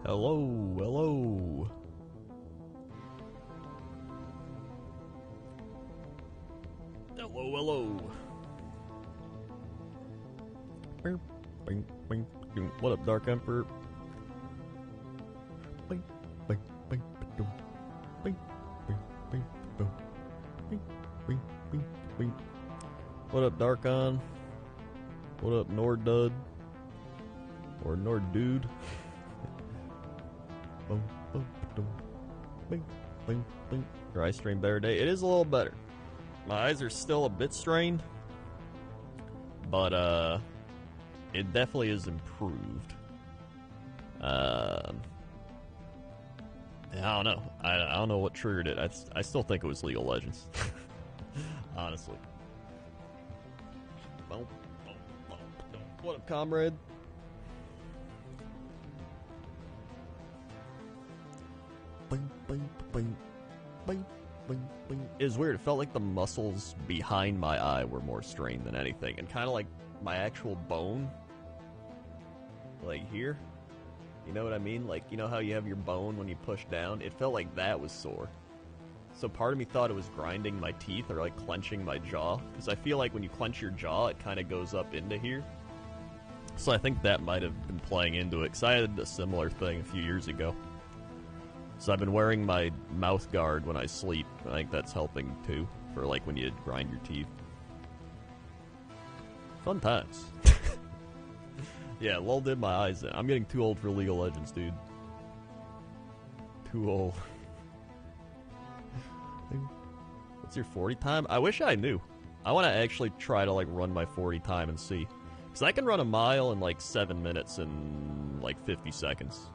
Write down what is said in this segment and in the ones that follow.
Hello, hello. Hello, hello. Bing, bing, bing. What up, Dark Emperor? Bing, bing, bing, bing, bing, bing, bing, bing, bing, bing, bing, bing. What up, Darkon? What up, Nordud? Or Norddude? Boom, boom, boom. Bing, bing, bing. Your eye strain better day. It is a little better. My eyes are still a bit strained, but it definitely is improved. I don't know. I don't know what triggered it. I still think it was League of Legends. Honestly. What up, comrade? Bing, bing, bing, bing, bing, bing. It was weird. It felt like the muscles behind my eye were more strained than anything. And kind of like my actual bone. Like here. You know what I mean? Like, you know how you have your bone when you push down? It felt like that was sore. So part of me thought it was grinding my teeth or like clenching my jaw. Because I feel like when you clench your jaw, it kind of goes up into here. So I think that might have been playing into it. Because I had a similar thing a few years ago. So I've been wearing my mouth guard when I sleep. I think that's helping too, for like when you grind your teeth. Fun times. Yeah, lol did my eyes in. I'm getting too old for League of Legends, dude. Too old. What's your 40 time? I wish I knew. I want to actually try to like run my 40 time and see. Because I can run a mile in like 7 minutes and like 50 seconds.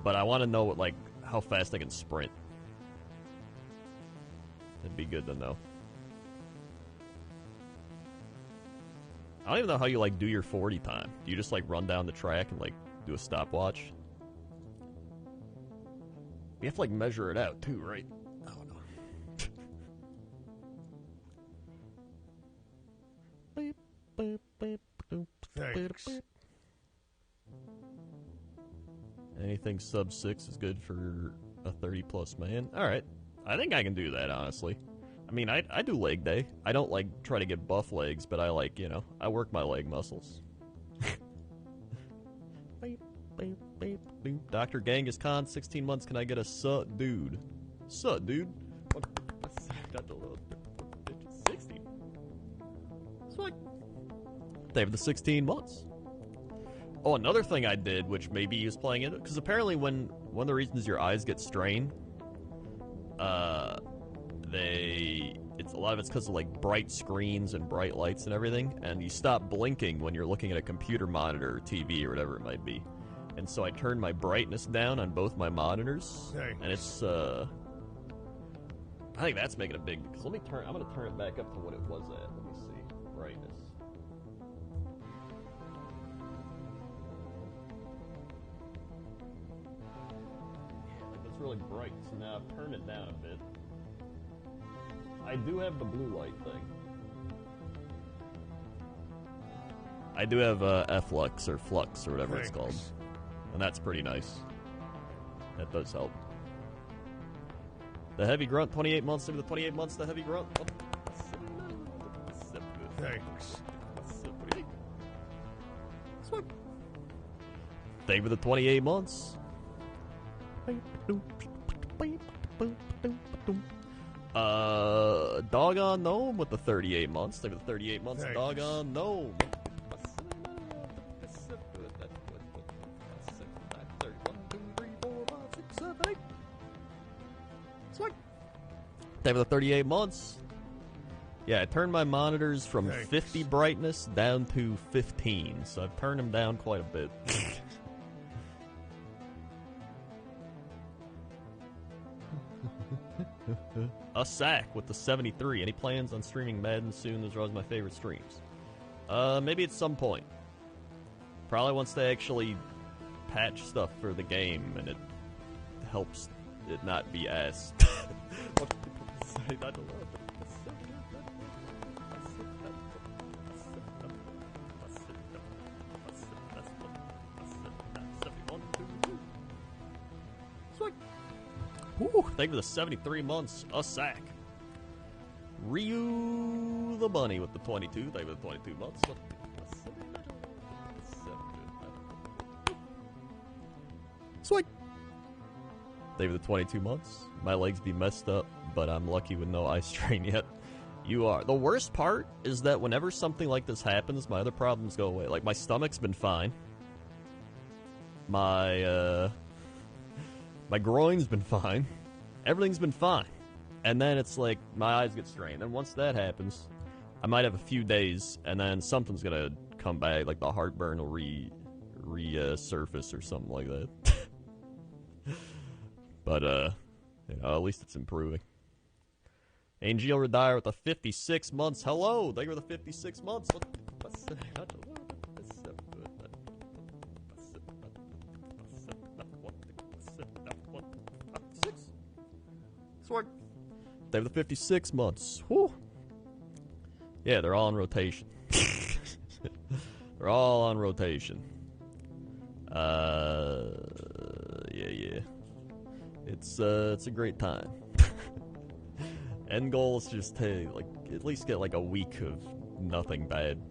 But I want to know what, like, how fast I can sprint. It'd be good to know. I don't even know how you, like, do your 40 time. Do you just, like, run down the track and, like, do a stopwatch? You have to, like, measure it out, too, right? I don't know. Thanks. Anything sub 6 is good for a 30-plus man. Alright. I think I can do that, honestly. I mean, I do leg day. I don't, like, try to get buff legs, but I, like, you know, I work my leg muscles. Dr. Genghis Khan, 16 months, can I get a sut dude? Sut dude? Got the little 60. It's like, they have the 16 months. Oh, another thing I did, which maybe he was playing into, because apparently when one of the reasons your eyes get strained, it's a lot of it's because of like bright screens and bright lights and everything, and you stop blinking when you're looking at a computer monitor or TV or whatever it might be. And so I turned my brightness down on both my monitors, Thanks. and it's I think that's making a big. Because I'm gonna turn it back up to what it was at. Let me see, brightness. It's really bright, so now I've turned it down a bit. I do have the blue light thing. I do have F-Lux or Flux or whatever it's called. And that's pretty nice. That does help. The Heavy Grunt, 28 months. Maybe the 28 months, the Heavy Grunt. Thanks. Sweet. Thank you for the 28 months. Doggone Gnome with the 38 months. Thank you for the 38 months. Thanks. Doggone Gnome. Thank you for the 38 months. Yeah, I turned my monitors from Thanks. 50 brightness down to 15, so I've turned them down quite a bit. A sack with the 73. Any plans on streaming Madden soon? Those are always my favorite streams. Maybe at some point. Probably once they actually patch stuff for the game and it helps it not be ass. Whew, thank you for the 73 months. A sack. Ryu the Bunny with the 22. Thank you for the 22 months. Sweet. Thank you for the 22 months. My legs be messed up, but I'm lucky with no eye strain yet. You are. The worst part is that whenever something like this happens, my other problems go away. Like, my stomach's been fine. My groin's been fine. Everything's been fine. And then it's like, my eyes get strained. And once that happens, I might have a few days, and then something's gonna come back, like the heartburn will resurface or something like that. But, you know, at least it's improving. Angel Redire with the 56 months. Hello! Thank you for the 56 months. Sword. They have the 56 months. Whew. Yeah, they're all on rotation. They're all on rotation. Yeah. It's a great time. End goal is just to, like, at least get, like, a week of nothing bad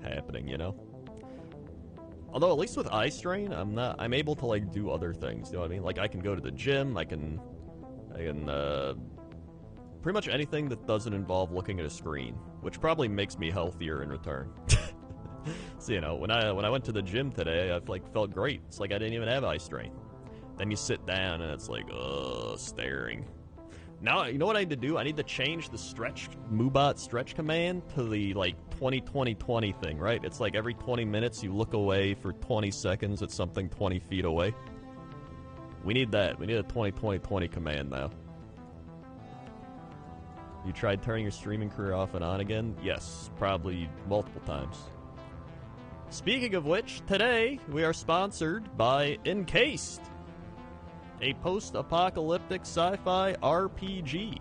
happening, you know? Although, at least with eye strain, I'm able to, like, do other things, you know what I mean? Like, I can go to the gym, I can, pretty much anything that doesn't involve looking at a screen, which probably makes me healthier in return. So, you know, when I went to the gym today, I, like, felt great. It's like I didn't even have eye strain. Then you sit down, and it's like, staring. Now, you know what I need to do? I need to change the Moobot stretch command to the, like, 20-20-20 thing, right? It's like every 20 minutes you look away for 20 seconds at something 20 feet away. We need that. We need a 20-20-20 command now. You tried turning your streaming career off and on again? Yes, probably multiple times. Speaking of which, today we are sponsored by Encased, a post-apocalyptic sci-fi RPG.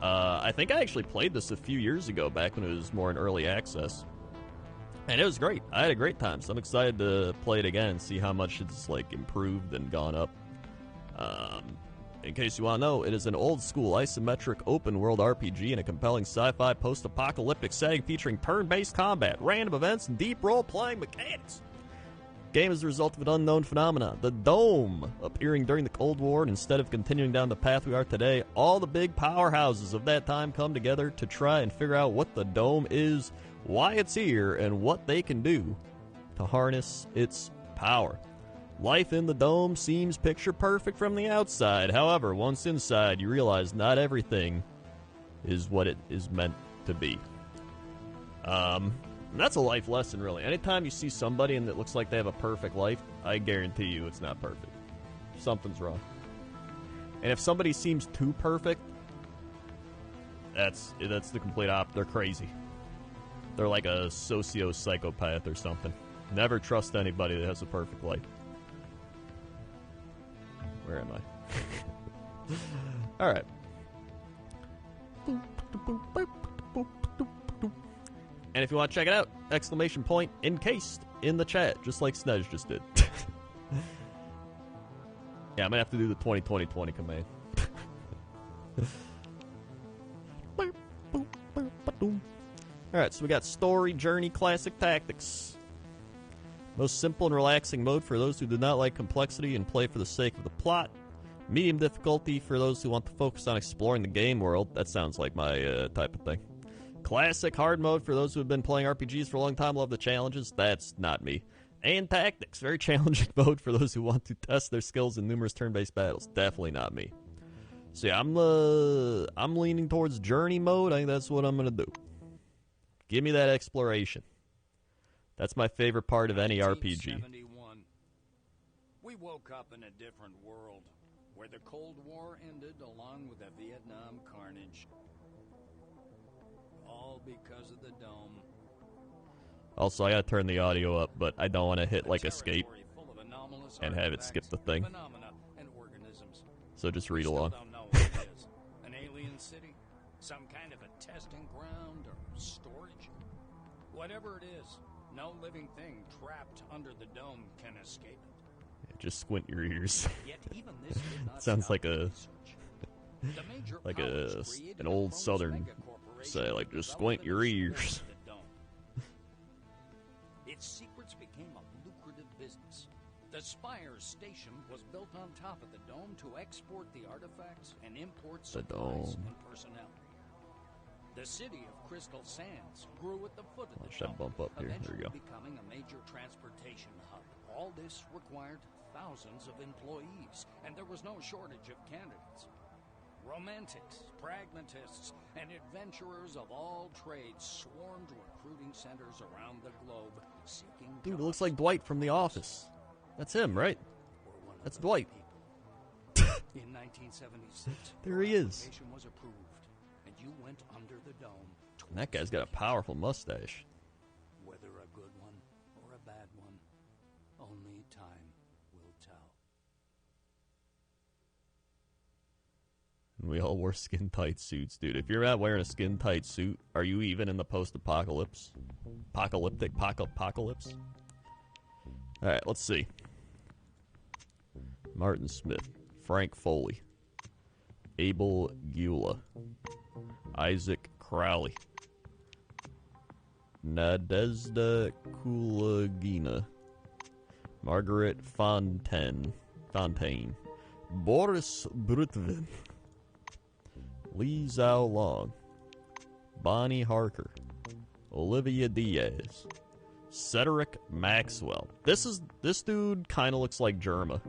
I think I actually played this a few years ago, back when it was more in early access. And it was great. I had a great time, so I'm excited to play it again and see how much it's, like, improved and gone up. In case you want to know, it is an old-school isometric open-world RPG in a compelling sci-fi post-apocalyptic setting featuring turn-based combat, random events, and deep role-playing mechanics. Game is the result of an unknown phenomenon, the Dome, appearing during the Cold War, and instead of continuing down the path we are today, all the big powerhouses of that time come together to try and figure out what the Dome is, why it's here, and what they can do to harness its power. Life in the Dome seems picture perfect from the outside. However, once inside, you realize not everything is what it is meant to be. That's a life lesson, really. Anytime you see somebody and it looks like they have a perfect life, I guarantee you it's not perfect. Something's wrong. And if somebody seems too perfect, that's the complete opposite. They're crazy. They're like a socio-psychopath or something. Never trust anybody that has a perfect life. Where am I? Alright. And if you want to check it out, exclamation point Encased in the chat, just like Snez just did. Yeah, I'm going to have to do the 20-20-20 command. Alright, so we got Story, Journey, Classic, Tactics. Most simple and relaxing mode for those who do not like complexity and play for the sake of the plot. Medium difficulty for those who want to focus on exploring the game world. That sounds like my type of thing. Classic hard mode for those who have been playing RPGs for a long time, love the challenges. That's not me. And Tactics, very challenging mode for those who want to test their skills in numerous turn-based battles. Definitely not me. So yeah, I'm leaning towards Journey mode. I think that's what I'm gonna do. Give me that exploration. That's my favorite part of any RPG. We woke up in a different world, where the Cold War ended along with the Vietnam carnage. All because of the Dome. Also, I gotta turn the audio up, but I don't want to hit, like, escape and have it skip the thing. So just read along. An alien city? Some kind of a testing ground or storage? Whatever it is, no living thing trapped under the Dome can escape it. Yeah, just squint your ears. Yet even this did not Sounds stop like a research. The major Like powers created an old Cronus southern megacorporation say, like, to just develop squint your and exploit ears. the dome. Its secrets became a lucrative business. The Spire station was built on top of the dome to export the artifacts and import The supplies dome. and personnel. The city of Crystal Sands grew at the foot of the Watch that dome, bump up here. There we eventually go. becoming a major transportation hub. All this required thousands of employees, and there was no shortage of candidates. Romantics, pragmatists, and adventurers of all trades swarmed recruiting centers around the globe, seeking Dude, it jobs looks like Dwight from The Office. That's him, right? or one of That's those Dwight. people. In 1976, There he your is. application was approved, and you went under the dome. And that guy's got a powerful mustache. Whether a good one or a bad one, only time will tell. And we all wore skin-tight suits, dude. If you're not wearing a skin-tight suit, are you even in the post-apocalypse? Apocalypse? Alright, let's see. Martin Smith. Frank Foley. Abel Gula. Isaac Crowley. Nadezhda Kulagina. Margaret Fontaine. Boris Brutvin. Li Zhao Long. Bonnie Harker. Olivia Diaz. Cedric Maxwell. This dude kind of looks like Germa.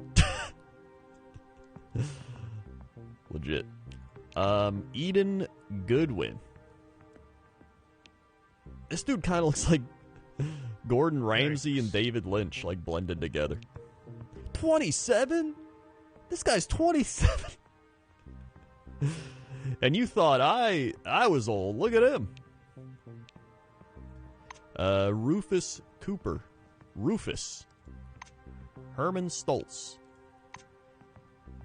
Legit. Eden Goodwin. This dude kind of looks like Gordon Ramsay and David Lynch, like, blended together. 27? This guy's 27. And you thought I was old. Look at him. Rufus Cooper. Rufus. Herman Stoltz.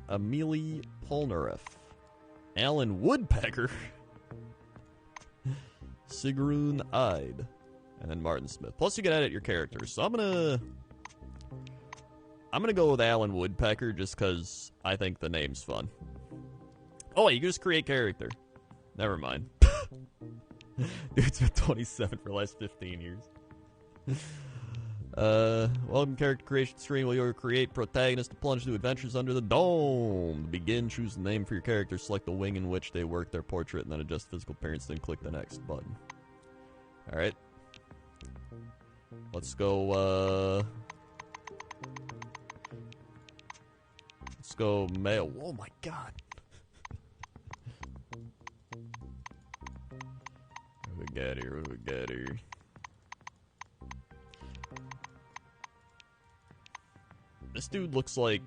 Amelie Polnareff. Alan Woodpecker. Sigrun Ide. And then Martin Smith. Plus you can edit your characters. So I'm gonna go with Alan Woodpecker just because I think the name's fun. Oh, wait, you can just create character. Never mind. Dude's been 27 for the last 15 years. Welcome to character creation stream where you'll create protagonists to plunge into adventures under the dome. To begin, choose the name for your character, select the wing in which they work their portrait, and then adjust physical appearance, then click the next button. Alright. Let's go, let's go male. Oh my god. What do we got here? This dude looks like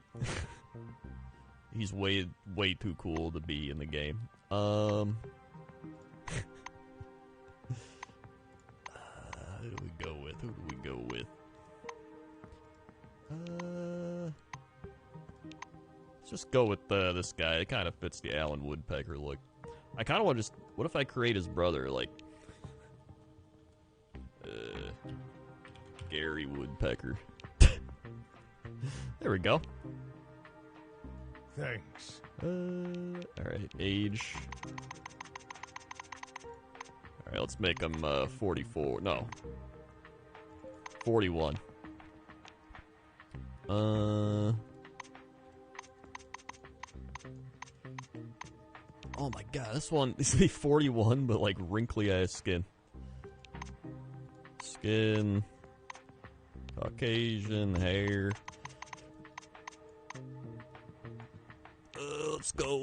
he's way too cool to be in the game. Who do we go with? Let's just go with this guy. It kind of fits the Alan Woodpecker look. I kind of want to just... What if I create his brother, like... Gary Woodpecker. There we go. Thanks. Alright, age. Alright, let's make him 44. No. 41. Oh my god, this one needs to be 41, but like wrinkly ass skin. Skin. Caucasian hair. Let's go,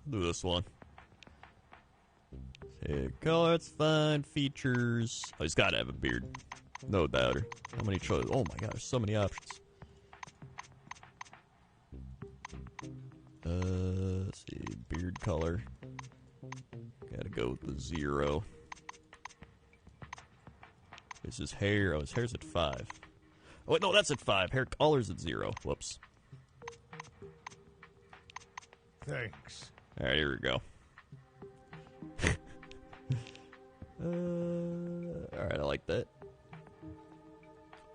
do this one. Hair color, it's fine. Features. Oh, he's gotta have a beard. No doubter. How many choices? Oh my god, there's so many options. Let's see. Beard color. Gotta go with the 0. Is his hair? Oh, his hair's at 5. Oh, wait, no, that's at 5. Hair color's at 0. Whoops. Thanks. Alright, here we go. Alright, I like that.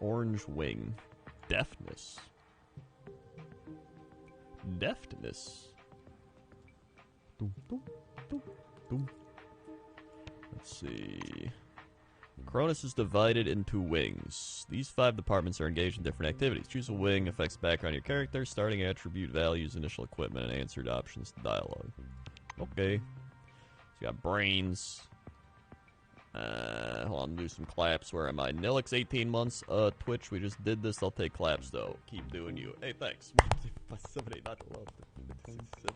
Orange wing. Deftness. Deftness. Doom, doom, doom, doom. Let's see. Cronus is divided into wings. These 5 departments are engaged in different activities. Choose a wing, affects background of your character, starting attribute values, initial equipment, and answered options to dialogue. Okay. So you got brains. Hold on, do some claps. Where am I? Nilix, 18 months. Twitch, we just did this. I'll take claps, though. Keep doing you. Hey, thanks.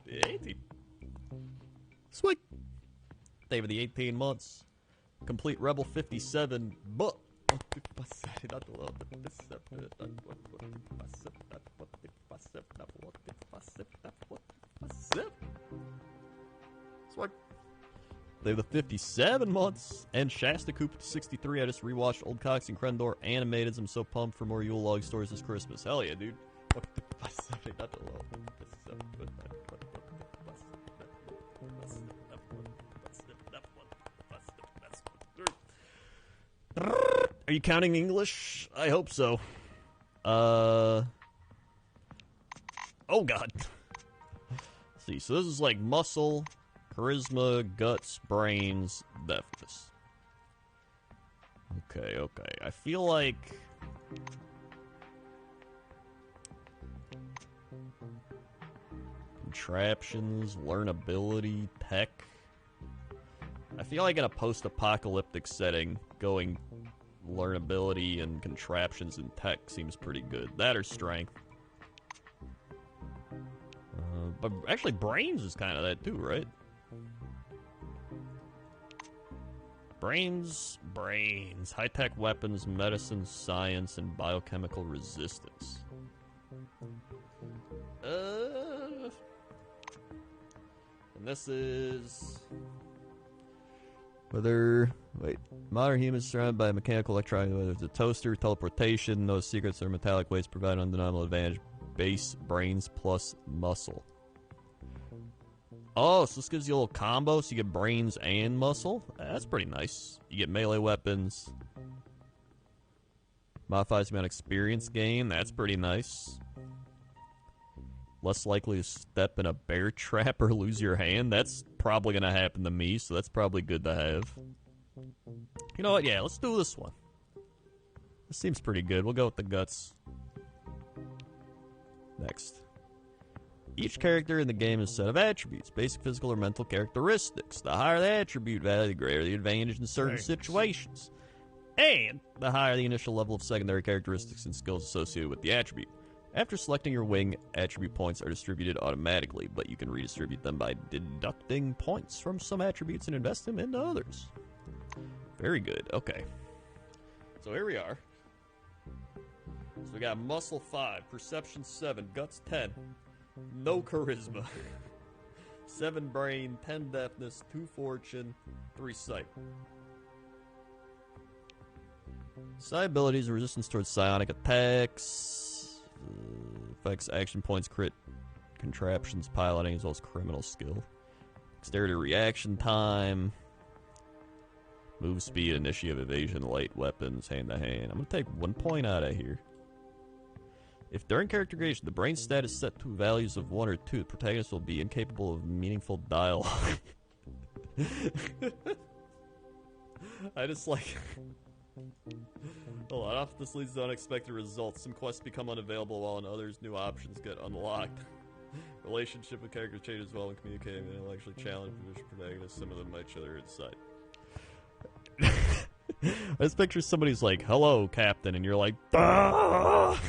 18. Sweet. Thank you for the 18 months. Complete Rebel 57, but they have the 57 months and Shasta Cooper 63. I just rewatched Old Cox and Crendor animated. I'm so pumped for more Yule log stories this Christmas. Hell yeah, dude. Are you counting English? I hope so. Oh god. Let's see, so this is like muscle, charisma, guts, brains, deftness. Okay. I feel like contraptions, learnability, tech. I feel like in a post-apocalyptic setting, going learnability and contraptions and tech seems pretty good. That or strength. But actually, brains is kind of that too, right? Brains. High-tech weapons, medicine, science, and biochemical resistance. And this is... modern humans surrounded by mechanical electronics, whether it's a toaster, teleportation, no secrets or metallic waste provide undeniable advantage. Base, brains plus muscle. Oh, so this gives you a little combo, so you get brains and muscle? That's pretty nice. You get melee weapons. Modifies the amount of experience gain. That's pretty nice. Less likely to step in a bear trap or lose your hand. That's probably going to happen to me, so that's probably good to have. You know what? Yeah, let's do this one. This seems pretty good. We'll go with the guts. Next. Each character in the game is a set of attributes, basic physical or mental characteristics. The higher the attribute value, the greater the advantage in certain situations. And the higher the initial level of secondary characteristics and skills associated with the attribute. After selecting your wing, attribute points are distributed automatically, but you can redistribute them by deducting points from some attributes and invest them into others. Very good. Okay. So here we are. So we got muscle 5, perception 7, guts 10, no charisma, 7 brain, 10 deafness, 2 fortune, 3 sight. Psi abilities, resistance towards psionic attacks, effects, action points, crit, contraptions, piloting, as well as criminal skill. Dexterity, reaction time, move speed, initiative, evasion, light weapons, hand to hand. I'm going to take 1 point out of here. If during character creation the brain stat is set to values of 1 or 2, the protagonist will be incapable of meaningful dialogue. I just like... Hold on, often this leads to unexpected results. Some quests become unavailable while in others new options get unlocked. Relationship with characters changes while when communicating with intellectually challenged protagonists. Some of them might show their insight. I just picture somebody's like, "Hello, Captain," and you're like, "Ah!"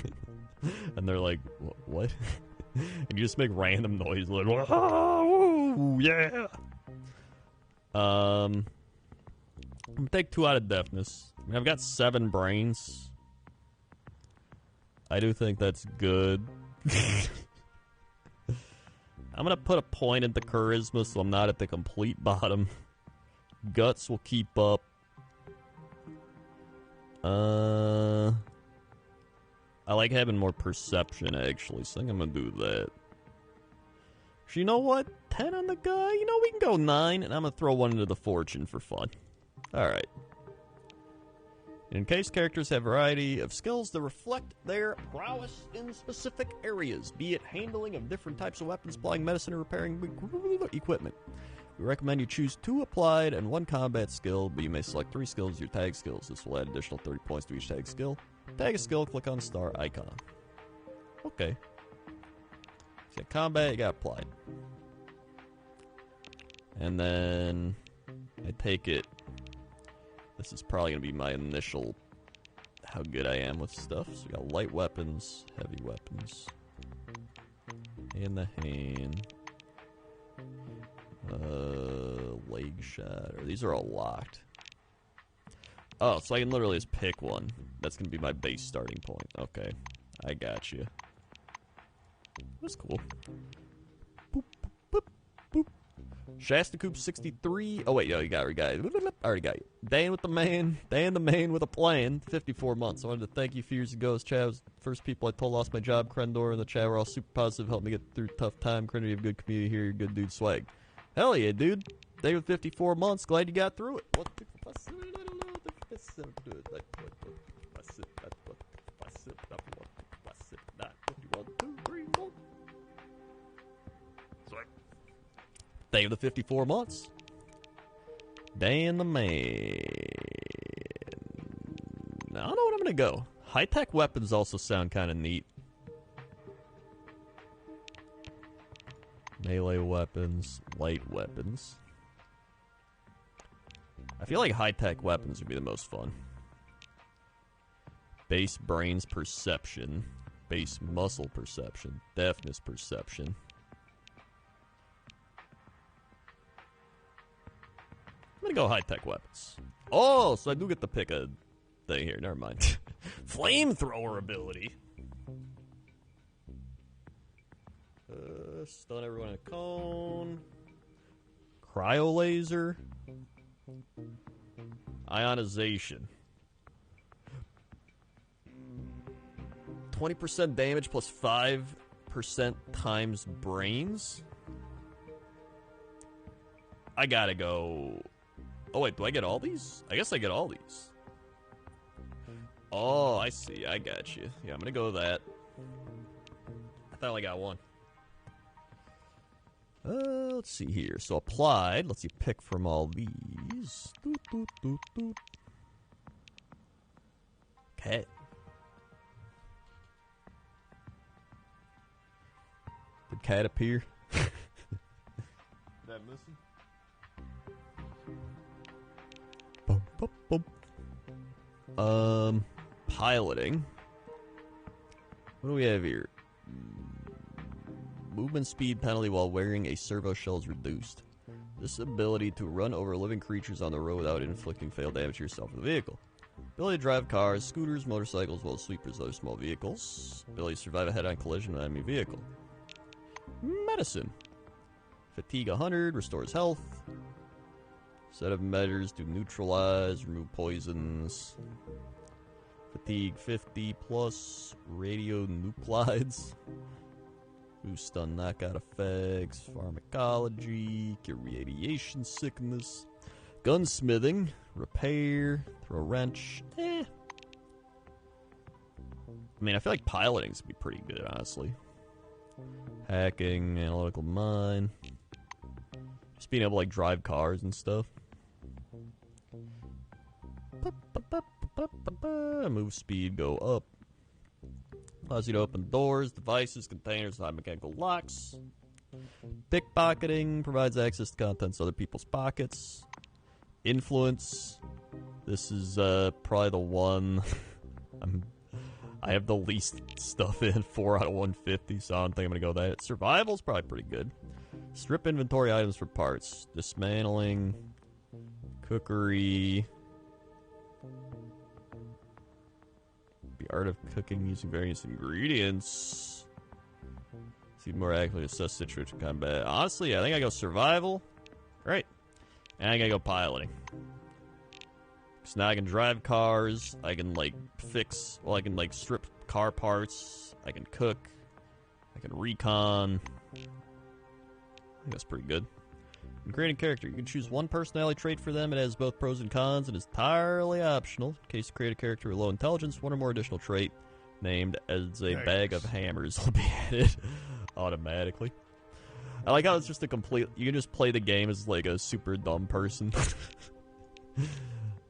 And they're like, "What?" And you just make random noise like, "Oh, yeah." I'm gonna take 2 out of deafness. I mean, I've got 7 brains. I do think that's good. I'm gonna put a point into charisma so I'm not at the complete bottom. Guts will keep up. I like having more perception, actually, so I think I'm gonna do that. You know what? 10 on the guy? You know, we can go 9, and I'm gonna throw 1 into the fortune for fun. Alright. Encased characters have a variety of skills that reflect their prowess in specific areas, be it handling of different types of weapons, applying medicine, or repairing equipment. We recommend you choose 2 applied and 1 combat skill, but you may select 3 skills as your tag skills. This will add additional 30 points to each tag skill. Tag a skill, click on star icon. Okay. So you got combat, you got applied. And then I take it this is probably going to be my initial how good I am with stuff. So we got light weapons, heavy weapons, and the hand, leg shot. These are all locked. Oh, so I can literally just pick one. That's going to be my base starting point. Okay, I got you. That's cool. Boop, boop, boop. Shasta Coop 63. Oh wait, yo, you got it. I already got you. Dan with the man. Dan the man with a plan. 54 months. I wanted to thank you a few years ago as Chad was the first people I told lost my job. Crendor and the chat were all super positive, helped me get through a tough time. Crendor, you have a good community here. You're a good dude. Swag. Hell yeah, dude. Dan with 54 months. Glad you got through it. What the Day of the 54 months. Dan the man. I don't know what I'm gonna go. High-tech weapons also sound kind of neat. Melee weapons, light weapons. I feel like high-tech weapons would be the most fun. Base brains perception. Base muscle perception. Deafness perception. I'm gonna go high-tech weapons. Oh, so I do get to pick a thing here. Never mind. Flamethrower ability. Stun everyone in a cone. Cryo laser. Ionization. 20% damage plus 5% times brains. I gotta go. Oh wait, do I get all these? I guess I get all these. Oh, I see. I got you. Yeah, I'm gonna go with that. I thought I only got one. Let's see here. So applied. Let's see. Pick from all these. Doot, doot, doot, doot. Okay. Did cat appear? Did I miss him? Bum, bum, bum. Piloting. What do we have here? Movement speed penalty while wearing a servo shell is reduced. This ability to run over living creatures on the road without inflicting fatal damage to yourself or the vehicle. Ability to drive cars, scooters, motorcycles, well as sweepers, other small vehicles. Ability to survive a head-on collision with an enemy vehicle. Medicine. Fatigue 100, restores health. Set of measures to neutralize, remove poisons. Fatigue 50 plus radionuclides. Boost stun knockout effects. Pharmacology. Cure radiation sickness. Gunsmithing. Repair. Throw a wrench. I mean, I feel like piloting's gonna be pretty good, honestly. Hacking. Analytical mind. Just being able to, like, drive cars and stuff. Move speed, go up. Allows you to open doors, devices, containers, hide mechanical locks. Pickpocketing provides access to contents of other people's pockets. Influence. This is probably the one I have the least stuff in. 4 out of 150, so I don't think I'm going to go that. Survival's probably pretty good. Strip inventory items for parts. Dismantling. Cookery. The art of cooking using various ingredients. See more accurately assess situation combat. Honestly, I think I go survival. Right. And I gotta go piloting. So now I can drive cars. I can, like, fix. Well, I can, like, strip car parts. I can cook. I can recon. I think that's pretty good. When creating a character, you can choose one personality trait for them. It has both pros and cons and is entirely optional. In case you create a character with low intelligence, one or more additional trait named as a bag of hammers will be added automatically. I like how it's just a complete... You can just play the game as like a super dumb person.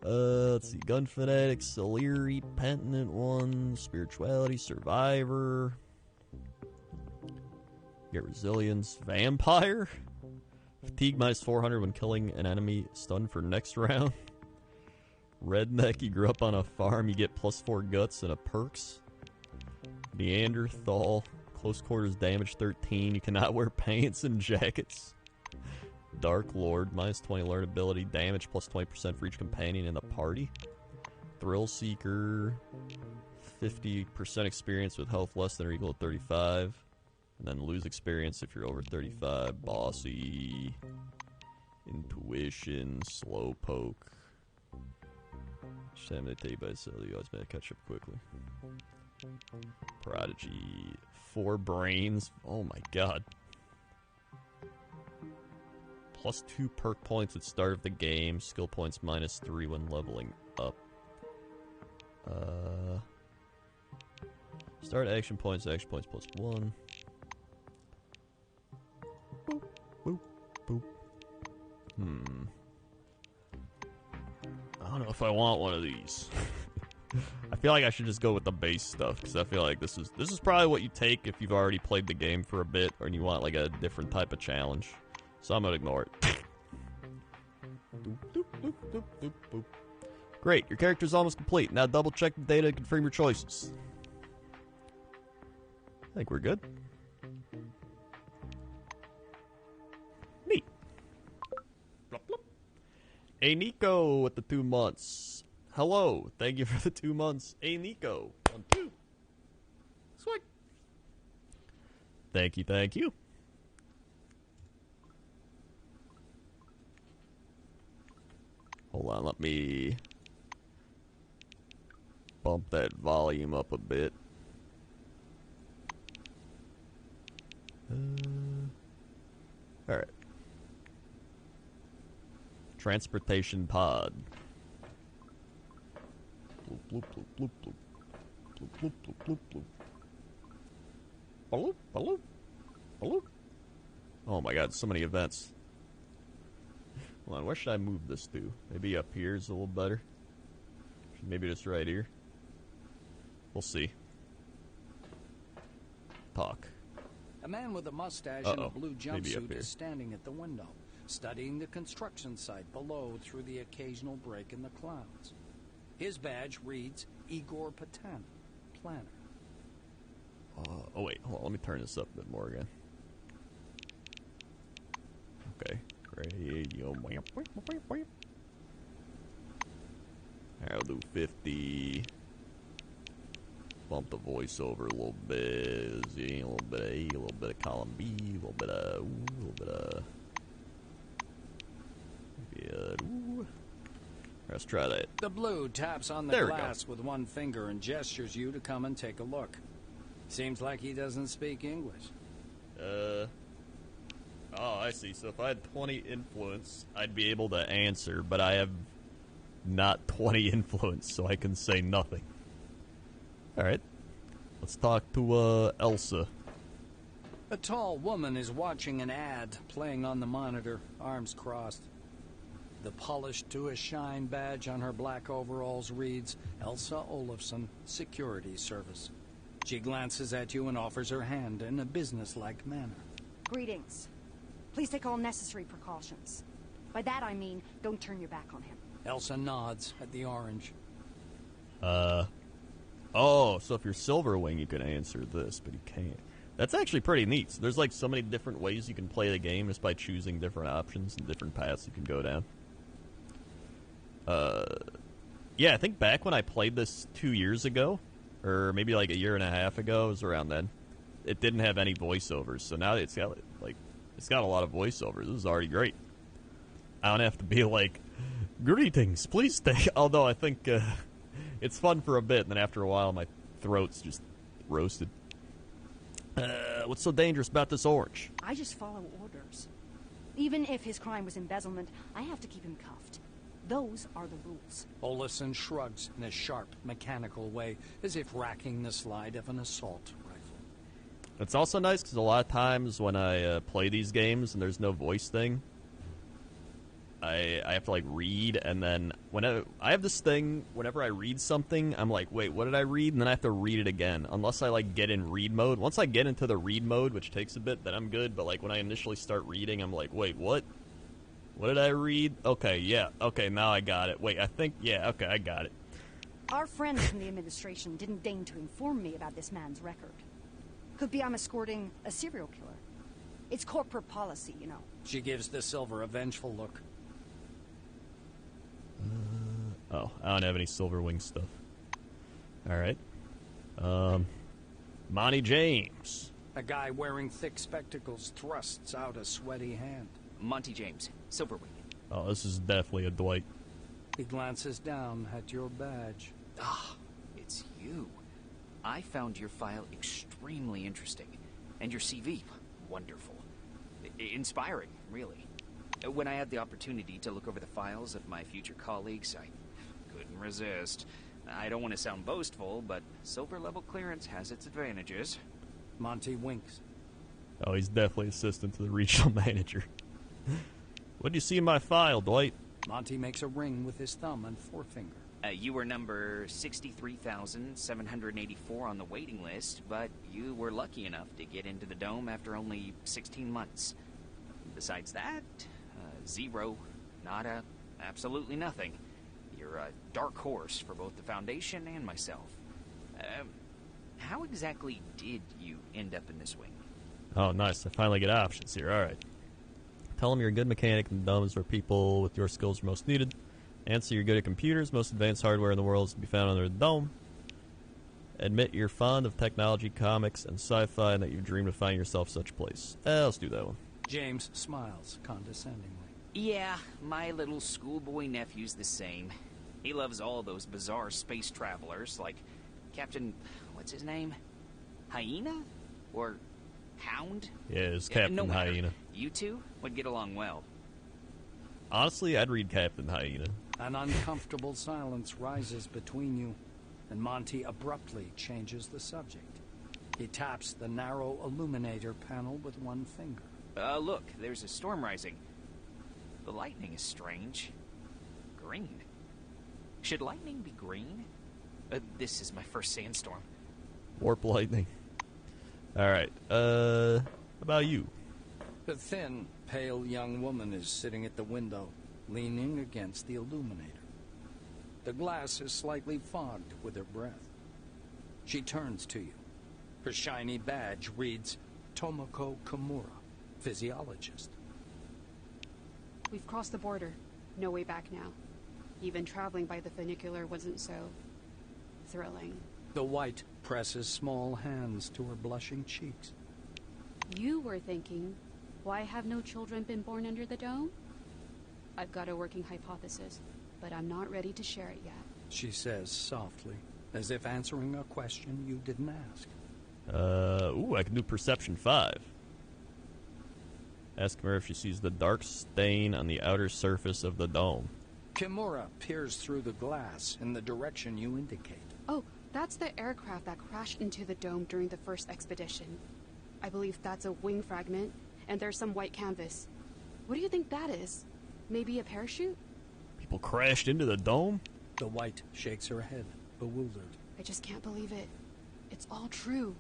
Let's see. Gun Fanatics, Illyri, Penitent One, Spirituality, Survivor. Get Resilience, Vampire. Fatigue minus 400 when killing an enemy, stunned for next round. Redneck, you grew up on a farm, you get +4 guts and a perks. Neanderthal, close quarters damage 13, you cannot wear pants and jackets. Dark Lord, minus 20 learn ability, damage plus 20% for each companion in the party. Thrill Seeker, 50% experience with health less than or equal to 35. And then lose experience if you're over 35. Bossy. Intuition. Slowpoke. Just having to tell you by so you always better catch up quickly. Prodigy. 4 brains. Oh my god. +2 perk points at start of the game. Skill points -3 when leveling up. Start action points +1. Boop, boop, boop. I don't know if I want one of these. I feel like I should just go with the base stuff, because I feel like this is probably what you take if you've already played the game for a bit, or you want like a different type of challenge. So I'm gonna ignore it. Doop, doop, doop, doop, doop, boop. Great, your character's almost complete. Now double check the data and confirm your choices. I think we're good. Neat. Blop, blop. Hey Nico with the 2 months. Hello, thank you for the 2 months. Hey Nico, 1, 2. Sweet. Thank you, thank you. Hold on, let me bump that volume up a bit. Alright. Transportation pod. Bloop, bloop, bloop, bloop, bloop. Bloop, bloop, bloop, bloop, bloop. Bloop, bloop, bloop. Oh my god, so many events. Hold on, where should I move this to? Maybe up here is a little better. Maybe just right here. We'll see. Talk. A man with a mustache and a blue jumpsuit is standing at the window, studying the construction site below through the occasional break in the clouds. His badge reads Igor Patan, planner. Oh wait, hold on, let me turn this up a bit more again. Okay. Radio. I'll do 50. Bump the voiceover a little bit. Z, a little bit of A, a little bit of column B, a little bit of ooh, a little bit of. Yeah, ooh. Let's try that. The blue taps on the glass with one finger and gestures you to come and take a look. Seems like he doesn't speak English. Oh, I see. So if I had 20 influence, I'd be able to answer, but I have not 20 influence, so I can say nothing. Alright. Let's talk to, Elsa. A tall woman is watching an ad playing on the monitor, arms crossed. The polished to a shine badge on her black overalls reads, Elsa Olafsson, Security Service. She glances at you and offers her hand in a businesslike manner. Greetings. Please take all necessary precautions. By that I mean, don't turn your back on him. Elsa nods at the orange. Oh, so if you're Silverwing, you can answer this, but you can't. That's actually pretty neat. So there's like so many different ways you can play the game just by choosing different options and different paths you can go down. Yeah, I think back when I played this 2 years ago, or maybe like a year and a half ago, it was around then, it didn't have any voiceovers. So now it's got like, it's got a lot of voiceovers. This is already great. I don't have to be like, greetings, please stay. Although I think it's fun for a bit, and then after a while my throat's just roasted. What's so dangerous about this orange? I just follow orders. Even if his crime was embezzlement, I have to keep him cuffed. Those are the rules. Olison shrugs in a sharp, mechanical way, as if racking the slide of an assault rifle. It's also nice because a lot of times when I play these games and there's no voice thing, I have to, like, read, and then I have this thing, whenever I read something, I'm like, wait, what did I read? And then I have to read it again, unless I, like, get in read mode. Once I get into the read mode, which takes a bit, then I'm good, but, like, when I initially start reading, I'm like, wait, what? What did I read? Okay, yeah, okay, now I got it. Wait, I think, yeah, okay, I got it. Our friends from the administration didn't deign to inform me about this man's record. Could be I'm escorting a serial killer. It's corporate policy, you know. She gives the silver a vengeful look. Oh, I don't have any Silver Wing stuff. Alright. Monty James. A guy wearing thick spectacles thrusts out a sweaty hand. Monty James, Silverwing. Oh, this is definitely a Dwight. He glances down at your badge. Ah, it's you. I found your file extremely interesting. And your CV, wonderful. Inspiring, really. When I had the opportunity to look over the files of my future colleagues, I couldn't resist. I don't want to sound boastful, but silver level clearance has its advantages. Monty winks. Oh, he's definitely assistant to the regional manager. What do you see in my file, Dwight? Monty makes a ring with his thumb and forefinger. You were number 63,784 on the waiting list, but you were lucky enough to get into the dome after only 16 months. Besides that, zero, nada, absolutely nothing. You're a dark horse for both the Foundation and myself. How exactly did you end up in this wing? Oh, nice. I finally get options here. All right. Tell them you're a good mechanic and the dome is where people with your skills are most needed. Answer you're good at computers. Most advanced hardware in the world is to be found under the dome. Admit you're fond of technology, comics, and sci-fi, and that you've dreamed of finding yourself such a place. Let's do that one. James smiles condescendingly. Yeah, my little schoolboy nephew's the same. He loves all those bizarre space travelers, like Captain... what's his name? Hyena? Or Hound? Yeah, it's Captain no matter. Hyena. You two would get along well. Honestly, I'd read Captain Hyena. An uncomfortable silence rises between you, and Monty abruptly changes the subject. He taps the narrow illuminator panel with one finger. Look, there's a storm rising. The lightning is strange. Green. Should lightning be green? This is my first sandstorm. Warp lightning. Alright, how about you? A thin, pale young woman is sitting at the window, leaning against the illuminator. The glass is slightly fogged with her breath. She turns to you. Her shiny badge reads, Tomoko Kimura, physiologist. We've crossed the border. No way back now. Even traveling by the funicular wasn't so thrilling. The white presses small hands to her blushing cheeks. You were thinking, why have no children been born under the dome? I've got a working hypothesis, but I'm not ready to share it yet. She says softly, as if answering a question you didn't ask. I can do Perception 5. Ask her if she sees the dark stain on the outer surface of the dome. Kimura peers through the glass in the direction you indicate. Oh, that's the aircraft that crashed into the dome during the first expedition. I believe that's a wing fragment, and there's some white canvas. What do you think that is? Maybe a parachute? People crashed into the dome? The white shakes her head, bewildered. I just can't believe it. It's all true.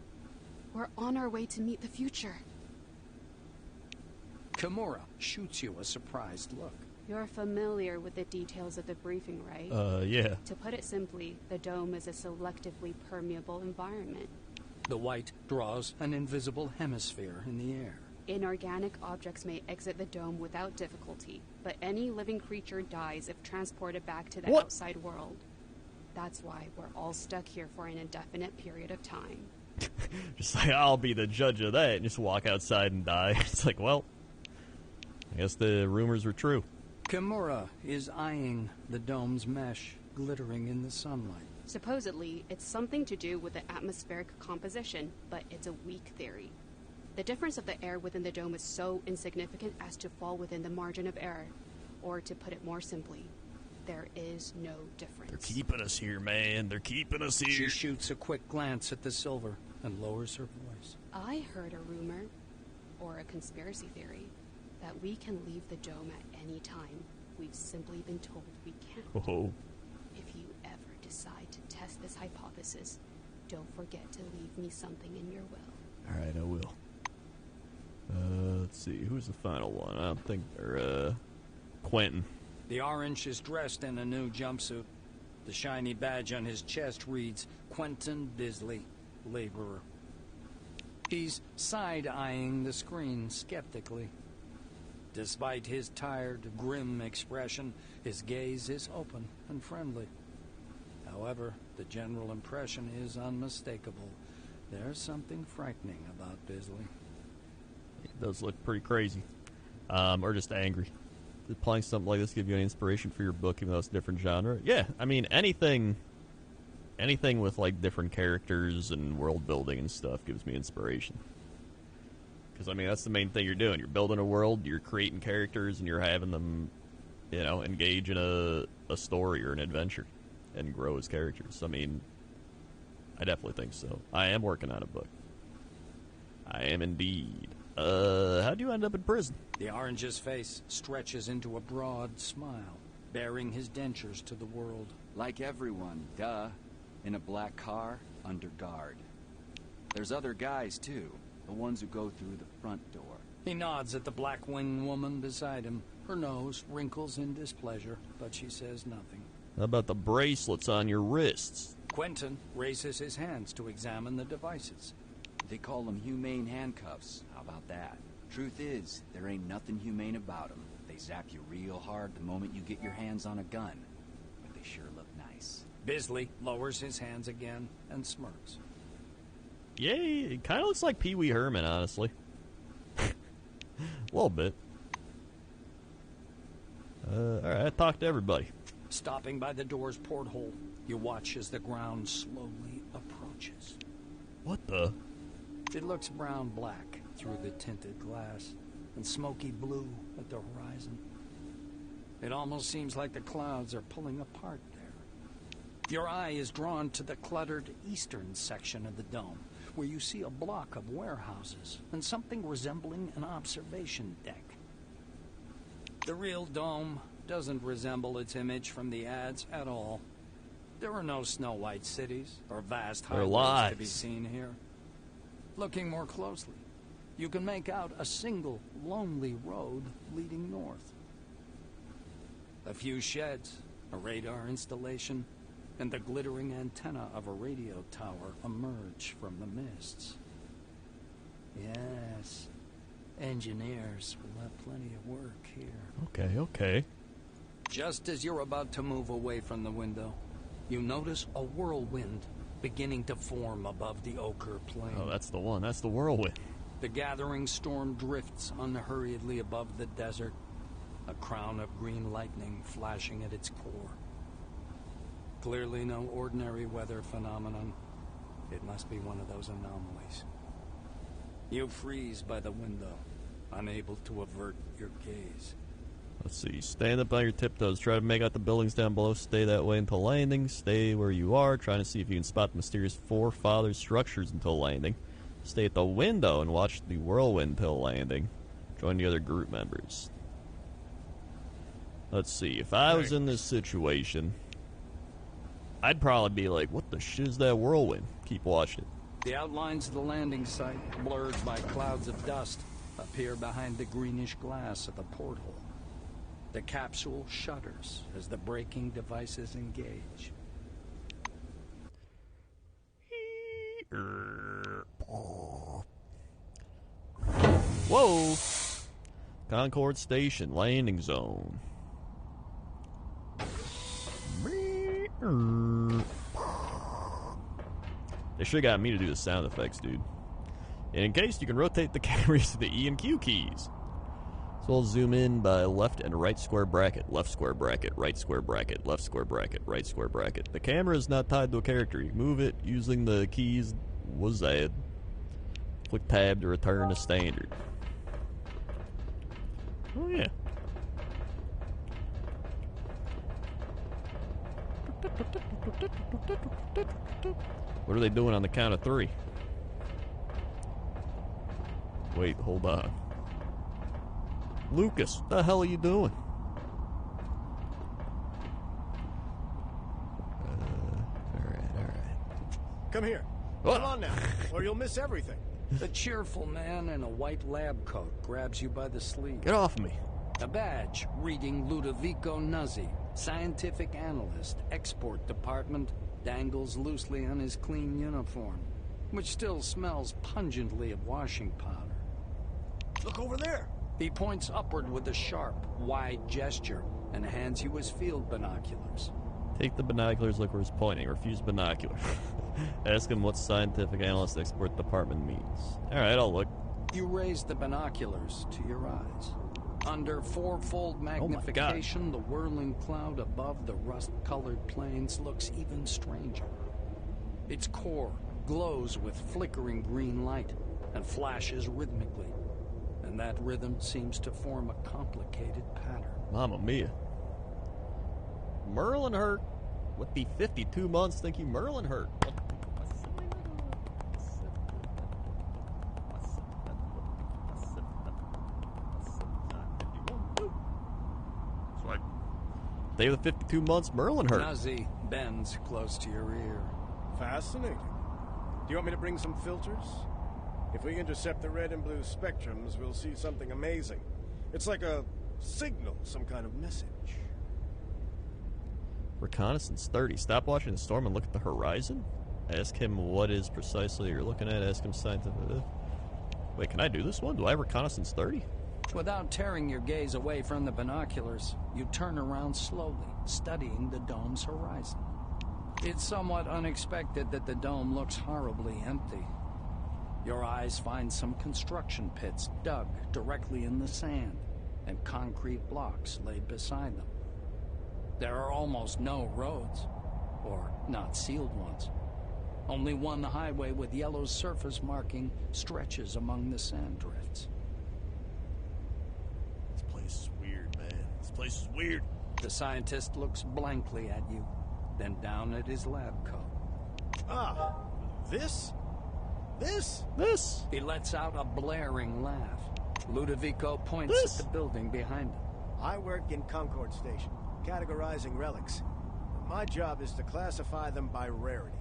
We're on our way to meet the future. Kimura shoots you a surprised look. You're familiar with the details of the briefing, right? Yeah. To put it simply, the dome is a selectively permeable environment. The white draws an invisible hemisphere in the air. Inorganic objects may exit the dome without difficulty, but any living creature dies if transported back to the outside world. That's why we're all stuck here for an indefinite period of time. Just like, I'll be the judge of that, and just walk outside and die. It's like, well, I guess the rumors were true. Kimura is eyeing the dome's mesh, glittering in the sunlight. Supposedly, it's something to do with the atmospheric composition, but it's a weak theory. The difference of the air within the dome is so insignificant as to fall within the margin of error. Or to put it more simply, there is no difference. They're keeping us here, man. They're keeping us here. She shoots a quick glance at the silver and lowers her voice. I heard a rumor, or a conspiracy theory, that we can leave the dome at any time. We've simply been told we can't. Oh. If you ever decide to test this hypothesis, don't forget to leave me something in your will. All right, I will. Let's see. Who's the final one? I don't think they're, Quentin. The orange is dressed in a new jumpsuit. The shiny badge on his chest reads, Quentin Bisley, laborer. He's side-eyeing the screen skeptically. Despite his tired, grim expression, his gaze is open and friendly. However, the general impression is unmistakable. There's something frightening about Bisley. It does look pretty crazy. Or just angry. Did playing something like this give you any inspiration for your book, even though it's a different genre? Yeah, I mean, anything with, like, different characters and world building and stuff gives me inspiration. Because, I mean, that's the main thing you're doing. You're building a world, you're creating characters, and you're having them, you know, engage in a story or an adventure and grow as characters. I mean, I definitely think so. I am working on a book. I am indeed. How'd you end up in prison? The orange's face stretches into a broad smile, bearing his dentures to the world. Like everyone, duh. In a black car, under guard. There's other guys, too. The ones who go through the front door. He nods at the black-winged woman beside him. Her nose wrinkles in displeasure, but she says nothing. How about the bracelets on your wrists? Quentin raises his hands to examine the devices. They call them humane handcuffs. How about that? Truth is, there ain't nothing humane about them. They zap you real hard the moment you get your hands on a gun. But they sure look nice. Bisley lowers his hands again and smirks. Yay, it kind of looks like Pee Wee Herman, honestly. A little bit. Alright, talk to everybody. Stopping by the door's porthole, you watch as the ground slowly approaches. What the? It looks brown-black through the tinted glass and smoky blue at the horizon. It almost seems like the clouds are pulling apart there. Your eye is drawn to the cluttered eastern section of the dome, where you see a block of warehouses and something resembling an observation deck. The real dome doesn't resemble its image from the ads at all. There are no snow-white cities or vast highways to be seen here. Looking more closely, you can make out a single lonely road leading north. A few sheds, a radar installation, and the glittering antenna of a radio tower emerge from the mists. Yes, engineers will have plenty of work here. Okay. Just as you're about to move away from the window, you notice a whirlwind beginning to form above the ochre plain. Oh, that's the one. That's the whirlwind. The gathering storm drifts unhurriedly above the desert, a crown of green lightning flashing at its core. Clearly no ordinary weather phenomenon. It must be one of those anomalies. You freeze by the window, unable to avert your gaze. Let's see. Stand up on your tiptoes. Try to make out the buildings down below. Stay that way until landing. Stay where you are, trying to see if you can spot the mysterious forefathers structures until landing. Stay at the window and watch the whirlwind until landing. Join the other group members. Let's see. If I was in this situation, I'd probably be like, what the shit is that whirlwind? Keep watching it. The outlines of the landing site, blurred by clouds of dust, appear behind the greenish glass of the porthole. The capsule shudders as the braking devices engage. Whoa! Concord Station, landing zone. They should have got me to do the sound effects, dude. And in case, you can rotate the cameras to the E and Q keys. So we'll zoom in by left and right square bracket, left square bracket, right square bracket, left square bracket, right square bracket. The camera is not tied to a character. You move it using the keys WASD. Click tab to return to standard. Oh, yeah. What are they doing on the count of 3? Wait, hold on. Lucas, what the hell are you doing? Alright. Come here. What? Come on now, or you'll miss everything. The cheerful man in a white lab coat grabs you by the sleeve. Get off of me. A badge reading Ludovico Nuzzi, scientific analyst, export department, dangles loosely on his clean uniform, which still smells pungently of washing powder. Look over there. He points upward with a sharp, wide gesture and hands you his field binoculars. Take the binoculars, look where he's pointing. Refuse binoculars. Ask him what scientific analyst export department means. Alright, I'll look. You raise the binoculars to your eyes. Under fourfold magnification, the whirling cloud above the rust-colored plains looks even stranger. Its core glows with flickering green light and flashes rhythmically, and that rhythm seems to form a complicated pattern. Mamma mia. Merlin hurt. What the 52 months think you Merlin hurt? So I... Day of the 52 months, Merlin hurt. Nuzzi bends close to your ear. Fascinating. Do you want me to bring some filters? If we intercept the red and blue spectrums, we'll see something amazing. It's like a signal, some kind of message. Reconnaissance 30. Stop watching the storm and look at the horizon. Ask him what is precisely you're looking at. Ask him scientific. Wait, can I do this one? Do I have Reconnaissance 30? Without tearing your gaze away from the binoculars, you turn around slowly, studying the dome's horizon. It's somewhat unexpected that the dome looks horribly empty. Your eyes find some construction pits dug directly in the sand, and concrete blocks laid beside them. There are almost no roads, or not sealed ones. Only one highway with yellow surface marking stretches among the sand drifts. This place is weird, man. This place is weird. The scientist looks blankly at you, then down at his lab coat. Ah, this? He lets out a blaring laugh. Ludovico points at the building behind him. I work in Concord Station, categorizing relics. My job is to classify them by rarity.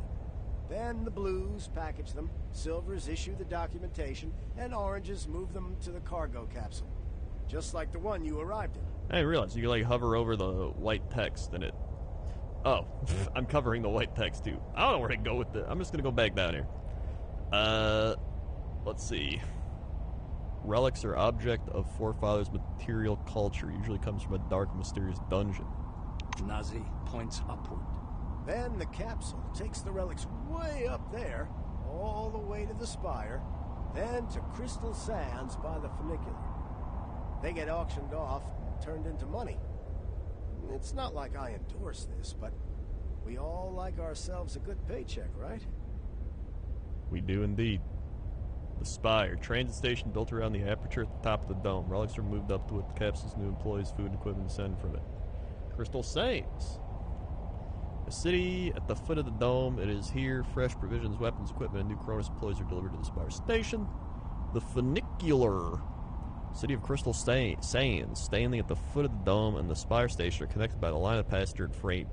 Then the blues package them, silvers issue the documentation, and oranges move them to the cargo capsule. Just like the one you arrived in. I didn't realize you could, like, hover over the white text and it... Oh, I'm covering the white text, too. I don't know where to go with it. I'm just gonna go back down here. Let's see. Relics are object of forefathers' material culture. Usually comes from a dark, mysterious dungeon. Nuzzi points upward. Then the capsule takes the relics way up there, all the way to the spire, then to crystal sands by the funicular. They get auctioned off and turned into money. It's not like I endorse this, but we all like ourselves a good paycheck, right? We do indeed. The Spire, transit station built around the aperture at the top of the dome. Relics are moved up to it. The capsule's new employees, food, and equipment descend from it. Crystal Sands. A city at the foot of the dome. It is here. Fresh provisions, weapons, equipment, and new Cronus employees are delivered to the Spire station. The funicular. City of Crystal Sands, standing at the foot of the dome and the Spire station are connected by the line of passenger and freight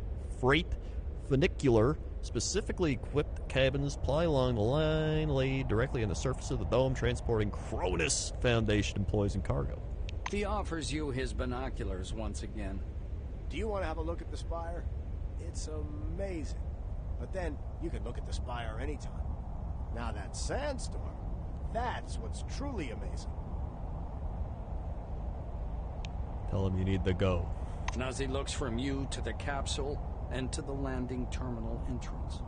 funicular. Specifically equipped cabins ply along the line laid directly on the surface of the dome, transporting Cronus Foundation employees and cargo. He offers you his binoculars once again. Do you want to have a look at the spire? It's amazing. But then, you can look at the spire anytime. Now that sandstorm, that's what's truly amazing. Tell him you need to go. Nuzzi looks from you to the capsule and to the landing terminal entrance.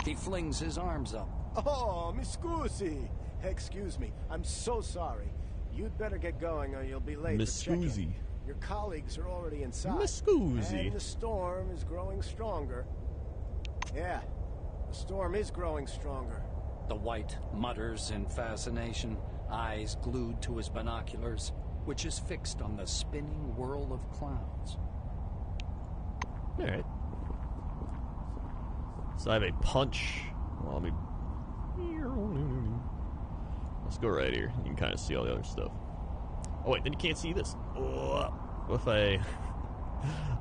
He flings his arms up. Oh, mi scusi. Excuse me, I'm so sorry. You'd better get going or you'll be late Miss for check-in. Scusi. Your colleagues are already inside. Miss Scusi. And the storm is growing stronger. Yeah, the storm is growing stronger. The white mutters in fascination, eyes glued to his binoculars, which is fixed on the spinning whirl of clouds. Alright. So I have a punch. Well, let me... Let's go right here. You can kind of see all the other stuff. Oh, wait, then you can't see this. What if I...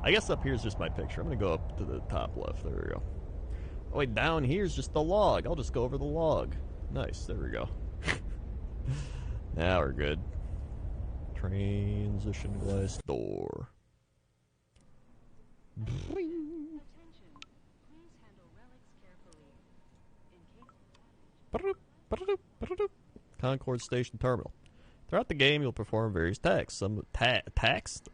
I guess up here is just my picture. I'm going to go up to the top left. There we go. Oh, wait, down here is just the log. I'll just go over the log. Nice. There we go. Now we're good. Transition glass door. Concord Station Terminal. Throughout the game, you'll perform various tasks. Tasks,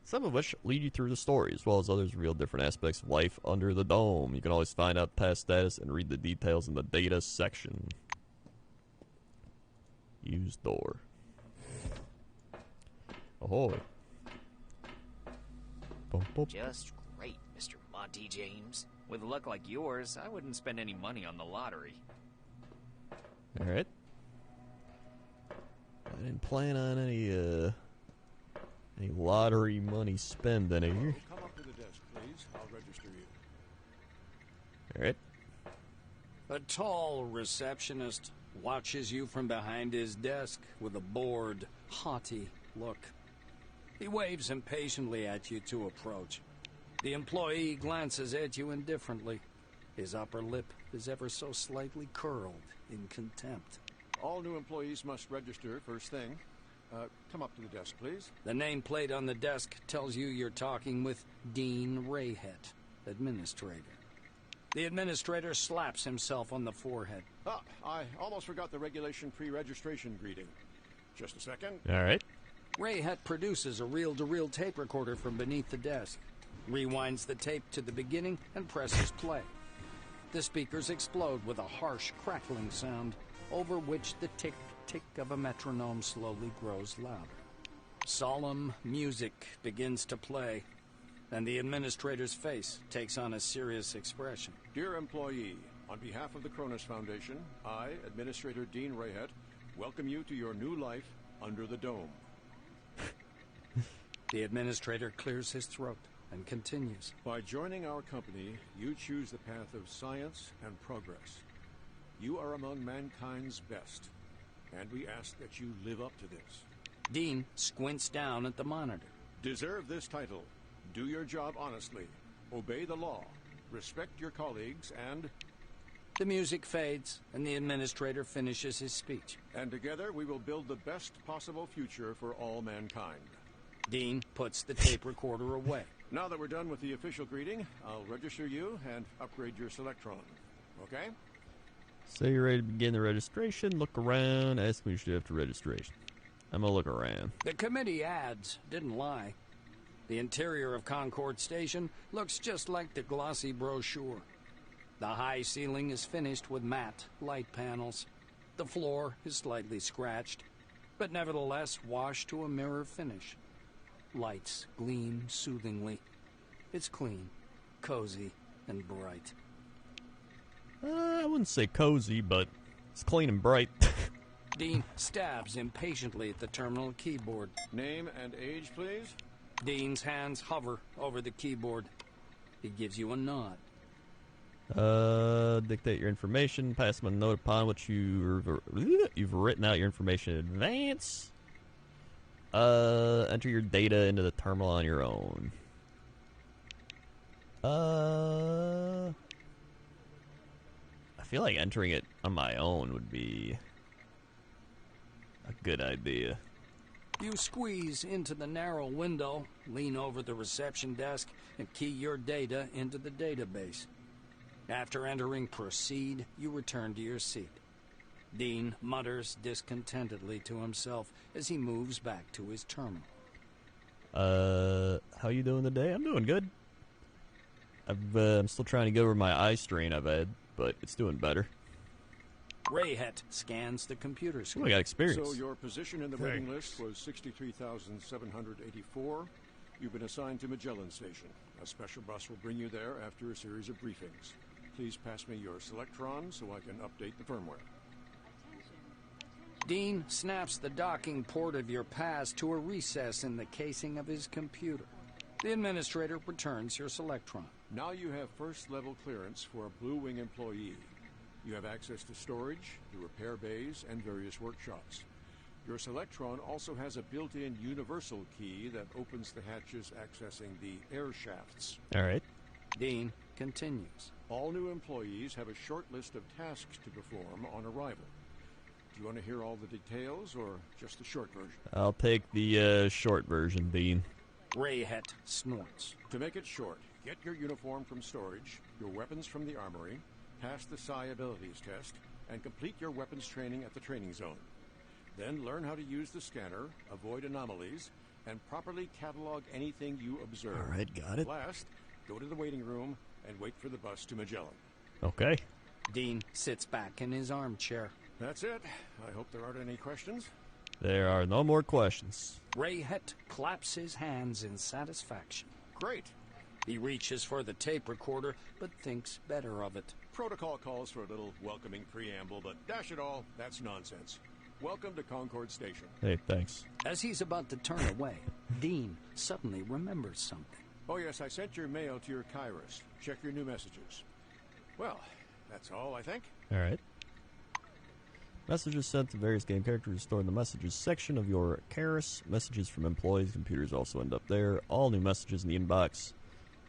some of which lead you through the story, as well as others reveal different aspects of life under the dome. You can always find out task status and read the details in the data section. Use door. Ahoy. Bum, bum. Just great, Mr. Monty James. With luck like yours, I wouldn't spend any money on the lottery. Alright. I didn't plan on any lottery money spending here. Come up to the desk, please. I'll register you. Alright. A tall receptionist watches you from behind his desk with a bored, haughty look. He waves impatiently at you to approach. The employee glances at you indifferently. His upper lip is ever so slightly curled in contempt. All new employees must register first thing. Come up to the desk, please. The nameplate on the desk tells you you're talking with Dean Rayhet, administrator. The administrator slaps himself on the forehead. Ah, I almost forgot the regulation pre-registration greeting. Just a second. Alright. Rayhet produces a reel-to-reel tape recorder from beneath the desk, rewinds the tape to the beginning, and presses play. The speakers explode with a harsh, crackling sound, over which the tick-tick of a metronome slowly grows louder. Solemn music begins to play, and the administrator's face takes on a serious expression. Dear employee, on behalf of the Cronus Foundation, I, Administrator Dean Rayhet, welcome you to your new life under the dome. The administrator clears his throat and continues. By joining our company, you choose the path of science and progress. You are among mankind's best, and we ask that you live up to this. Dean squints down at the monitor. Deserve this title. Do your job honestly. Obey the law. Respect your colleagues, and... The music fades, and the administrator finishes his speech. And together we will build the best possible future for all mankind. Dean puts the tape recorder away. Now that we're done with the official greeting, I'll register you and upgrade your Selectron. Okay? So you're ready to begin the registration. Look around. Ask me if you have to registration. I'm gonna look around. The committee ads didn't lie. The interior of Concord Station looks just like the glossy brochure. The high ceiling is finished with matte light panels. The floor is slightly scratched, but nevertheless washed to a mirror finish. Lights gleam soothingly. It's clean, cozy, and bright. I wouldn't say cozy, but it's clean and bright. Dean stabs impatiently at the terminal keyboard. Name and age, please. Dean's hands hover over the keyboard. He gives you a nod. Dictate your information. Pass them a note upon which you've written out your information in advance. Enter your data into the terminal on your own. I feel like entering it on my own would be a good idea. You squeeze into the narrow window, lean over the reception desk, and key your data into the database. After entering Proceed, you return to your seat. Dean mutters discontentedly to himself as he moves back to his terminal. How you doing today? I'm doing good. I'm still trying to get over my eye strain I've had, but it's doing better. Rayhet scans the computer screen. Oh, I got experience. So your position in the waiting list was 63,784. You've been assigned to Magellan Station. A special bus will bring you there after a series of briefings. please pass me your Selectron so I can update the firmware. Dean snaps the docking port of your pass to a recess in the casing of his computer. The administrator returns your Selectron. Now you have first-level clearance for a Blue Wing employee. You have access to storage, the repair bays, and various workshops. Your Selectron also has a built-in universal key that opens the hatches accessing the air shafts. All right. Dean continues. All new employees have a short list of tasks to perform on arrival. Do you want to hear all the details or just the short version? I'll take the short version, Dean. Rayhet snorts. To make it short, get your uniform from storage, your weapons from the armory, pass the Psi abilities test, and complete your weapons training at the training zone. Then learn how to use the scanner, avoid anomalies, and properly catalog anything you observe. All right, got it. Last, go to the waiting room and wait for the bus to Magellan. Okay. Dean sits back in his armchair. That's it. I hope there aren't any questions. There are no more questions. Rayhet claps his hands in satisfaction. Great. He reaches for the tape recorder, but thinks better of it. Protocol calls for a little welcoming preamble, but dash it all, that's nonsense. Welcome to Concord Station. Hey, thanks. As he's about to turn away, Dean suddenly remembers something. Oh yes, I sent your mail to your Kairos. Check your new messages. Well, that's all, I think. All right. Messages sent to various game characters stored in the messages section of your Kairos. Messages from employees' computers also end up there. All new messages in the inbox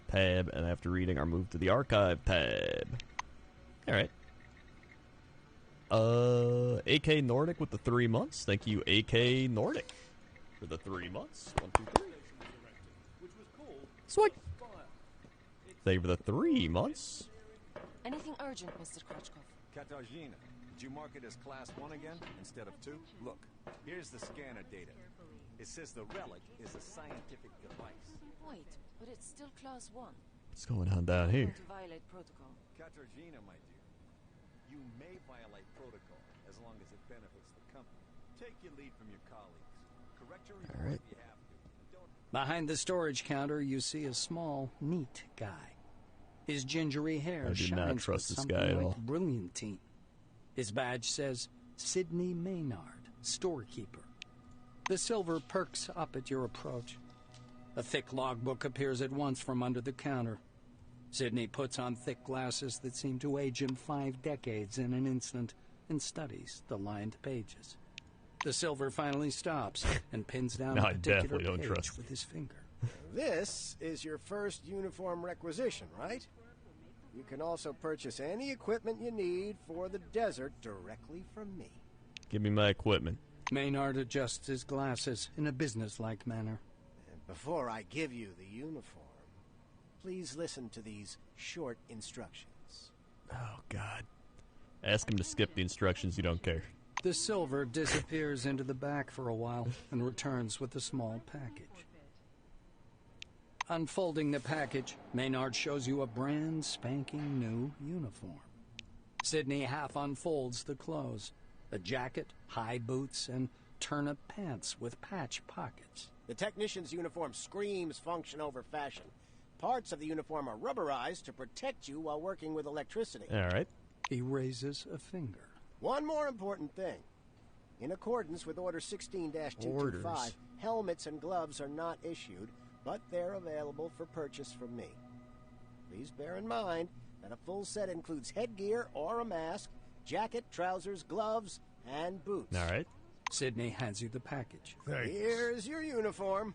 tab, and after reading are moved to the archive tab. All right. AK Nordic with the 3 months. Thank you, AK Nordic, for the 3 months. 1, 2, 3. Sweet. Thank you for the 3 months. Anything urgent, Mr. Krachkov? Katarzyna, did you mark it as Class 1 again, instead of 2? Look, here's the scanner data. It says the relic is a scientific device. Wait, but it's still Class 1. What's going on down here? To violate protocol. Katarzyna, my dear, you may violate protocol as long as it benefits the company. Take your lead from your colleagues. Correct your report if you have to. And don't... Behind the storage counter, you see a small, neat guy. His gingery hair I do shines not trust with this something guy at like all. brilliantine. His badge says Sidney Maynard, storekeeper. The silver perks up at your approach. A thick logbook appears at once from under the counter. Sidney puts on thick glasses that seem to age him 5 decades in an instant and studies the lined pages. The silver finally stops and pins down No, a I particular definitely don't page trust. with his finger. This is your first uniform requisition, right? You can also purchase any equipment you need for the desert directly from me. Give me my equipment. Maynard adjusts his glasses in a businesslike manner. And before I give you the uniform, please listen to these short instructions. Oh, God. Ask him to skip the instructions. You don't care. The silver disappears into the back for a while and returns with a small package. Unfolding the package, Maynard shows you a brand spanking new uniform. Sidney half unfolds the clothes. A jacket, high boots, and turnip pants with patch pockets. The technician's uniform screams function over fashion. Parts of the uniform are rubberized to protect you while working with electricity. All right. He raises a finger. One more important thing. In accordance with Order 16-225, Orders. helmets and gloves are not issued, but they're available for purchase from me. Please bear in mind that a full set includes headgear or a mask, jacket, trousers, gloves, and boots. All right. Sidney hands you the package. Here's your uniform.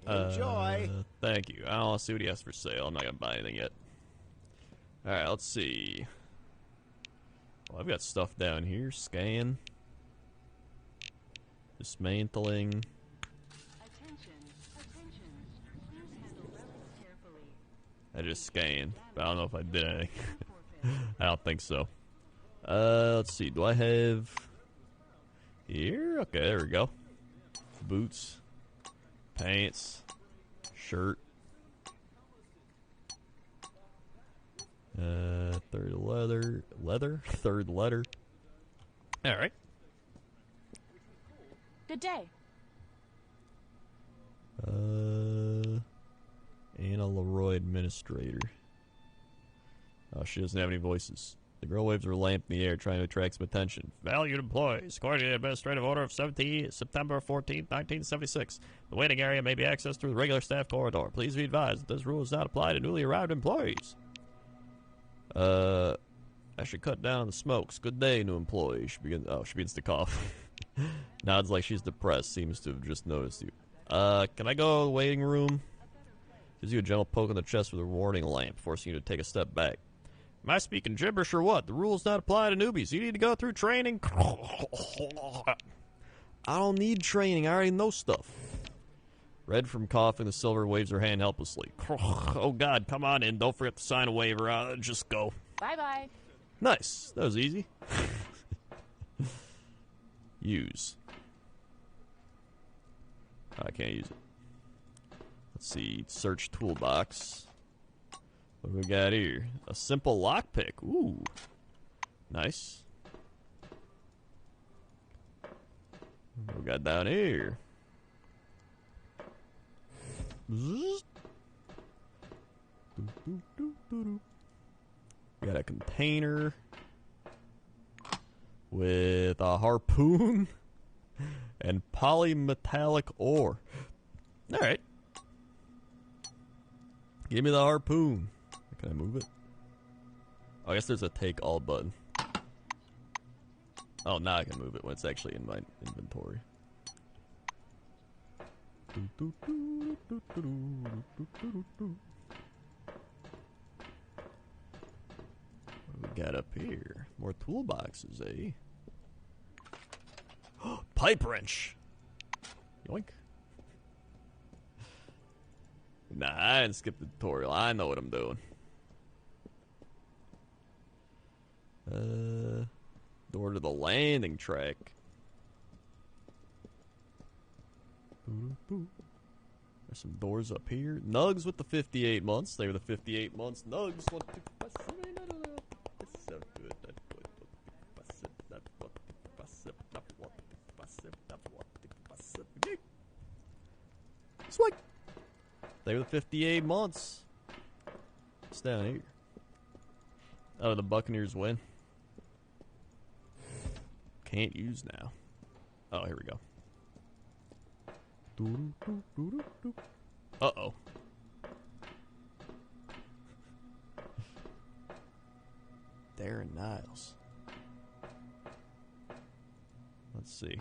Enjoy. Thank you. I don't want to see what he has for sale. I'm not going to buy anything yet. All right, let's see. Well, I've got stuff down here. Scan. Dismantling. I just scanned, but I don't know if I did anything. I don't think so. Let's see. Do I have here? Okay, there we go. Boots, pants, shirt. Third third letter. All right. Good day. Anna Leroy, administrator. Oh, she doesn't have any voices. The girl waves her lamp in the air, trying to attract some attention. Valued employees, according to the Administrative Order of September 14, 1976, the waiting area may be accessed through the regular staff corridor. Please be advised that this rule does not apply to newly arrived employees. I should cut down on the smokes. Good day, new employee. She begins to cough. Nods like she's depressed. Seems to have just noticed you. Can I go to the waiting room? Gives you a gentle poke in the chest with a warning lamp, forcing you to take a step back. Am I speaking gibberish or what? The rules not apply to newbies. You need to go through training. I don't need training. I already know stuff. Red from coughing, the silver waves her hand helplessly. Oh, God, come on in. Don't forget to sign a waiver. Just go. Bye-bye. Nice. That was easy. Use. I can't use it. Let's see. Search toolbox. What do we got here? A simple lockpick. Ooh. Nice. What we got down here? Got a container with a harpoon and polymetallic ore. All right. Give me the harpoon. Can I move it? Oh, I guess there's a take all button. Oh, now I can move it when it's actually in my inventory. What do we got up here? More toolboxes, eh? Pipe wrench! Yoink. Nah, I didn't skip the tutorial. I know what I'm doing. Door to the landing track. There's some doors up here. Nugs with the 58 months. They were the 58 months. Nugs. 1, 2, 5, 7, 8, 9, 11. It's so good. Sweet. They were the 58 months. It's down here. Oh, the Buccaneers win. Can't use now. Oh, here we go. Uh-oh. Darren Niles. Let's see.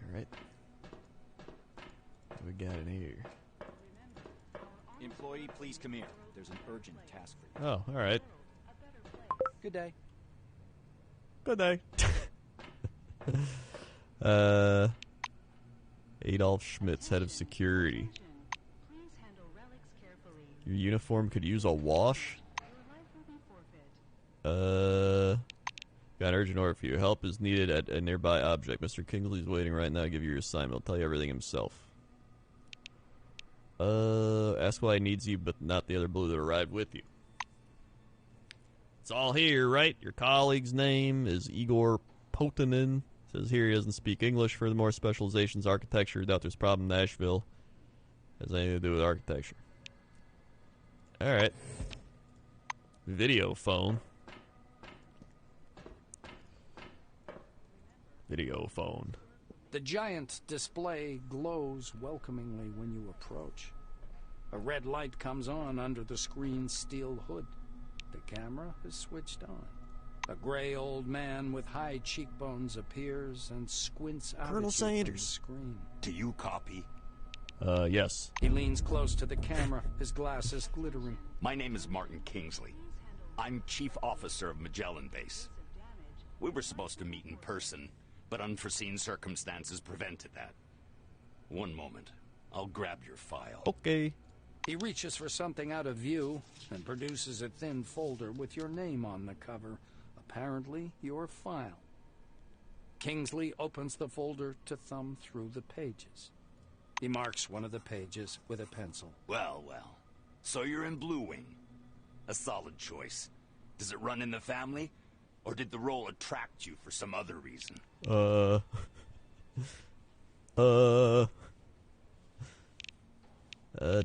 Alright. What we got in here? Employee, please come here. There's an urgent task for you. Oh, alright. Good day. Good day. Adolf Schmitz, head of security. Your uniform could use a wash? Got an urgent order for you. Help is needed at a nearby object. Mr. Kingsley's waiting right now to give you your assignment. He'll tell you everything himself. Ask why he needs you, but not the other blue that arrived with you. It's all here, right? Your colleague's name is Igor Potanin. Says here he doesn't speak English. Furthermore, specialization's architecture. Doubt there's problem in Nashville. Has anything to do with architecture. Alright. Video phone. Video phone. The giant display glows welcomingly when you approach. A red light comes on under the screen's steel hood. The camera is switched on. A gray old man with high cheekbones appears and squints out Colonel at you from the Sanders. screen. Do you copy? Yes. He leans close to the camera, his glasses glittering. My name is Martin Kingsley. I'm Chief Officer of Magellan Base. We were supposed to meet in person, but unforeseen circumstances prevented that. One moment. I'll grab your file. Okay. He reaches for something out of view and produces a thin folder with your name on the cover. Apparently, your file. Kingsley opens the folder to thumb through the pages. He marks one of the pages with a pencil. Well, well. So you're in Blue Wing. A solid choice. Does it run in the family? Or did the role attract you for some other reason?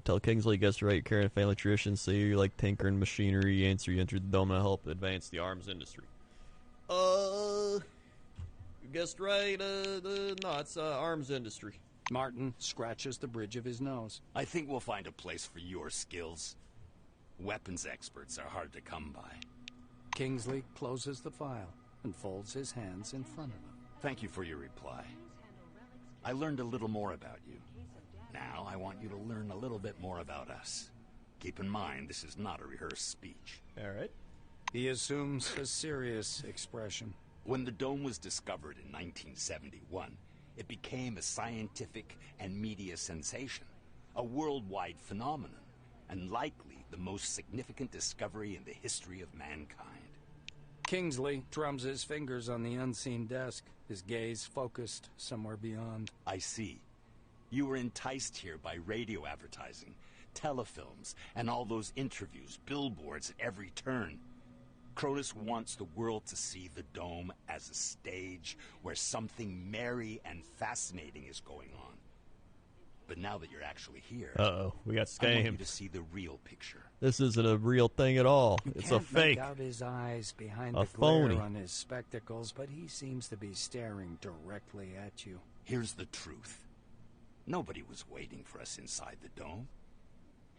Tell Kingsley you guessed right. You're carrying a family tradition. Say you like tinkering machinery. Answer you entered the dome to help advance the arms industry. You guessed right. No, it's arms industry. Martin scratches the bridge of his nose. I think we'll find a place for your skills. Weapons experts are hard to come by. Kingsley closes the file and folds his hands in front of him. Thank you for your reply. I learned a little more about you. Now I want you to learn a little bit more about us. Keep in mind, this is not a rehearsed speech. All right. He assumes a serious expression. When the dome was discovered in 1971, it became a scientific and media sensation, a worldwide phenomenon, and likely the most significant discovery in the history of mankind. Kingsley drums his fingers on the unseen desk, his gaze focused somewhere beyond. I see. You were enticed here by radio advertising, telefilms, and all those interviews, billboards at every turn. Cronus wants the world to see the dome as a stage where something merry and fascinating is going on. But now that you're actually here, we got I want you scammed. to see the real picture. This isn't a real thing at all. It's a Can't make fake. out his eyes behind A the glare phony. on his spectacles, but he seems to be staring directly at you. Here's the truth. Nobody was waiting for us inside the dome.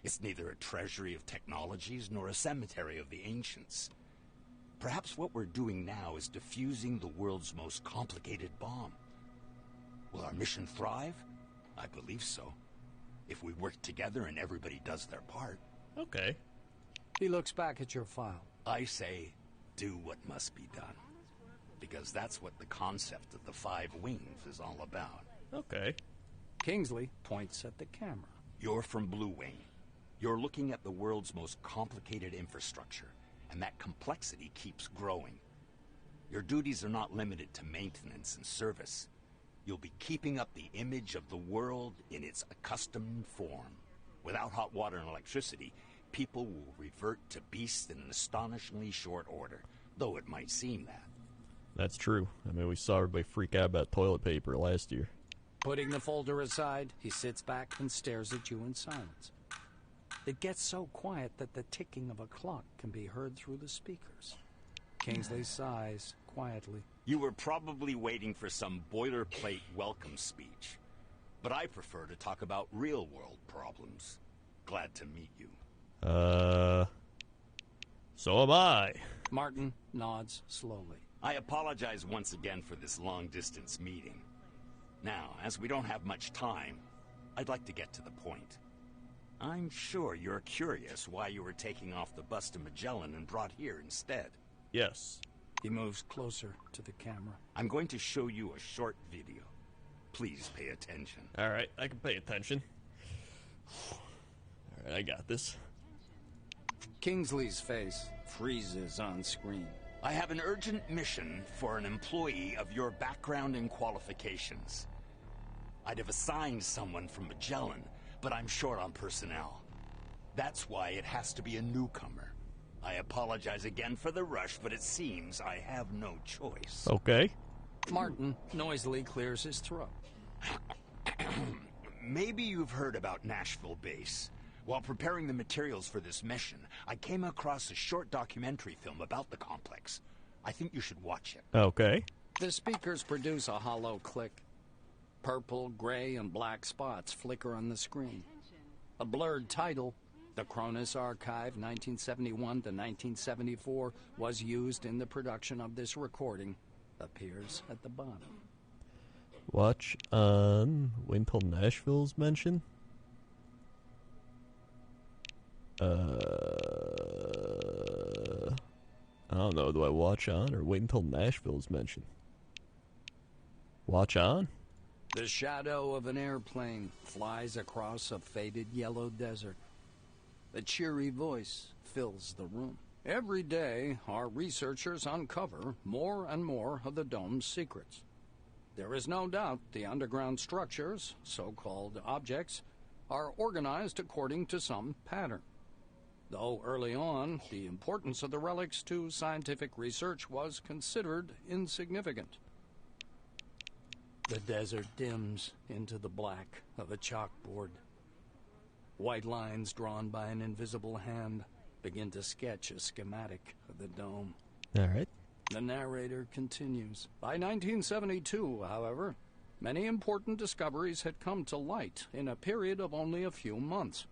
It's neither a treasury of technologies nor a cemetery of the ancients. Perhaps what we're doing now is defusing the world's most complicated bomb. Will our mission thrive? I believe so. If we work together and everybody does their part. Okay. He looks back at your file. I say, do what must be done. Because that's what the concept of the 5 wings is all about. Okay. Kingsley points at the camera. You're from Blue Wing. You're looking at the world's most complicated infrastructure, and that complexity keeps growing. Your duties are not limited to maintenance and service. You'll be keeping up the image of the world in its accustomed form. Without hot water and electricity, people will revert to beasts in an astonishingly short order, though it might seem that. That's true. I mean, we saw everybody freak out about toilet paper last year. Putting the folder aside, he sits back and stares at you in silence. It gets so quiet that the ticking of a clock can be heard through the speakers. Kingsley sighs quietly. You were probably waiting for some boilerplate welcome speech, but I prefer to talk about real-world problems. Glad to meet you. So am I. Martin nods slowly. I apologize once again for this long-distance meeting. Now, as we don't have much time, I'd like to get to the point. I'm sure you're curious why you were taking off the bus to Magellan and brought here instead. Yes. He moves closer to the camera. I'm going to show you a short video. Please pay attention. All right, I can pay attention. All right, I got this. Kingsley's face freezes on screen. I have an urgent mission for an employee of your background and qualifications. I'd have assigned someone from Magellan, but I'm short on personnel. That's why it has to be a newcomer. I apologize again for the rush, but it seems I have no choice. Okay. Martin noisily clears his throat. Maybe you've heard about Nashville Base. While preparing the materials for this mission, I came across a short documentary film about the complex. I think you should watch it. Okay. The speakers produce a hollow click. Purple, gray, and black spots flicker on the screen. A blurred title, The Cronus Archive 1971 to 1974, was used in the production of this recording, appears at the bottom. Watch on. Wait until Nashville's mentioned. I don't know. Do I watch on or wait until Nashville's mentioned? Watch on? The shadow of an airplane flies across a faded yellow desert. A cheery voice fills the room. Every day, our researchers uncover more and more of the dome's secrets. There is no doubt the underground structures, so-called objects, are organized according to some pattern. Though early on, the importance of the relics to scientific research was considered insignificant. The desert dims into the black of a chalkboard. White lines drawn by an invisible hand begin to sketch a schematic of the dome. All right. The narrator continues. By 1972, however, many important discoveries had come to light in a period of only a few months,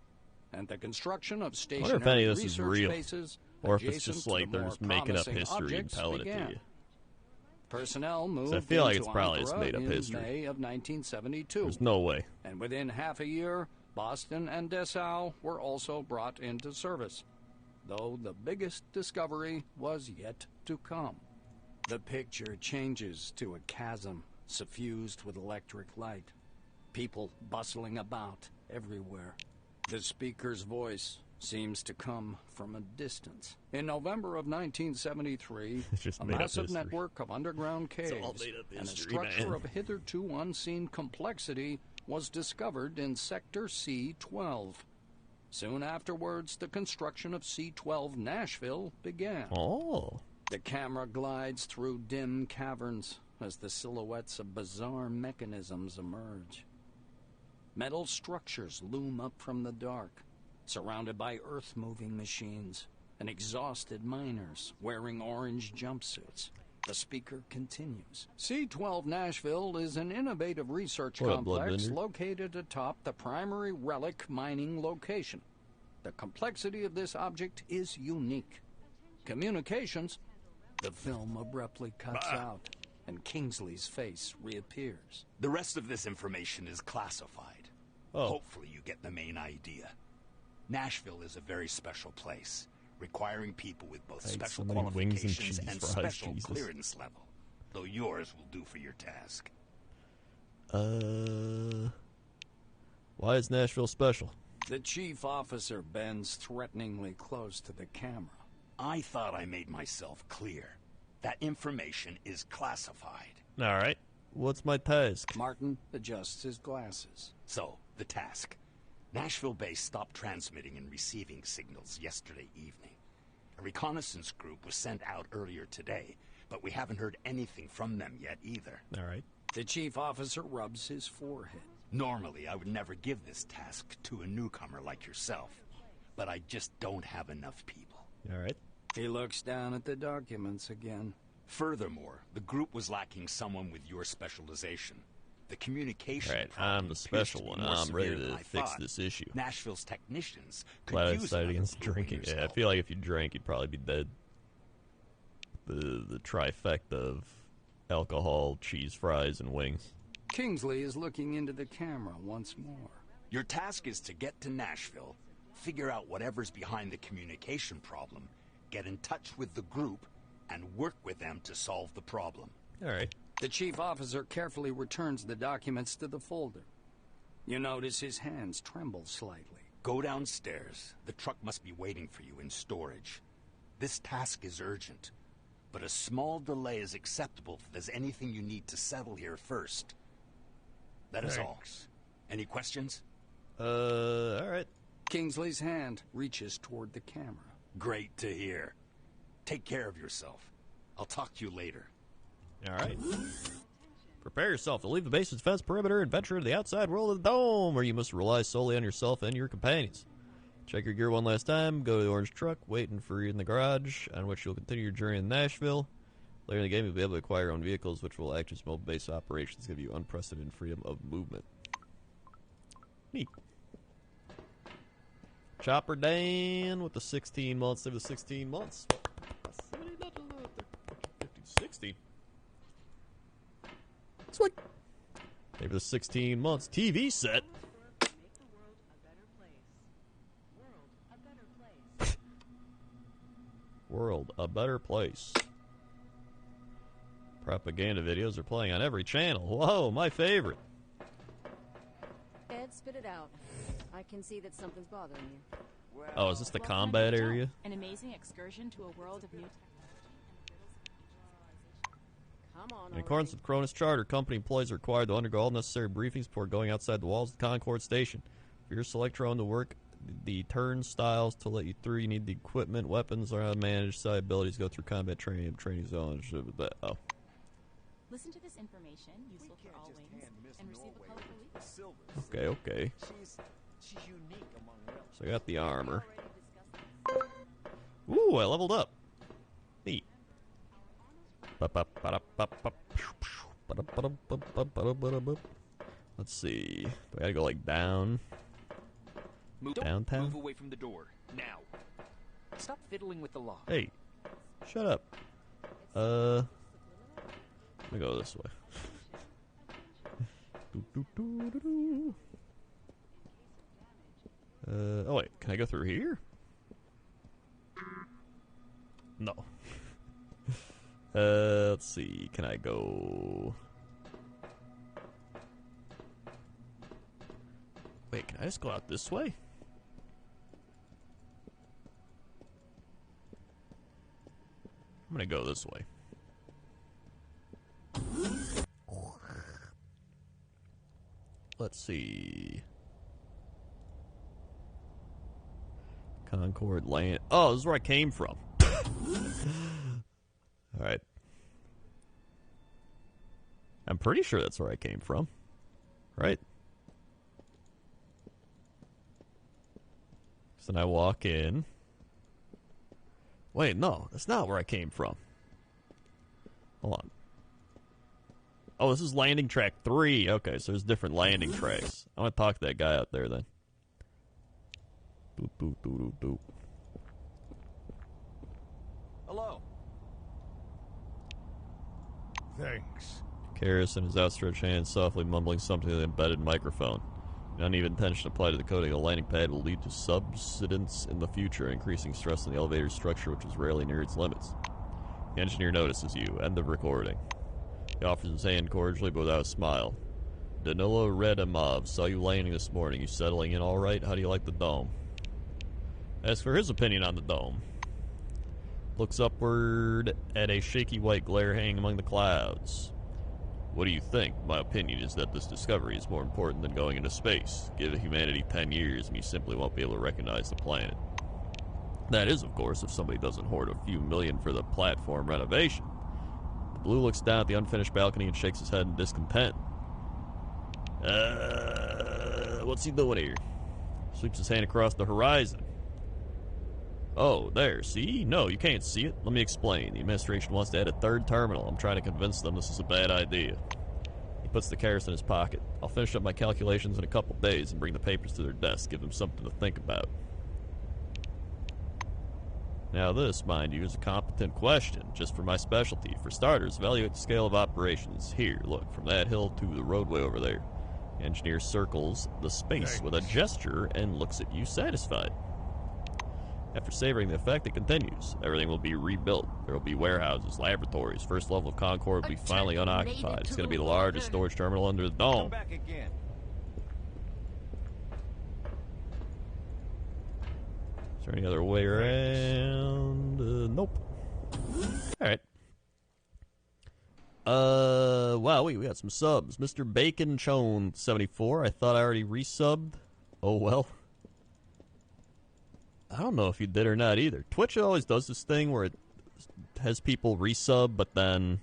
and the construction of I wonder if any stationary of this is research real, bases or if it's adjacent just to like the they're more just making up promising history and objects telling it to began. you. Personnel moved I feel like into it's probably just Ankara made up in history. May of 1972. There's no way. And within half a year, Boston and Dessau were also brought into service, though the biggest discovery was yet to come. The picture changes to a chasm suffused with electric light, people bustling about everywhere. The speaker's voice seems to come from a distance. In November of 1973, a massive network of underground caves and a structure of hitherto unseen complexity was discovered in Sector C-12. Soon afterwards, the construction of C-12 Nashville began. Oh. The camera glides through dim caverns as the silhouettes of bizarre mechanisms emerge. Metal structures loom up from the dark, surrounded by earth-moving machines and exhausted miners wearing orange jumpsuits. The speaker continues. C-12 Nashville is an innovative research complex located atop the primary relic mining location. The complexity of this object is unique. Communications. The film abruptly cuts out, and Kingsley's face reappears. The rest of this information is classified. Hopefully you get the main idea. Nashville is a very special place, requiring people with both special qualifications and special clearance level, though yours will do for your task. Why is Nashville special? The chief officer bends threateningly close to the camera. I thought I made myself clear. That information is classified. All right. What's my task? Martin adjusts his glasses. So, the task. Nashville base stopped transmitting and receiving signals yesterday evening. A reconnaissance group was sent out earlier today, but we haven't heard anything from them yet either. All right. The chief officer rubs his forehead. Normally, I would never give this task to a newcomer like yourself, but I just don't have enough people. All right. He looks down at the documents again. Furthermore, the group was lacking someone with your specialization. The communication right, I'm the special one. I'm ready to fix this issue. Nashville's technicians could Glad I use decided against drinking. Yeah, I feel like if you drank, you'd probably be dead. The trifecta of alcohol, cheese fries, and wings. Kingsley is looking into the camera once more. Your task is to get to Nashville, figure out whatever's behind the communication problem, get in touch with the group, and work with them to solve the problem. All right. The chief officer carefully returns the documents to the folder. You notice his hands tremble slightly. Go downstairs. The truck must be waiting for you in storage. This task is urgent, but a small delay is acceptable if there's anything you need to settle here first. That is all. Any questions? All right. Kingsley's hand reaches toward the camera. Great to hear. Take care of yourself. I'll talk to you later. All right. Prepare yourself to leave the base's fence perimeter and venture into the outside world of the dome, where you must rely solely on yourself and your companions. Check your gear one last time, go to the orange truck waiting for you in the garage, on which you'll continue your journey in Nashville. Later in the game, you'll be able to acquire your own vehicles, which will act as mobile base operations, give you unprecedented freedom of movement. Neat. Chopper Dan with the 16 months. Over the 16 months. 60. Sweet. Maybe the 16 months TV set. World a better place. Propaganda videos are playing on every channel. Whoa, my favorite. Ed, spit it out. I can see that something's bothering you. Well, oh, is this the combat area? An amazing excursion to a world of new technology. Come on. In accordance with Cronus Charter, company employees are required to undergo all necessary briefings before going outside the walls of the Concord Station. For your select your own to work the turnstiles to let you through, you need the equipment, weapons, or how to manage side abilities, go through combat training zones. Oh. Listen to this information, useful for all wings, and receive a colorful leaf. Okay. She's unique among relics. So I got the armor. Ooh, I leveled up. Neat. Let's see. Do I gotta go like down? Downtown? Move away from the door. Now. Stop fiddling with the lock. Hey. Shut up. Let me go this way. Oh wait, can I go through here? No. Let's see, can I go... Wait, can I just go out this way? I'm gonna go this way. Let's see. Concord Land. Oh, this is where I came from. Alright. I'm pretty sure that's where I came from. Right? So then I walk in. Wait, no, that's not where I came from. Hold on. Oh, this is landing track 3. Okay, so there's different landing tracks. I want to talk to that guy out there then. Doop, doop, doop, doop, doop. Hello. Thanks. Karras in his outstretched hand, softly mumbling something to the embedded microphone. An uneven tension applied to the coating of the landing pad will lead to subsidence in the future, increasing stress on the elevator's structure, which is rarely near its limits. The engineer notices you. End of recording. He offers his hand cordially, but without a smile. Danilo Redimov, saw you landing this morning. You settling in all right? How do you like the dome? As for his opinion on the dome, looks upward at a shaky white glare hanging among the clouds. What do you think? My opinion is that this discovery is more important than going into space. Give humanity 10 years and you simply won't be able to recognize the planet. That is, of course, if somebody doesn't hoard a few million for the platform renovation. The Blue looks down at the unfinished balcony and shakes his head in discontent. What's he doing here? Sweeps his hand across the horizon. Oh, there, see? No, you can't see it. Let me explain. The administration wants to add a third terminal. I'm trying to convince them this is a bad idea. He puts the Karras in his pocket. I'll finish up my calculations in a couple days and bring the papers to their desk. Give them something to think about. Now this, mind you, is a competent question, just for my specialty. For starters, evaluate the scale of operations. Here, look, from that hill to the roadway over there. The engineer circles the space with a gesture and looks at you satisfied. After savoring the effect, it continues. Everything will be rebuilt. There will be warehouses, laboratories. First level of Concord will be finally unoccupied. It's going to be the largest storage terminal under the dome. Come back again. Is there any other way around? Nope. Alright. Wow, we got some subs. Mr. Bacon Chone 74. I thought I already resubbed. Oh well. I don't know if you did or not either. Twitch always does this thing where it has people resub, but then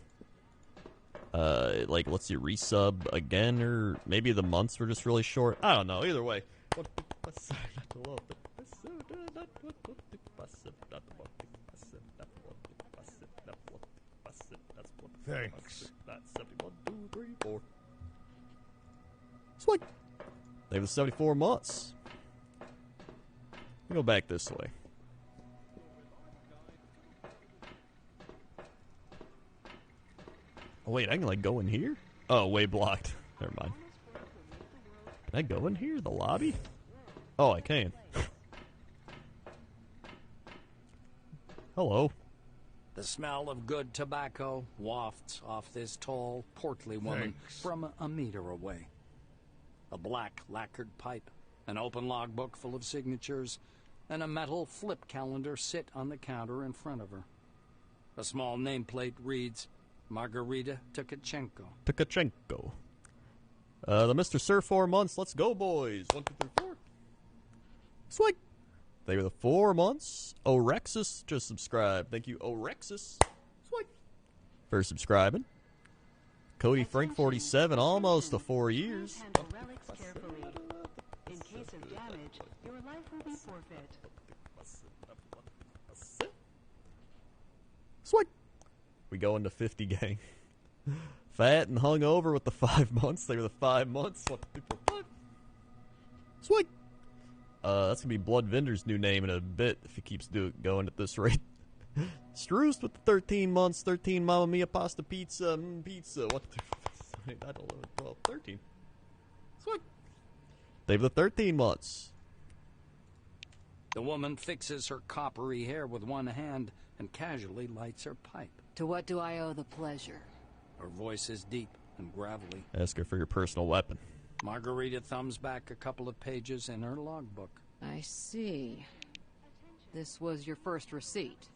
like lets you resub again, or maybe the months were just really short. I don't know. Either way. Thanks. Sweet. They have 74 months. Go back this way. Oh wait, I can like go in here? Oh, way blocked. Never mind. Can I go in here? The lobby? Oh, I can. Hello. The smell of good tobacco wafts off this tall, portly woman from a meter away. A black lacquered pipe, an open logbook full of signatures, and a metal flip calendar sit on the counter in front of her. A small nameplate reads, Margarita Tkachenko. Tkachenko. The Mr. Sir 4 months. Let's go, boys. 1, 2, 3, 4. Sweet. They were the 4 months. Orexis just subscribed. Thank you, Orexis. Sweet. For subscribing. Cody Frank 47, almost to 4 years. Relics carefully. In case of damage, your life will be forfeit. Sweet. We go into 50 gang. Fat and hung over with the 5 months. They were the 5 months. Sweet. That's gonna be Blood Vendor's new name in a bit if he keeps going at this rate. Struced with the 13 months. 13 Mamma Mia pasta pizza. Pizza. What? I don't know. 12, 13. Sweet. They have the 13 months. The woman fixes her coppery hair with one hand and casually lights her pipe. To what do I owe the pleasure? Her voice is deep and gravelly. Ask her for your personal weapon. Margarita thumbs back a couple of pages in her logbook. I see. This was your first receipt.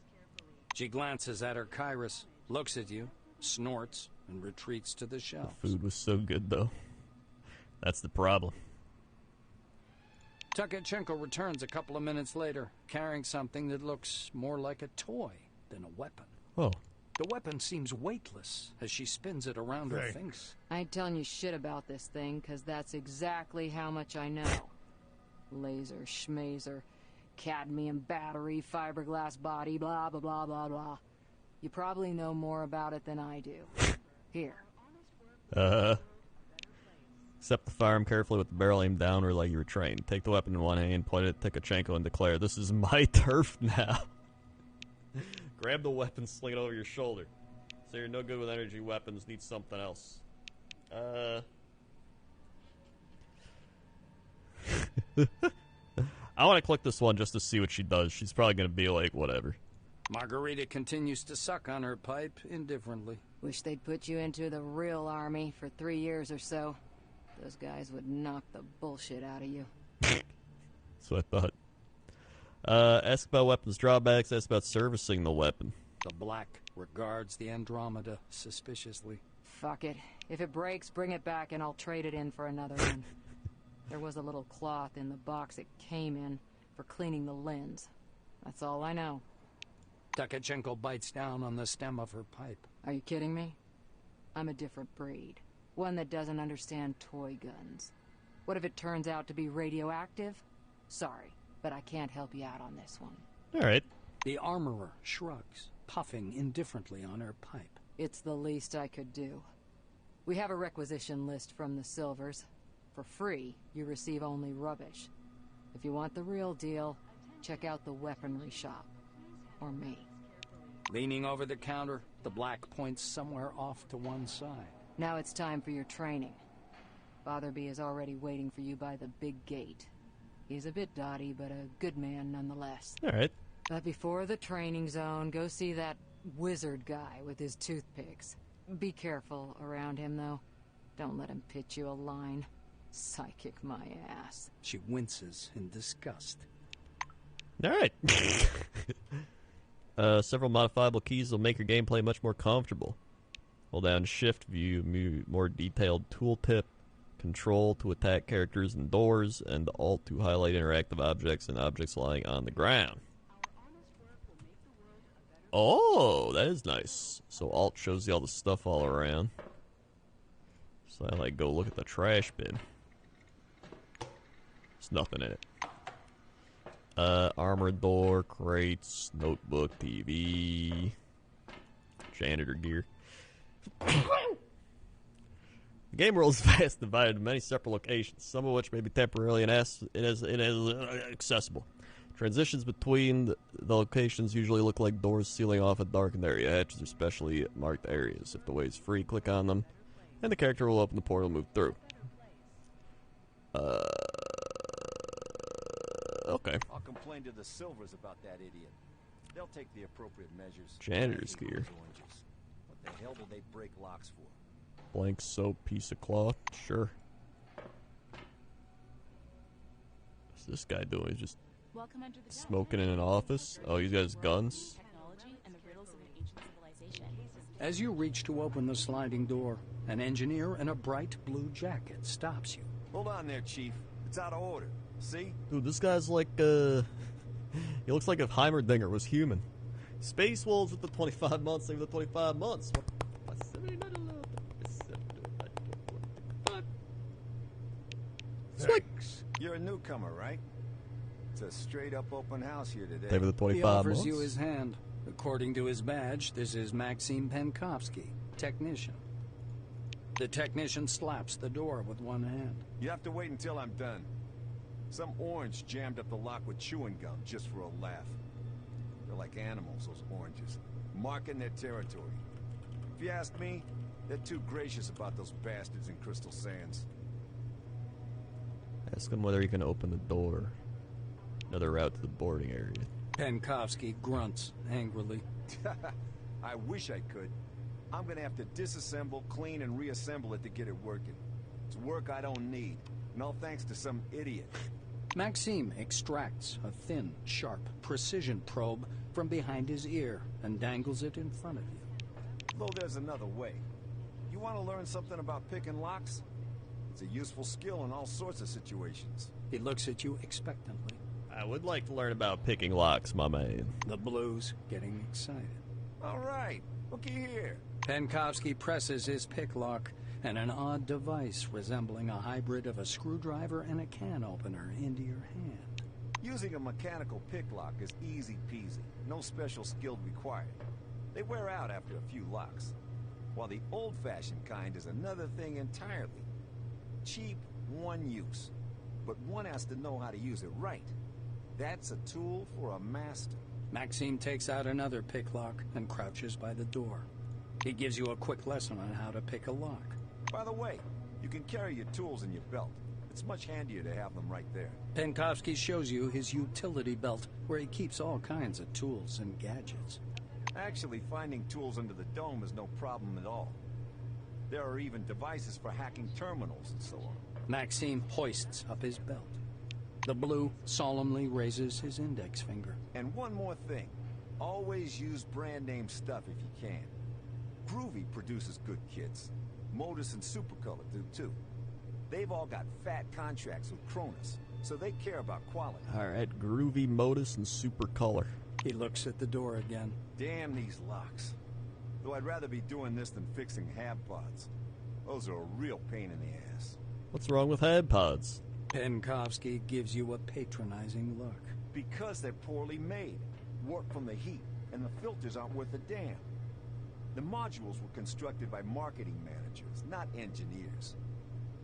She glances at her Kairos, looks at you, snorts, and retreats to the shelves. The food was so good, though. That's the problem. Tukachenko returns a couple of minutes later, carrying something that looks more like a toy than a weapon. Oh. The weapon seems weightless as she spins it around her fingers. I ain't telling you shit about this thing, because that's exactly how much I know. Laser, schmazer, cadmium battery, fiberglass body, blah, blah, blah, blah, blah. You probably know more about it than I do. Here. Set the firearm carefully with the barrel aimed downward like you were trained. Take the weapon in one hand, point it at Tukachenko, and declare, "This is my turf now." Grab the weapon, sling it over your shoulder. Say you're no good with energy weapons, need something else. I want to click this one just to see what she does. She's probably going to be like, whatever. Margarita continues to suck on her pipe indifferently. Wish they'd put you into the real army for 3 years or so. Those guys would knock the bullshit out of you. That's what I thought. Ask about weapons drawbacks, ask about servicing the weapon. The black regards the Andromeda suspiciously. Fuck it. If it breaks, bring it back and I'll trade it in for another one. There was a little cloth in the box it came in for cleaning the lens. That's all I know. Tukachenko bites down on the stem of her pipe. Are you kidding me? I'm a different breed. One that doesn't understand toy guns. What if it turns out to be radioactive? Sorry, but I can't help you out on this one. All right. The armorer shrugs, puffing indifferently on her pipe. It's the least I could do. We have a requisition list from the Silvers. For free, you receive only rubbish. If you want the real deal, check out the weaponry shop. Or me. Leaning over the counter, the black points somewhere off to one side. Now it's time for your training. Fatherby is already waiting for you by the big gate. He's a bit dotty, but a good man nonetheless. All right. But before the training zone, go see that wizard guy with his toothpicks. Be careful around him, though. Don't let him pitch you a line. Psychic my ass. She winces in disgust. All right. Several modifiable keys will make your gameplay much more comfortable. Hold down Shift, view more detailed tooltip, Control to attack characters and doors, and Alt to highlight interactive objects and objects lying on the ground. Oh, that is nice. So Alt shows you all the stuff all around. So I like go look at the trash bin. There's nothing in it. Armored door, crates, notebook, TV, janitor gear. The game world is vast, divided into many separate locations, some of which may be temporarily inaccessible. Transitions between the locations usually look like doors sealing off a darkened area. Hatches are specially marked areas. If the way is free, click on them, and the character will open the portal and move through. Okay. I'll complain to the Silvers about that idiot. They'll take the appropriate measures. Janitor's gear. What the hell do they break locks for? Blank soap, piece of cloth. Sure. What's this guy doing? He's just smoking in an office? Oh, he's got his guns. As you reach to open the sliding door, an engineer in a bright blue jacket stops you. Hold on there, Chief. It's out of order. See? Dude, this guy's like, he looks like if Heimerdinger was human. Space Wolves with the 25 months, save the 25 months. Thanks. You're a newcomer, right? It's a straight-up open house here today. Over the 25 He offers months. you his hand. According to his badge, this is Maxim Penkovsky, technician. The technician slaps the door with one hand. You have to wait until I'm done. Some orange jammed up the lock with chewing gum just for a laugh. They're like animals, those oranges, marking their territory. If you ask me, they're too gracious about those bastards in Crystal Sands. Ask him whether he can open the door. Another route to the boarding area. Penkovsky grunts angrily. I wish I could. I'm gonna have to disassemble, clean, and reassemble it to get it working. It's work I don't need, and all thanks to some idiot. Maxime extracts a thin, sharp, precision probe from behind his ear and dangles it in front of you. Though there's another way. You want to learn something about picking locks? It's a useful skill in all sorts of situations. He looks at you expectantly. I would like to learn about picking locks, my man. The blues getting excited. All right, looky here. Penkovsky presses his pick lock, and an odd device resembling a hybrid of a screwdriver and a can opener into your hand. Using a mechanical pick lock is easy peasy. No special skill required. They wear out after a few locks. While the old-fashioned kind is another thing entirely. Cheap, one use. But one has to know how to use it right. That's a tool for a master. Maxime takes out another pick lock and crouches by the door. He gives you a quick lesson on how to pick a lock. By the way, you can carry your tools in your belt. It's much handier to have them right there. Penkovsky shows you his utility belt, where he keeps all kinds of tools and gadgets. Actually, finding tools under the dome is no problem at all. There are even devices for hacking terminals and so on. Maxime hoists up his belt. The blue solemnly raises his index finger. And one more thing. Always use brand name stuff if you can. Groovy produces good kits. Modus and Supercolor do too. They've all got fat contracts with Cronus, so they care about quality. Alright, Groovy, Modus, and Supercolor. He looks at the door again. Damn these locks. Though I'd rather be doing this than fixing hab pods. Those are a real pain in the ass. What's wrong with hab pods? Penkovsky gives you a patronizing look. Because they're poorly made. Warped from the heat, and the filters aren't worth a damn. The modules were constructed by marketing managers, not engineers.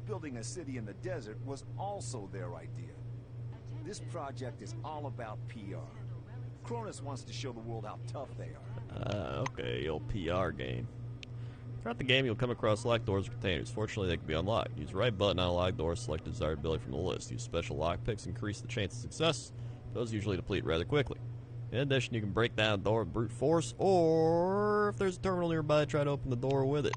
Building a city in the desert was also their idea. This project is all about PR. Cronus wants to show the world how tough they are. Okay, old PR game. Throughout the game, you'll come across locked doors or containers. Fortunately, they can be unlocked. Use the right button on a locked door, select a desired ability from the list. Use special lockpicks, increase the chance of success. Those usually deplete rather quickly. In addition, you can break down a door with brute force, or if there's a terminal nearby, try to open the door with it.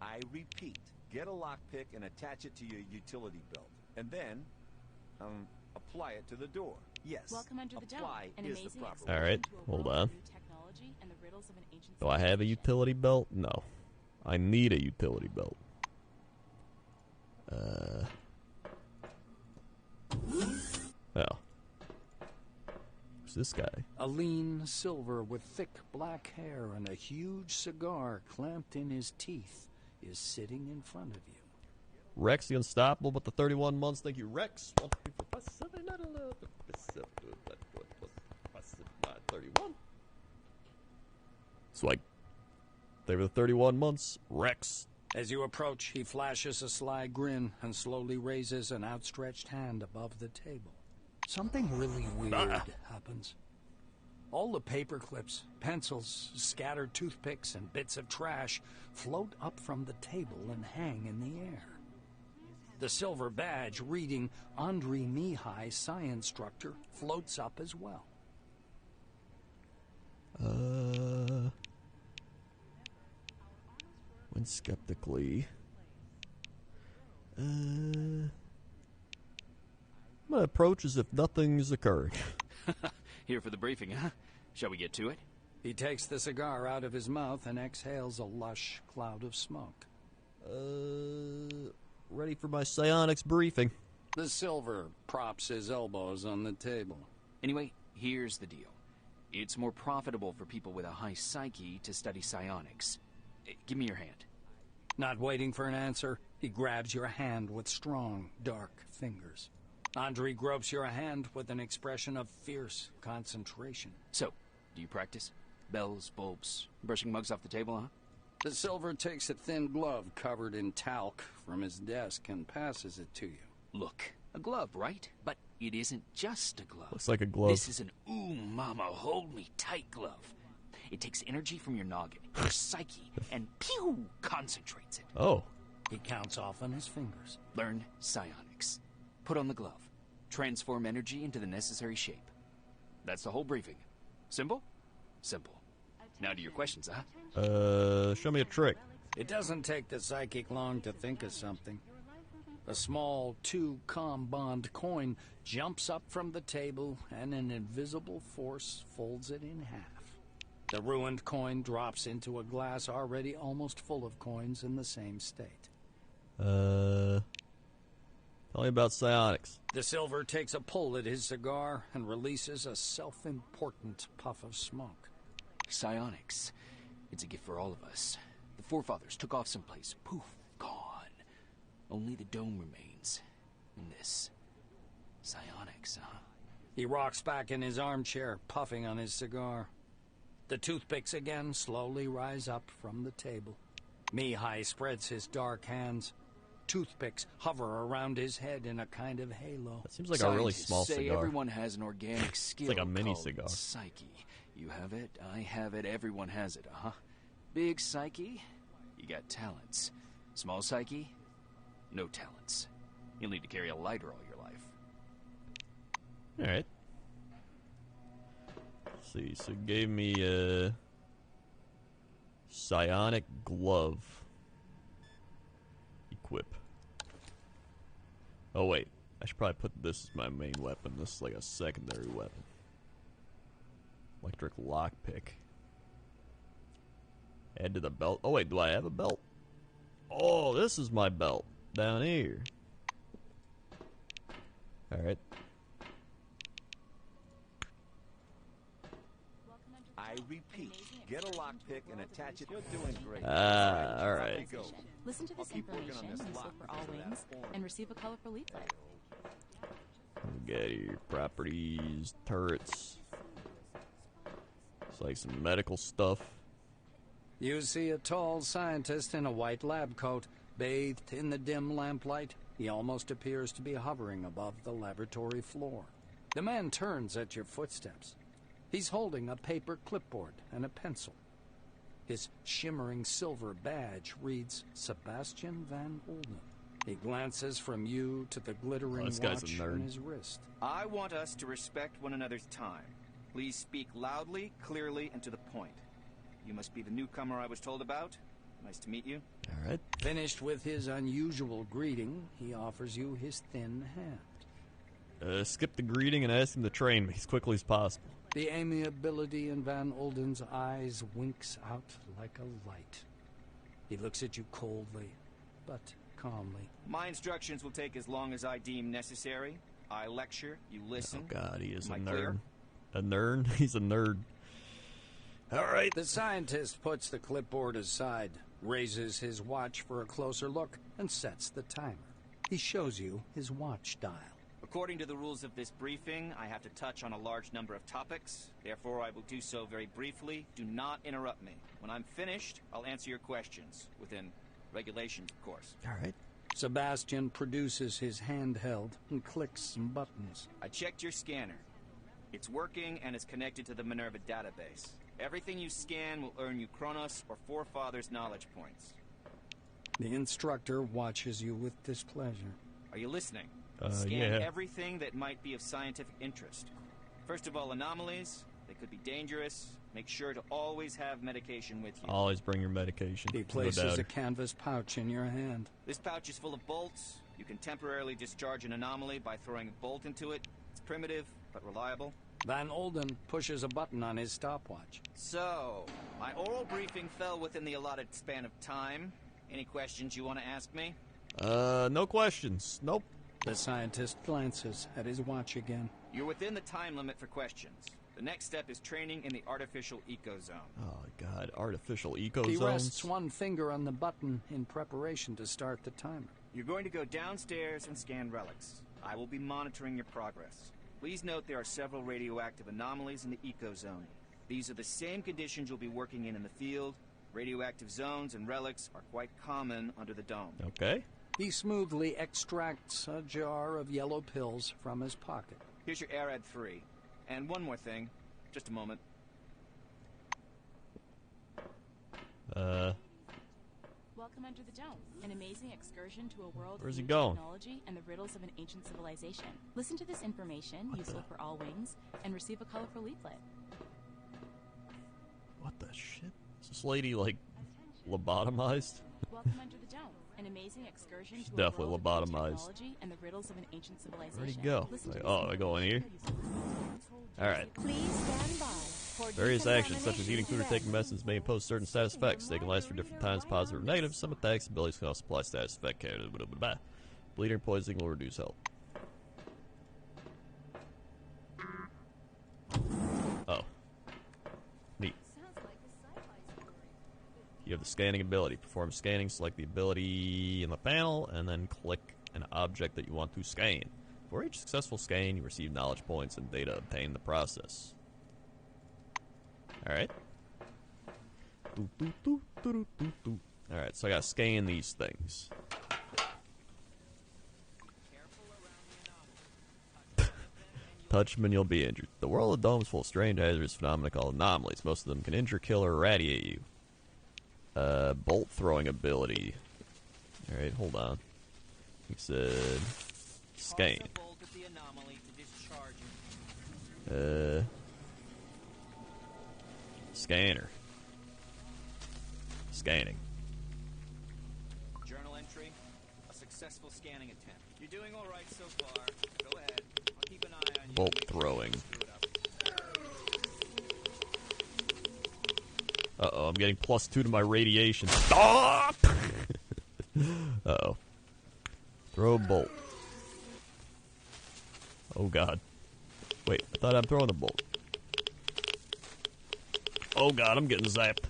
I repeat, get a lockpick and attach it to your utility belt. And then, apply it to the door. Yes, Welcome under the dome. apply An is the amazing proper expedition Alright, to a hold world on. of new technology and the riddles of an ancient Do I have a civilization. utility belt? No. I need a utility belt. Well. Who's this guy? A lean silver with thick black hair and a huge cigar clamped in his teeth is sitting in front of you. Rex the Unstoppable, but the 31 months. Thank you, Rex. 31. It's like, they were the 31 months. Rex. As you approach, he flashes a sly grin and slowly raises an outstretched hand above the table. Something really weird happens. All the paper clips, pencils, scattered toothpicks, and bits of trash float up from the table and hang in the air. The silver badge reading Andre Mihai, Science Instructor, floats up as well. Went skeptically. I'm gonna approach as if nothing's occurred. Here for the briefing, huh? Shall we get to it? He takes the cigar out of his mouth and exhales a lush cloud of smoke. Ready for my psionics briefing. The silver props his elbows on the table. Anyway, here's the deal. It's more profitable for people with a high psyche to study psionics. Give me your hand. Not waiting for an answer, he grabs your hand with strong, dark fingers. Andre gropes your hand with an expression of fierce concentration. So, do you practice? Bells, bulbs, brushing mugs off the table, huh? The silver takes a thin glove covered in talc from his desk and passes it to you. Look, a glove, right? But it isn't just a glove. Looks like a glove. This is an ooh mama hold me tight glove. It takes energy from your noggin, your psyche, and pew, concentrates it. Oh. He counts off on his fingers. Learn psionics. Put on the glove. Transform energy into the necessary shape. That's the whole briefing. Simple? Simple. Now to your questions, huh? Show me a trick. It doesn't take the psychic long to think of something. A small 2-com bond coin jumps up from the table, and an invisible force folds it in half. The ruined coin drops into a glass already almost full of coins in the same state. Tell me about psionics. The silver takes a pull at his cigar and releases a self-important puff of smoke. Psionics. It's a gift for all of us. The forefathers took off someplace. Poof, gone. Only the dome remains. And this. Psionics, huh? He rocks back in his armchair, puffing on his cigar. The toothpicks again slowly rise up from the table. Mihai spreads his dark hands. Toothpicks hover around his head in a kind of halo. That seems like a really small say cigar. Everyone has an organic skill. It's like a mini called cigar. Psyche. You have it, I have it, everyone has it, huh? Big psyche, you got talents. Small psyche, no talents. You'll need to carry a lighter all your life. Alright. Let's see, so it gave me a psionic glove. Equip. Oh wait, I should probably put this as my main weapon. This is like a secondary weapon. Electric lockpick. Add to the belt. Oh wait, do I have a belt? Oh, this is my belt down here. Alright. I repeat, get a lockpick and attach it. You're doing great. Alright. Listen to this information and look for all wings and receive a colorful leaflet. Get your properties, turrets. It's like some medical stuff. You see a tall scientist in a white lab coat, bathed in the dim lamplight. He almost appears to be hovering above the laboratory floor. The man turns at your footsteps. He's holding a paper clipboard and a pencil. His shimmering silver badge reads Sebastian Van Olden. He glances from you to the glittering this guy's a watch nerd. on his wrist. I want us to respect one another's time. Please speak loudly, clearly, and to the point. You must be the newcomer I was told about. Nice to meet you. Alright. Finished with his unusual greeting, he offers you his thin hand. Skip the greeting and ask him to train me as quickly as possible. The amiability in Van Olden's eyes winks out like a light. He looks at you coldly, but calmly. My instructions will take as long as I deem necessary. I lecture, you listen. Oh god, he is a Am I nerd. clear? A nerd? He's a nerd. Alright. The scientist puts the clipboard aside, raises his watch for a closer look, and sets the timer. He shows you his watch dial. According to the rules of this briefing, I have to touch on a large number of topics. Therefore, I will do so very briefly. Do not interrupt me. When I'm finished, I'll answer your questions. Within regulations, of course. Alright. Sebastian produces his handheld and clicks some buttons. I checked your scanner. It's working and is connected to the Minerva database. Everything you scan will earn you Kronos or Forefathers knowledge points. The instructor watches you with displeasure. Are you listening? Yeah. Scan everything that might be of scientific interest. First of all, anomalies. They could be dangerous. Make sure to always have medication with you. Always bring your medication. He No places doubt. a canvas pouch in your hand. This pouch is full of bolts. You can temporarily discharge an anomaly by throwing a bolt into it. It's primitive, but reliable. Van Olden pushes a button on his stopwatch. So, my oral briefing fell within the allotted span of time. Any questions you want to ask me? No questions. Nope. The scientist glances at his watch again. You're within the time limit for questions. The next step is training in the artificial eco-zone. Oh, God. Artificial eco He zones? rests one finger on the button in preparation to start the timer. You're going to go downstairs and scan relics. I will be monitoring your progress. Please note there are several radioactive anomalies in the eco-zone. These are the same conditions you'll be working in the field. Radioactive zones and relics are quite common under the dome. Okay. He smoothly extracts a jar of yellow pills from his pocket. Here's your ARAD 3. And one more thing. Just a moment. Welcome under the dome, an amazing excursion to a world Where's of he new going? technology and the riddles of an ancient civilization. Listen to this information, useful for all wings, and receive a colorful leaflet. What the shit? Is this lady, like, lobotomized? Welcome under the dome, an amazing excursion She's to a definitely world of new lobotomized. technology and the riddles of an ancient civilization. Where'd he go? Listen to Like, this oh, I go in here? Alright. Please stand by. For Various actions, such as eating food or taking medicines, may impose certain status effects. They can last for different times, positive or negative. Some attacks and abilities can also apply status effect. Bleeding or poisoning will reduce health. Oh. Neat. You have the scanning ability. Perform scanning, select the ability in the panel, and then click an object that you want to scan. For each successful scan, you receive knowledge points and data obtained in the process. Alright. Alright, so I gotta scan these things. Touch them and you'll be injured. The world of domes is full of strange hazardous phenomena called anomalies. Most of them can injure, kill, or irradiate you. Bolt throwing ability. Alright, hold on. He said scan. Scanner. Scanning. Journal entry. A successful scanning attempt. You're doing all right so far. Go ahead. I'll keep an eye on you. Bolt throwing. Uh-oh, I'm getting +2 to my radiation. Stop! Uh-oh. Throw a bolt. Oh, God. Wait, I thought I'm throwing a bolt. Oh, God, I'm getting zapped.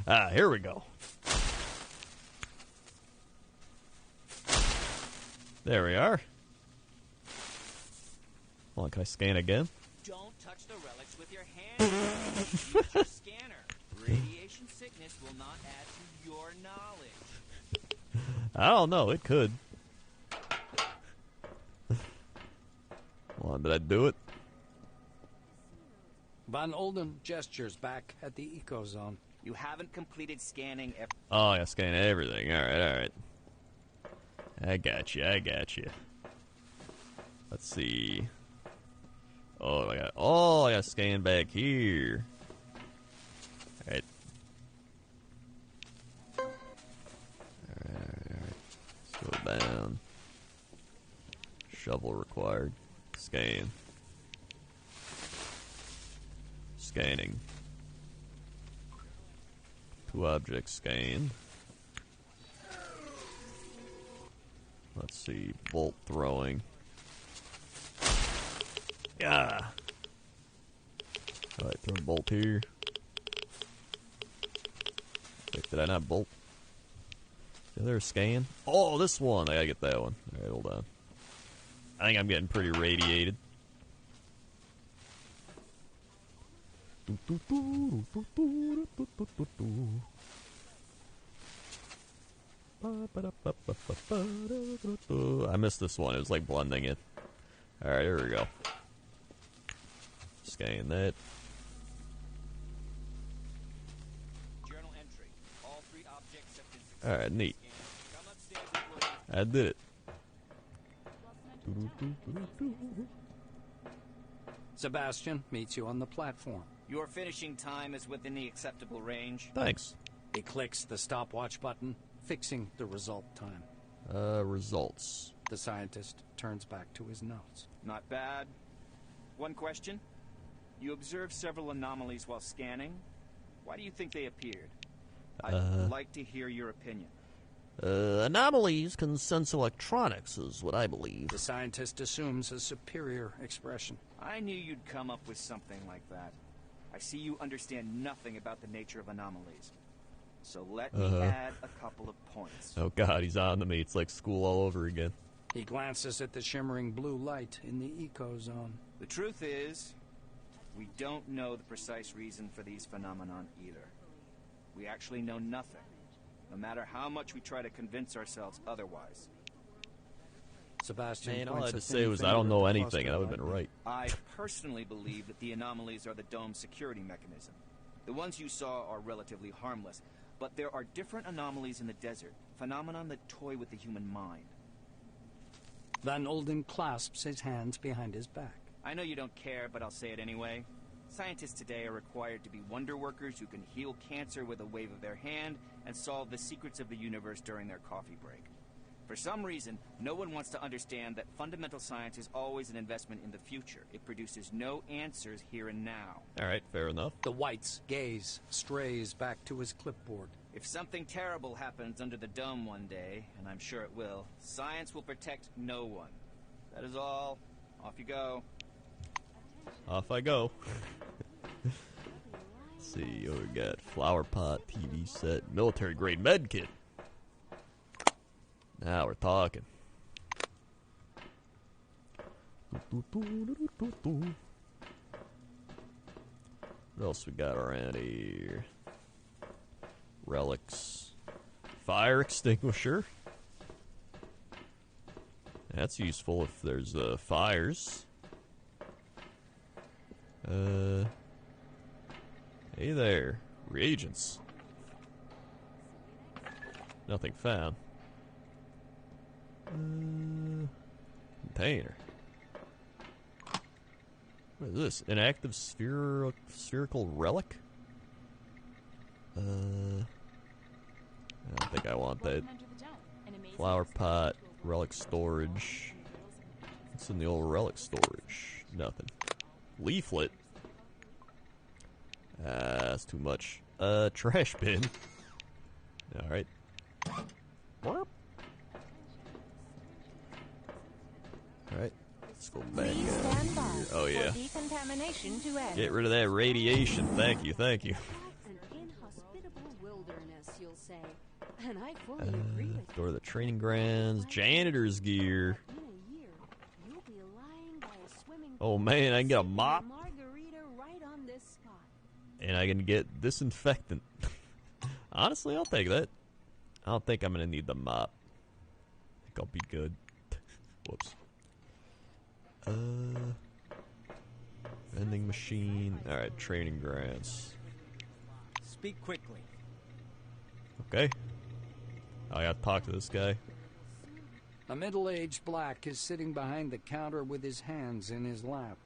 Ah, here we go. There we are. Hold on, can I scan again? Don't touch the relics with your hands. Use your scanner. Radiation sickness will not add to your knowledge. I don't know, it could. Hold on, did I do it? Von Olden gestures back at the eco-zone. You haven't completed scanning. Oh, I scan everything. Alright. I got you. Let's see. Oh, I got to scan back here. Alright. Let's go down. Shovel required. Scan. Scanning. 2 objects scanned. Let's see. Bolt throwing. Yeah. Alright, throw a bolt here. Wait, did I not bolt? Is there a scan? Oh, this one. I gotta get that one. Alright, hold on. I think I'm getting pretty radiated. I missed this one. It was like blending it. Alright, here we go. Scan that. Journal entry. All 3 objects have been successfully Alright, neat. scanned. Come upstairs, employees. I did it. Sebastian meets you on the platform. Your finishing time is within the acceptable range. Thanks. He clicks the stopwatch button, fixing the result time. Results. The scientist turns back to his notes. Not bad. One question. You observed several anomalies while scanning. Why do you think they appeared? I'd like to hear your opinion. Anomalies can sense electronics, is what I believe. The scientist assumes a superior expression. I knew you'd come up with something like that. I see you understand nothing about the nature of anomalies. So let me add a couple of points. Oh god, he's on to me. It's like school all over again. He glances at the shimmering blue light in the eco-zone. The truth is, we don't know the precise reason for these phenomenon either. We actually know nothing, no matter how much we try to convince ourselves otherwise. Sebastian Man, all I points had a to say thin was I finger don't at know the anything, and I cluster would have been right. I personally believe that the anomalies are the dome's security mechanism. The ones you saw are relatively harmless, but there are different anomalies in the desert, phenomenon that toy with the human mind. Van Olden clasps his hands behind his back. I know you don't care, but I'll say it anyway. Scientists today are required to be wonder workers who can heal cancer with a wave of their hand and solve the secrets of the universe during their coffee break. For some reason, no one wants to understand that fundamental science is always an investment in the future. It produces no answers here and now. Alright, fair enough. The White's gaze strays back to his clipboard. If something terrible happens under the dome one day, and I'm sure it will, science will protect no one. That is all. Off you go. Off I go. Let's see, what we got? Flower pot, TV set, military grade med kit. Now we're talking. What else we got around here? Relics. Fire extinguisher. That's useful if there's fires. Hey there. Reagents. Nothing found. Container. What is this? An active spherical relic? I don't think I want that. Flower pot, relic storage. What's in the old relic storage? Nothing. Leaflet. That's too much. Trash bin. Alright. Alright. Let's go back. Oh, yeah. Decontamination to end. Get rid of that radiation. Thank you, thank you. An inhospitable wilderness, you'll say. And I fully agree with Door to the training grounds. Janitor's gear. you. In a year, you'll be lying by a swimming Oh, man, I can get a mop. margarita right on this spot. And I can get disinfectant. Honestly, I'll take that. I don't think I'm going to need the mop. I think I'll be good. Whoops. Vending machine. Alright, training grounds. Speak quickly. Okay. I gotta talk to this guy. A middle-aged black is sitting behind the counter with his hands in his lap.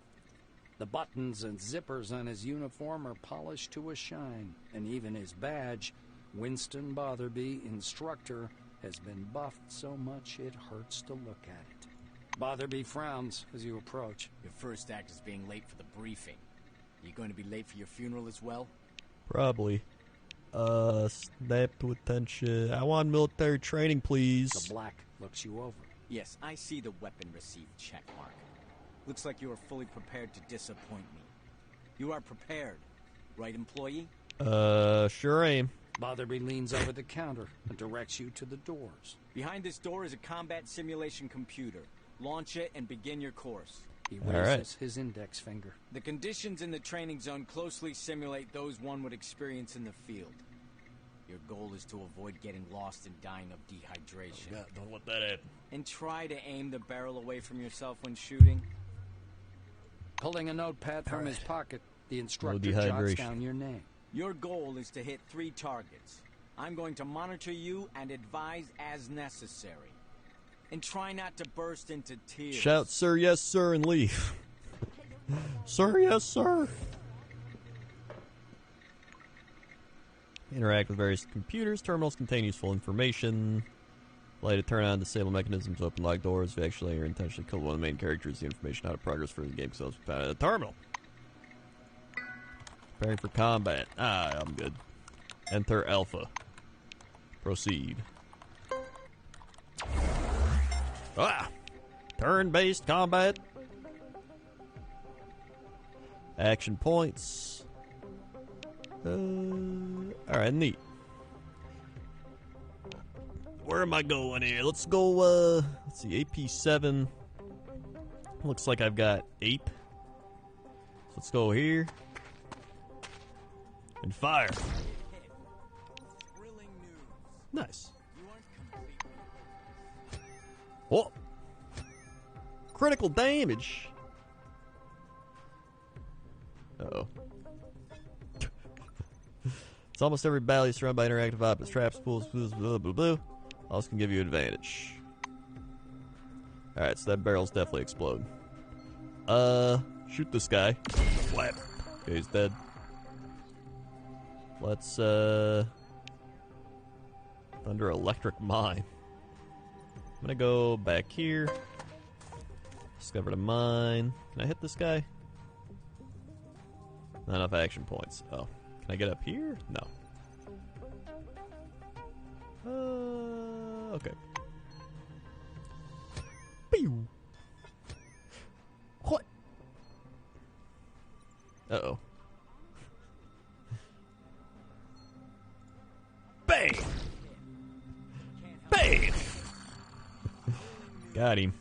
The buttons and zippers on his uniform are polished to a shine, and even his badge, Winston Botherby, instructor, has been buffed so much it hurts to look at it. Botherby frowns as you approach. Your first act is being late for the briefing. Are you going to be late for your funeral as well? Probably. Snap to attention. I want military training, please. The black looks you over. Yes, I see the weapon received check mark. Looks like you are fully prepared to disappoint me. You are prepared, right, employee? Sure aim. Botherby leans over the counter and directs you to the doors. Behind this door is a combat simulation computer. Launch it and begin your course. He raises his index finger. The conditions in the training zone closely simulate those one would experience in the field. Your goal is to avoid getting lost and dying of dehydration. Oh God, don't let that happen. And try to aim the barrel away from yourself when shooting. Pulling a notepad from his pocket, the instructor jots down your name. Your goal is to hit 3 targets. I'm going to monitor you and advise as necessary. And try not to burst into tears. Shout, sir, yes, sir, and leave. Sir, yes, sir. Interact with various computers. Terminals contain useful information. Allow you to turn on and disable mechanisms, open lock doors. If you actually or intentionally kill one of the main characters, the information out of progress for the game so it's found at the terminal. Preparing for combat. I'm good. Enter Alpha. Proceed. Ah! Turn-based combat. Action points. Alright, neat. Where am I going here? Let's go, let's see, AP7. Looks like I've got ape. So let's go here. And fire. Nice. Oh! Critical damage! Uh-oh. It's almost every battle you're surrounded by interactive objects, traps, pools, blah, blah, blah. Also can give you advantage. Alright, so that barrel's definitely explode. Shoot this guy. Flap. Okay, he's dead. Let's, Thunder Electric Mine. I'm gonna go back here. Discovered a mine. Can I hit this guy? Not enough action points. Oh. Can I get up here? No. Okay. Pew! What? Uh-oh. Bang! Bang! Got him.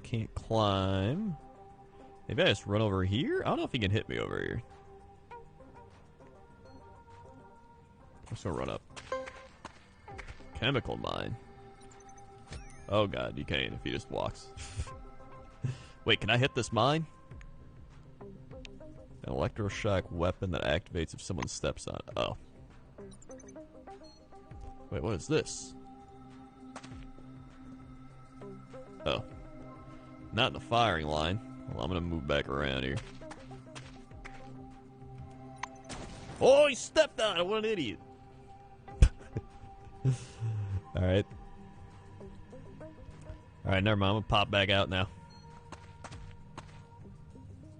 Can't climb. Maybe I just run over here? I don't know if he can hit me over here. I'm just gonna run up. Chemical mine. Oh god, you can't if he just walks. Wait, can I hit this mine? An electroshock weapon that activates if someone steps on it. Oh. Wait, what is this? Oh. Not in the firing line. Well, I'm gonna move back around here. Oh, he stepped on it! What an idiot! Alright. Alright, never mind. I'm gonna pop back out now.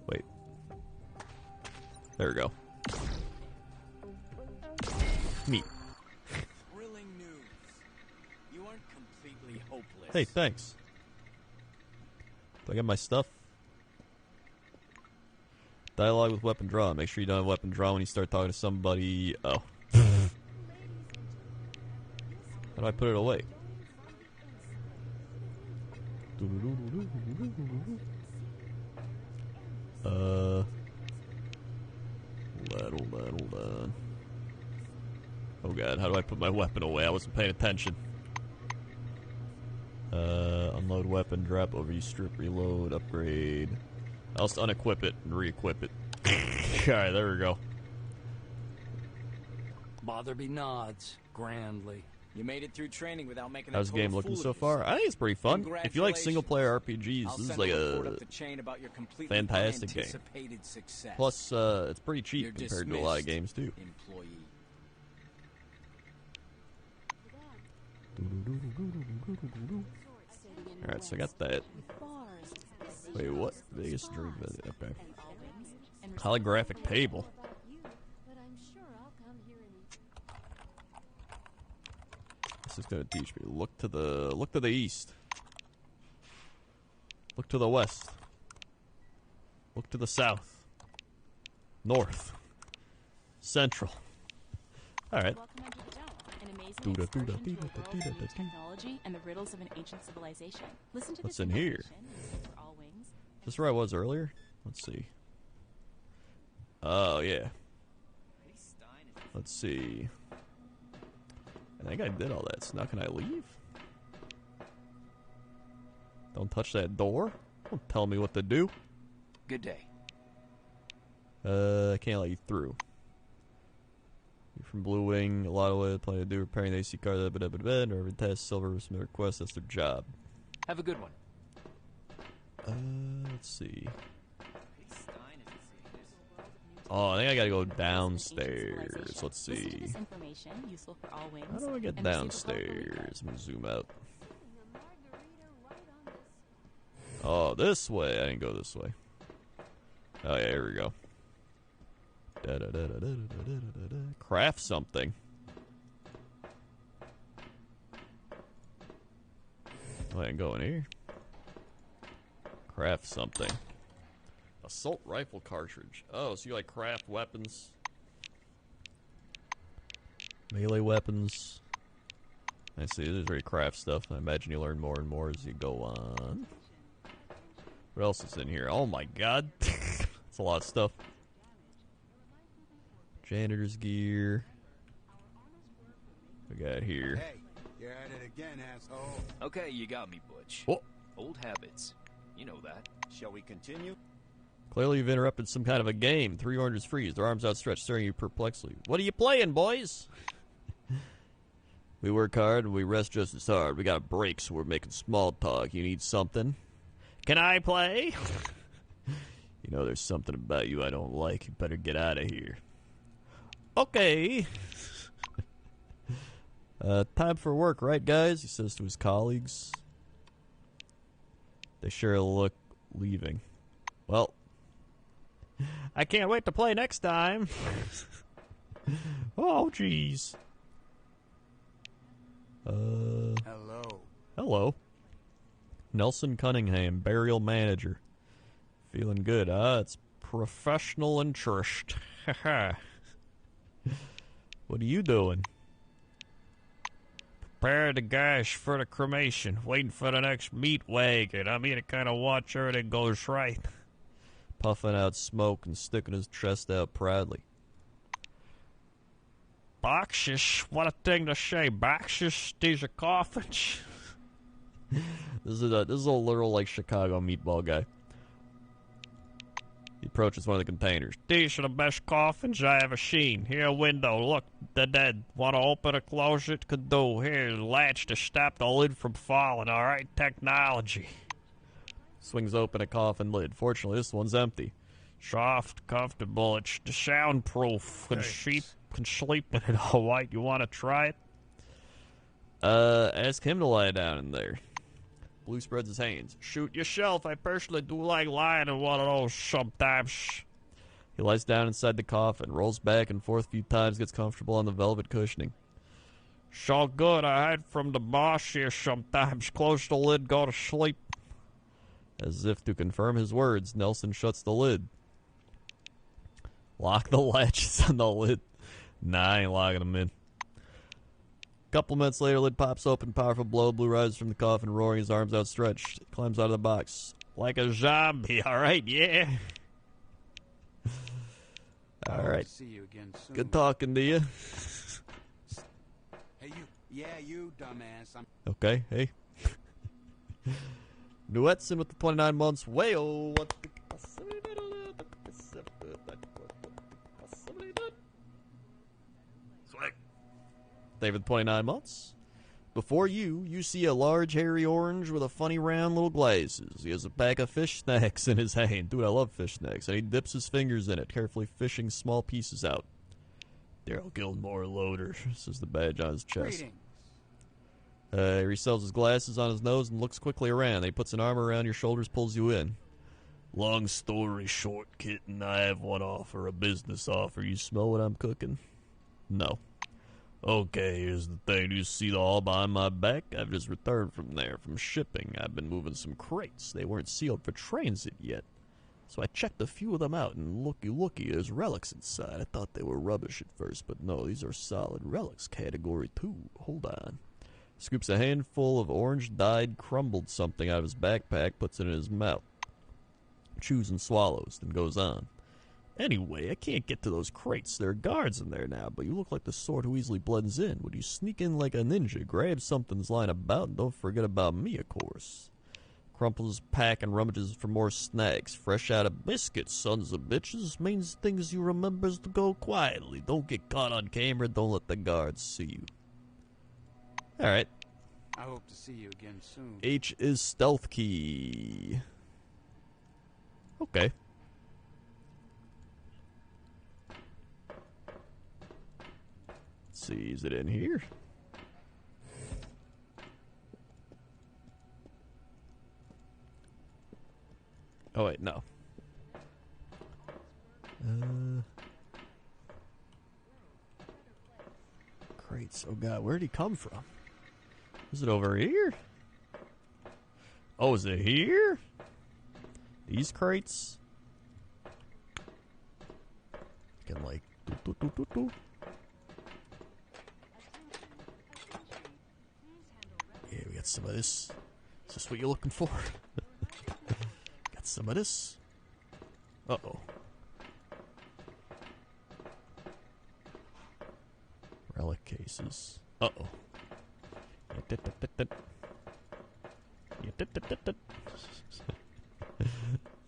Wait. There we go. Neat. Thrilling news. You aren't completely hopeless. Hey, thanks. Do I get my stuff? Dialogue with weapon draw. Make sure you don't have weapon draw when you start talking to somebody. Oh. How do I put it away? Hold on. Oh god, how do I put my weapon away? I wasn't paying attention. Unload weapon, drop overuse strip, reload, upgrade. I'll just unequip it and re-equip it. Alright, there we go. Botherby nods grandly. You made it through training without making How's the game looking so far? I think it's pretty fun. If you like single-player RPGs, this is like a fantastic game. Plus, it's pretty cheap compared to a lot of games, too. Alright, so I got that. Wait, what? Biggest dream visit. Okay. Holographic table. This is gonna teach me. Look to the east. Look to the west. Look to the south. North. Central. Alright. Technology and the riddles of an ancient civilization. Listen to What's in here? Is this where I was earlier? Let's see. Oh, yeah. Let's see. I think I did all that, so now can I leave? Don't touch that door. Don't tell me what to do. Good day. I can't let you through. You're from Blue Wing, a lot of what plenty to do repairing the AC car, or every test, silver, submit request, that's their job. Have a good one. Let's see. Oh, I think I gotta go downstairs. Let's see. How do I get downstairs? I'm gonna zoom out. Oh, this way. I didn't go this way. Oh, yeah, here we go. Craft something. Go ahead and go in here. Craft something. Assault rifle cartridge. Oh, so you like craft weapons? Melee weapons. I see, this is very craft stuff. I imagine you learn more and more as you go on. What else is in here? Oh my god. That's a lot of stuff. Janitor's gear. We got here. Hey, you're at it again, asshole. Okay, you got me, Butch. Oh. Old habits. You know that. Shall we continue? Clearly you've interrupted some kind of a game. 3 oranges freeze, their arms outstretched, staring at you perplexly. What are you playing, boys? We work hard and we rest just as hard. We got breaks, so we're making small talk. You need something? Can I play? You know, there's something about you I don't like. You better get out of here. Okay. Time for work, right, guys? He says to his colleagues. They share a look, leaving. Well, I can't wait to play next time. Oh, jeez. Hello. Hello. Nelson Cunningham, burial manager. Feeling good, huh? It's professional interest. What are you doing? Prepare the gash for the cremation. Waiting for the next meat wagon. I'm here to kind of watch everything goes right. Puffing out smoke and sticking his chest out proudly. Boxes? What a thing to say. Boxes? These are coffins. This is a literal, like, Chicago meatball guy. He approaches one of the containers. These are the best coffins I ever seen. Here, a window. Look, the dead. Want to open or close it? Could do. Here, latch to stop the lid from falling. All right, technology. Swings open a coffin lid. Fortunately, this one's empty. Soft, comfortable. It's soundproof. Can sleep in it all right. You want to try it? Ask him to lie down in there. Blue spreads his hands. Shoot yourself. I personally do like lying in one of those sometimes. He lies down inside the coffin, rolls back and forth a few times, gets comfortable on the velvet cushioning. So good. I hide from the boss here sometimes. Close the lid, go to sleep. As if to confirm his words, Nelson shuts the lid. Lock the latches on the lid. Nah, I ain't locking them in. Couple minutes later, lid pops open, powerful blow, blue rises from the coffin, roaring, his arms outstretched. He climbs out of the box. Like a zombie, alright, yeah. Alright. See you again soon. Good talking to you. Hey, you. Yeah, you, dumbass. Okay, hey. Nuetson with the 29 months. Wayo. Swag. David, 29 months. Before you see a large hairy orange with a funny round little glasses. He has a pack of fish snacks in his hand. Dude, I love fish snacks. And he dips his fingers in it, carefully fishing small pieces out. Daryl Gilmore Loader, says the badge on his chest. He resells his glasses on his nose and looks quickly around. He puts an arm around your shoulders, pulls you in. Long story short, kitten, I have one offer, a business offer. You smell what I'm cooking? No. Okay, here's the thing. You see the all behind my back? I've just returned from there, from shipping. I've been moving some crates. They weren't sealed for transit yet. So I checked a few of them out, and looky, there's relics inside. I thought they were rubbish at first, but no, these are solid relics, category 2. Hold on. Scoops a handful of orange-dyed crumbled something out of his backpack, puts it in his mouth. Chews and swallows, then goes on. Anyway, I can't get to those crates. There are guards in there now, but you look like the sort who easily blends in. Would you sneak in like a ninja, grab something's lying about, and don't forget about me, of course. Crumples his pack and rummages for more snacks. Fresh out of biscuits, sons of bitches. Means things you remembers to go quietly. Don't get caught on camera, don't let the guards see you. Alright. I hope to see you again soon. H is stealth key. Okay. Let's see, is it in here? Oh wait, no. Crates. Oh god, where'd he come from? Is it over here? Oh, is it here? These crates? Can like do. Yeah, we got some of this. Is this what you're looking for? Got some of this. Uh-oh. Relic cases. Uh-oh.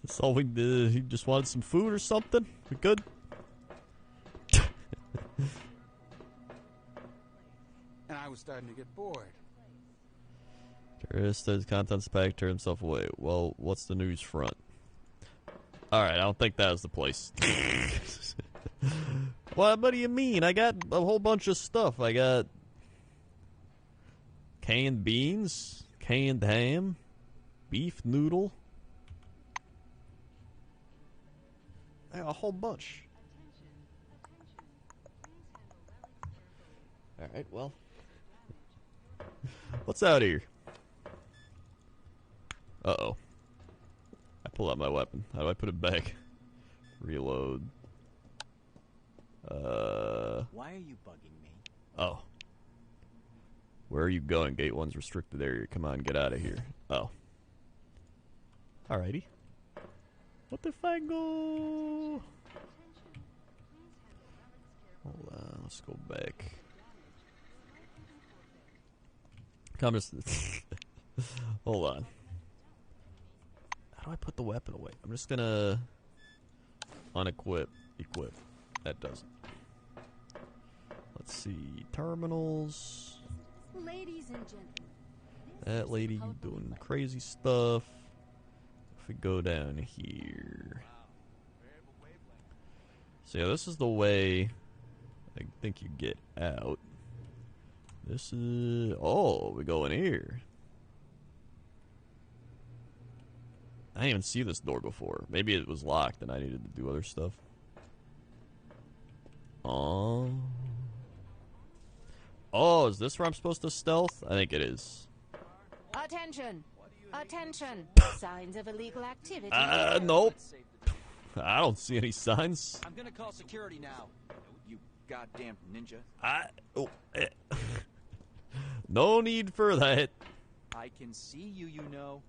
That's all we did. He just wanted some food or something? We good? And I was starting to get bored. Terrorist says contents pack, turn himself away. Well, what's the news front? Alright, I don't think that was the place. What do you mean? I got a whole bunch of stuff. I got canned beans, canned ham, beef noodle. I got a whole bunch. Alright, well. What's out here? Uh-oh. I pull out my weapon. How do I put it back? Reload. Why are you bugging me? Oh. Where are you going? Gate 1's restricted area. Come on, get out of here. Oh. Alrighty. What if I go? Hold on, let's go back. Come just hold on. How do I put the weapon away? I'm just gonna unequip, equip. That doesn't. Let's see. Terminals. Ladies and gentlemen. That lady doing crazy stuff. If we go down here. So yeah, this is the way I think you get out. This is... Oh, we go in here. I didn't even see this door before. Maybe it was locked and I needed to do other stuff. Oh. Oh, is this where I'm supposed to stealth? I think it is. Attention! Attention! Signs of illegal activity. Nope. I don't see any signs. I'm gonna call security now. You goddamn ninja. No need for that. I can see you, you know.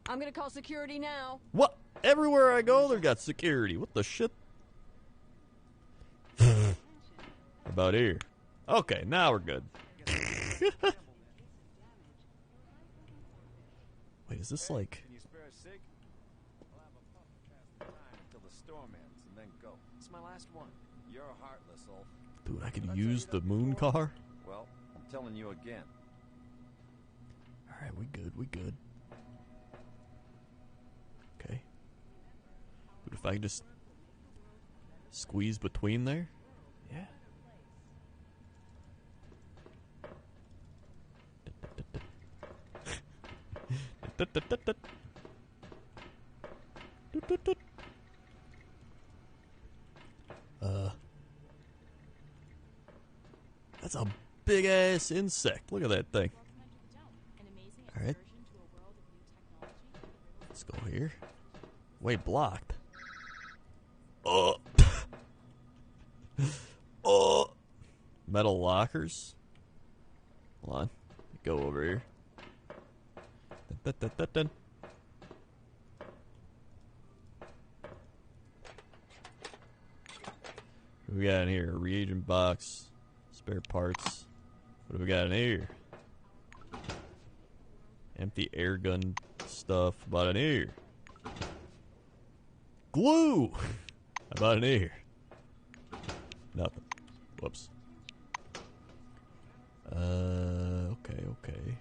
I'm gonna call security now. What? Everywhere I go, they got security. What the shit? About here. Okay, now we're good. Wait, is this like... Can you spare a cig? I'll have a puff past the time until the storm ends and then go. It's my last one. You're heartless, Ulf. Dude, I can use the moon car? Well, I'm telling you again. Alright, we good, we good. Okay. But if I can just squeeze between there? Yeah. That's a big ass insect. Look at that thing. Alright. Let's go here. Wait, blocked. Oh. Oh. Metal lockers. Hold on. Go over here. Dun, dun, dun, dun. What do we got in here? A reagent box. Spare parts. What do we got in here? Empty air gun stuff. How about in here? Glue! How about in here? Nothing. Whoops. Okay.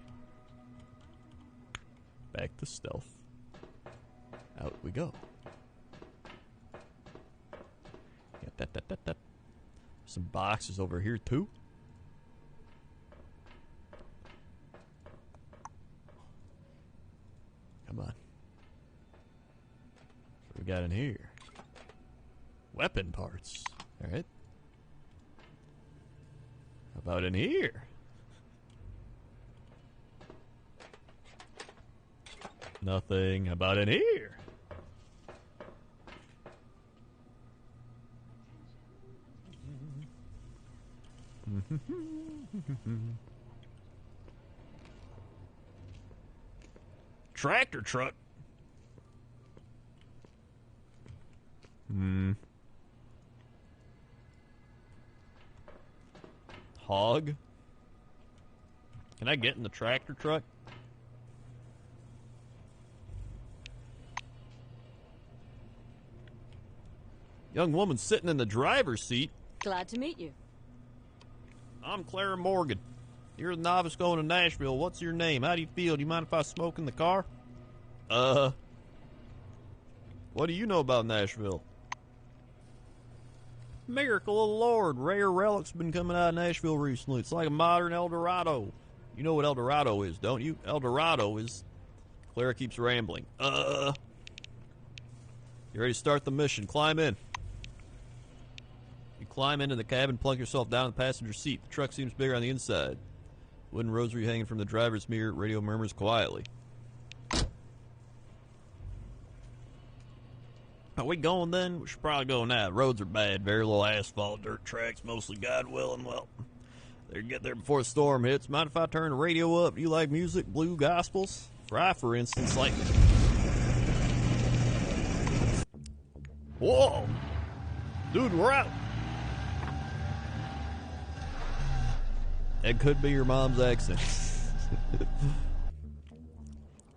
Back to stealth. Out we go. Some boxes over here too. Come on. What we got in here? Weapon parts. Alright. How about in here? Nothing about in here. Tractor truck. Hog. Can I get in the tractor truck? Young woman sitting in the driver's seat. Glad to meet you. I'm Clara Morgan. You're a novice going to Nashville. What's your name? How do you feel? Do you mind if I smoke in the car? What do you know about Nashville? Miracle of the Lord. Rare relics been coming out of Nashville recently. It's like a modern El Dorado. You know what El Dorado is, don't you? El Dorado is... Clara keeps rambling. You ready to start the mission? Climb in. You climb into the cabin, plunk yourself down in the passenger seat. The truck seems bigger on the inside. Wooden rosary hanging from the driver's mirror. Radio murmurs quietly. Are we going then? We should probably go now. Roads are bad. Very little asphalt, dirt tracks, mostly God willing. Well, they'll get there before the storm hits. Mind if I turn the radio up? Do you like music, blue gospels? For instance, like... Whoa! Dude, we're out! That could be your mom's accent.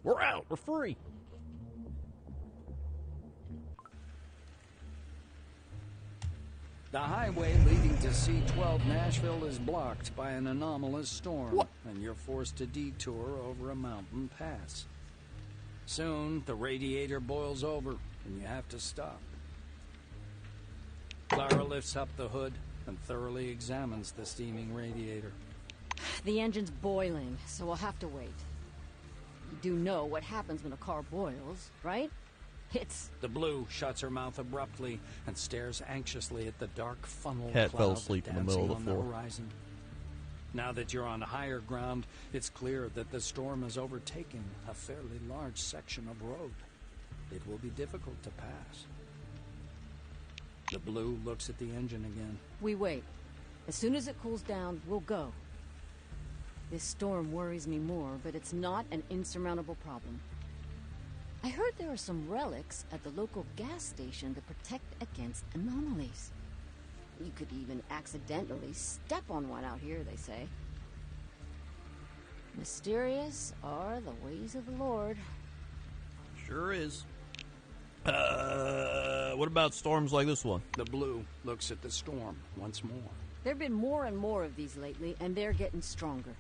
We're out. We're free. The highway leading to C-12 Nashville is blocked by an anomalous storm, and you're forced to detour over a mountain pass. Soon, the radiator boils over, and you have to stop. Clara lifts up the hood and thoroughly examines the steaming radiator. The engine's boiling, so we'll have to wait. You do know what happens when a car boils, right? The Blue shuts her mouth abruptly and stares anxiously at the dark funnel Cat cloud fell asleep in the middle of the on floor. horizon. Now that you're on higher ground, it's clear that the storm has overtaken a fairly large section of road. It will be difficult to pass. The Blue looks at the engine again. We wait. As soon as it cools down, we'll go. This storm worries me more, but it's not an insurmountable problem. I heard there are some relics at the local gas station that protect against anomalies. You could even accidentally step on one out here, they say. Mysterious are the ways of the Lord. Sure is. What about storms like this one? The Blue looks at the storm once more. There have been more and more of these lately, and they're getting stronger.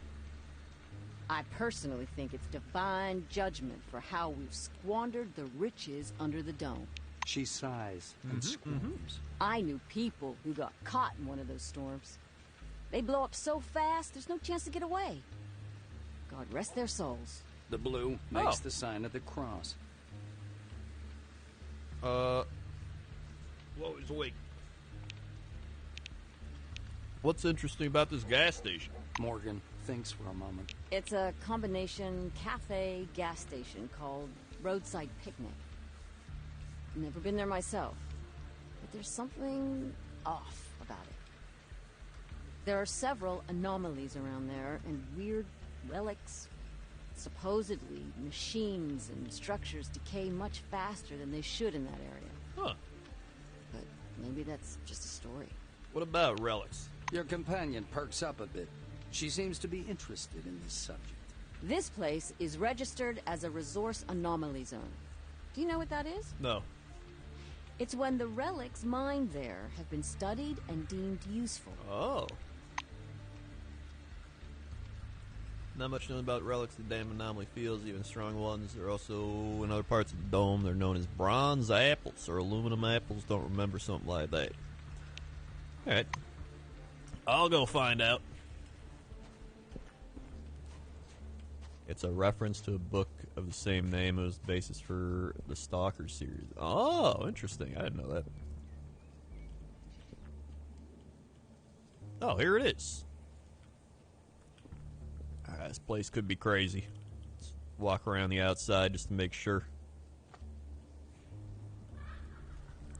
I personally think it's divine judgment for how we've squandered the riches under the dome. She sighs and squirms. I knew people who got caught in one of those storms. They blow up so fast, there's no chance to get away. God rest their souls. The Blue makes the sign of the cross. Whoa, wait. What's interesting about this gas station? Morgan thinks for a moment. It's a combination cafe gas station called Roadside Picnic. Never been there myself, but there's something off about it. There are several anomalies around there and weird relics. Supposedly, machines and structures decay much faster than they should in that area. Huh. But maybe that's just a story. What about relics? Your companion perks up a bit. She seems to be interested in this subject. This place is registered as a resource anomaly zone. Do you know what that is? No. It's when the relics mined there have been studied and deemed useful. Oh. Not much known about relics in the damn anomaly fields, even strong ones. They're also in other parts of the dome. They're known as bronze apples or aluminum apples. Don't remember something like that. Alright. I'll go find out. It's a reference to a book of the same name. It was the basis for the Stalker series. Oh, interesting. I didn't know that. Oh, here it is. Alright, this place could be crazy. walk around the outside just to make sure.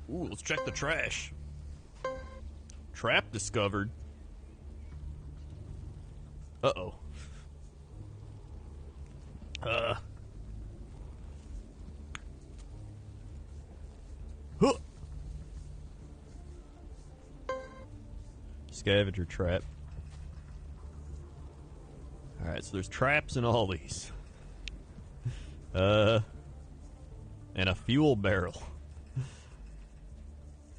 Ooh, let's check the trash. Trap discovered. Uh-oh. Huh. Scavenger trap. Alright, so there's traps in all these. And a fuel barrel.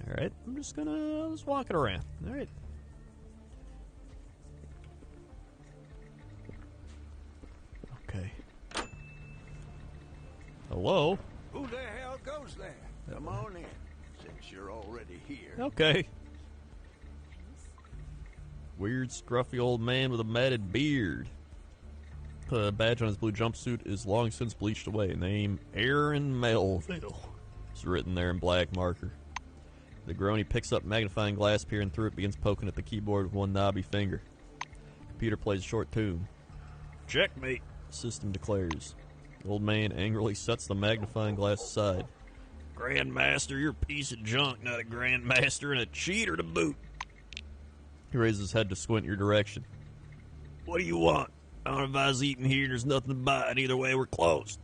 Alright, I'm just gonna walk it around. Alright. Okay. Hello? Who the hell goes there? Come on in, since you're already here. Okay. Weird, scruffy old man with a matted beard. The badge on his blue jumpsuit is long since bleached away. Name Aaron Melville. It's written there in black marker. The Grony picks up magnifying glass, peering through it, begins poking at the keyboard with one knobby finger. Computer plays a short tune. Checkmate, system declares. The old man angrily sets the magnifying glass aside. Grandmaster, you're a piece of junk, not a grandmaster, and a cheater to boot. He raises his head to squint your direction. What do you want? I don't know if I was eating here, there's nothing to buy, and either way we're closed.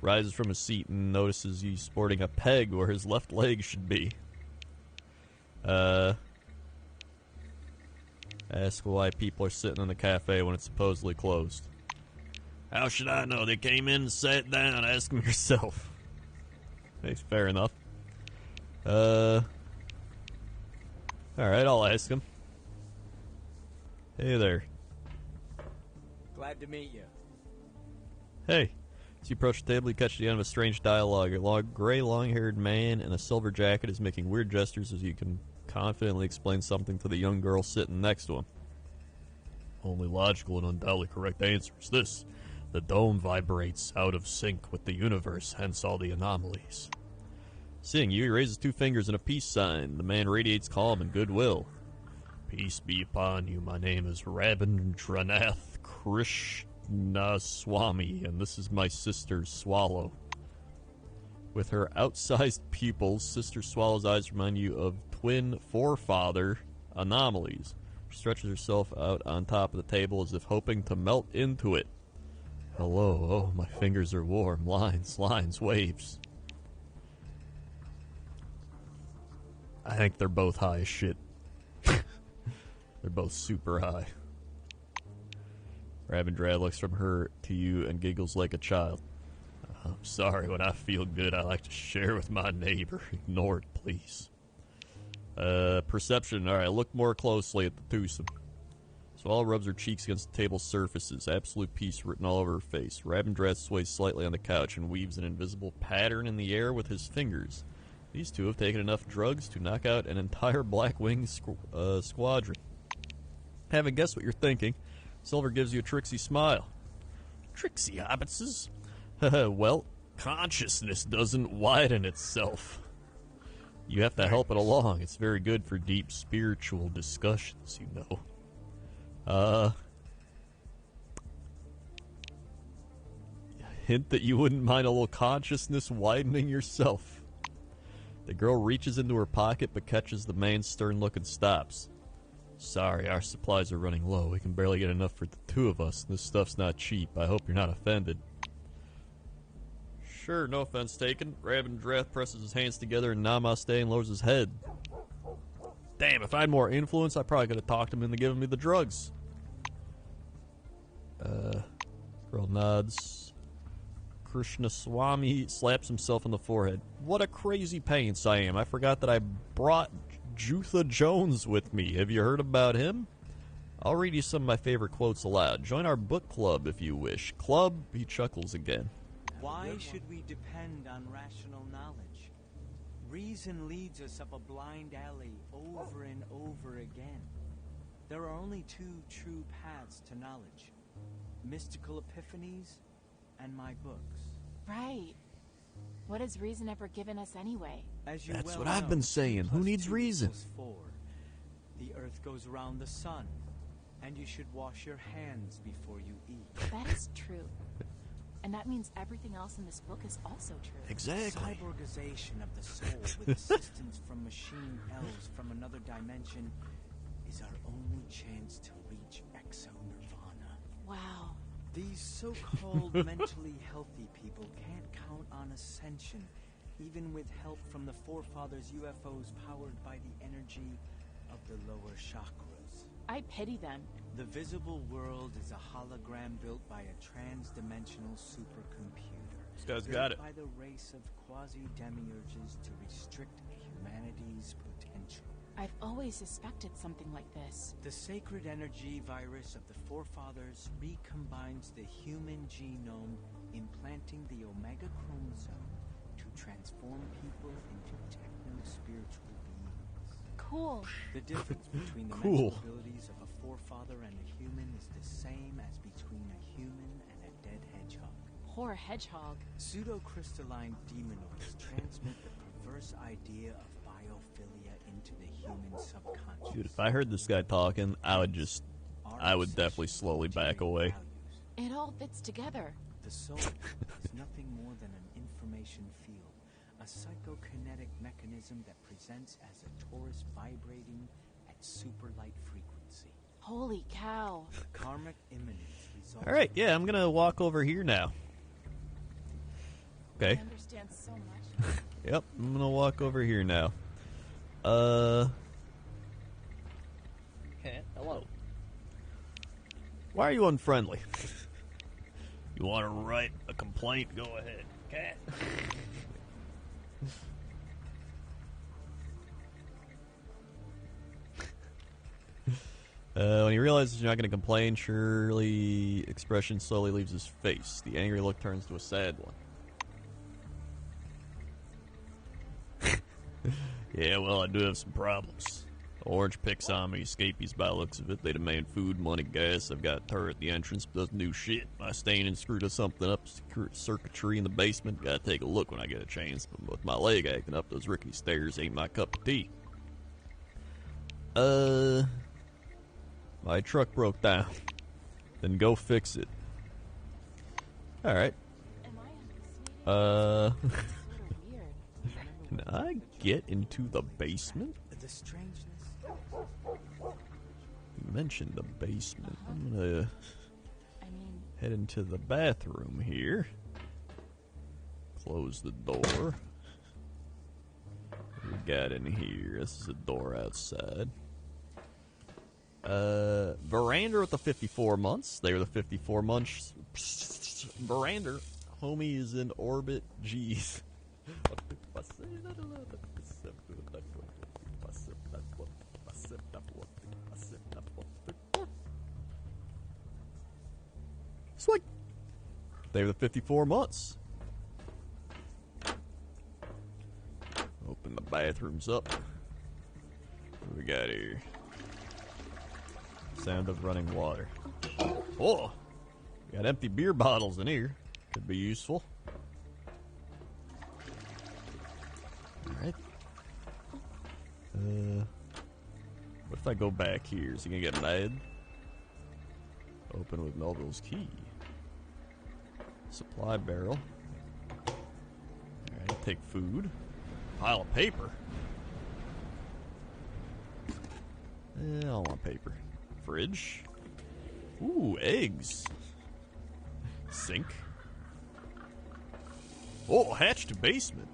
Rises from his seat and notices he's sporting a peg where his left leg should be. Ask why people are sitting in the cafe when it's supposedly closed. How should I know? They came in and sat down. Ask them yourself. Hey, fair enough. Alright, I'll ask him. Hey there. Glad to meet you. Hey. As you approach the table, you catch the end of a strange dialogue. A gray, long-haired man in a silver jacket is making weird gestures as you can confidently explain something to the young girl sitting next to him. Only logical and undoubtedly correct answer is this. The dome vibrates out of sync with the universe, hence all the anomalies. Seeing you, he raises two fingers in a peace sign. The man radiates calm and goodwill. Peace be upon you. My name is Rabindranath Krishnaswamy, and this is my sister, Swallow. With her outsized pupils, Sister Swallow's eyes remind you of twin forefather anomalies. She stretches herself out on top of the table as if hoping to melt into it. Hello, oh, my fingers are warm. Lines, waves. I think they're both high as shit. They're both super high. Rabendrad looks from her to you and giggles like a child. I'm sorry, when I feel good, I like to share with my neighbor. Ignore it, please. Perception. Alright, look more closely at the twosome. Swallow rubs her cheeks against the table's surfaces. Absolute peace written all over her face. Rabendrad sways slightly on the couch and weaves an invisible pattern in the air with his fingers. These two have taken enough drugs to knock out an entire Blackwing squadron. Haven't guessed what you're thinking. Silver gives you a tricksy smile. Tricksy hobbitses? Well, consciousness doesn't widen itself. You have to help it along. It's very good for deep spiritual discussions, you know. Hint that you wouldn't mind a little consciousness widening yourself. The girl reaches into her pocket but catches the man's stern look and stops. Sorry, our supplies are running low. We can barely get enough for the two of us. This stuff's not cheap. I hope you're not offended. Sure, no offense taken. Rabendrath presses his hands together in namaste and lowers his head. Damn, if I had more influence, I probably could have talked him into giving me the drugs. Girl nods. Krishnaswamy slaps himself on the forehead. What a crazy paints I am. I forgot that I brought Jutha Jones with me. Have you heard about him? I'll read you some of my favorite quotes aloud. Join our book club if you wish. Club, he chuckles again. Why should we depend on rational knowledge? Reason leads us up a blind alley over and over again. There are only two true paths to knowledge. Mystical epiphanies and my books. Right. What has reason ever given us anyway? As you That's well what know, I've been saying. Who needs 2 reason? = 4. The earth goes around the sun, and you should wash your hands before you eat. That is true. And that means everything else in this book is also true. Exactly. Cyborgization of the soul with assistance from machine elves from another dimension is our only chance to reach exo-nirvana. Wow. These so-called mentally healthy people can't count on ascension, even with help from the forefathers' UFOs powered by the energy of the lower chakras. I pity them. The visible world is a hologram built by a trans-dimensional supercomputer. This guy's got it. By the race of quasi-demiurges to restrict humanity's potential. I've always suspected something like this. The sacred energy virus of the forefathers recombines the human genome, implanting the Omega chromosome to transform people into techno-spiritual beings. Cool. The difference between the Cool. mental abilities of a forefather and a human is the same as between a human and a dead hedgehog. Poor hedgehog. Pseudo-crystalline demonoids transmit the perverse idea of biophilia into the human subconscious. Dude, if I heard this guy talking, I would definitely slowly back away. It all fits together. The soul is nothing more than an information field, a psychokinetic mechanism that presents as a torus vibrating at superlight frequency. Holy cow. Karmic imminence results. All right, yeah, I'm gonna walk over here now. Okay. I understand so much. Yep, I'm gonna walk over here now. Hello. Why are you unfriendly? You want to write a complaint? Go ahead. Cat. When he realizes you're not going to complain, Shirley expression slowly leaves his face. The angry look turns to a sad one. Yeah, well, I do have some problems. Orange picks on me, escapees by the looks of it. They demand food, money, gas. I've got a turret at the entrance, but doesn't do shit. I stain and screwed up something up, circuitry in the basement. Gotta take a look when I get a chance. But with my leg acting up, those rickety stairs ain't my cup of tea. My truck broke down. Then go fix it. Alright. Can I get into the basement? The strangeness. You mentioned the basement. I'm gonna head into the bathroom here. Close the door. What we got in here? This is a door outside. Veranda with the 54 months. They were the 54 months. Veranda. Homie is in orbit. Jeez. Sweet. They were the 54 months. Open the bathrooms up. What we got here? Sound of running water. Oh! Got empty beer bottles in here. Could be useful. Alright. What if I go back here? Is he gonna get mad? Open with Melville's key. Supply barrel. Alright, take food. Pile of paper. I don't want paper. Fridge. Ooh, eggs. Sink. Oh, hatched basement.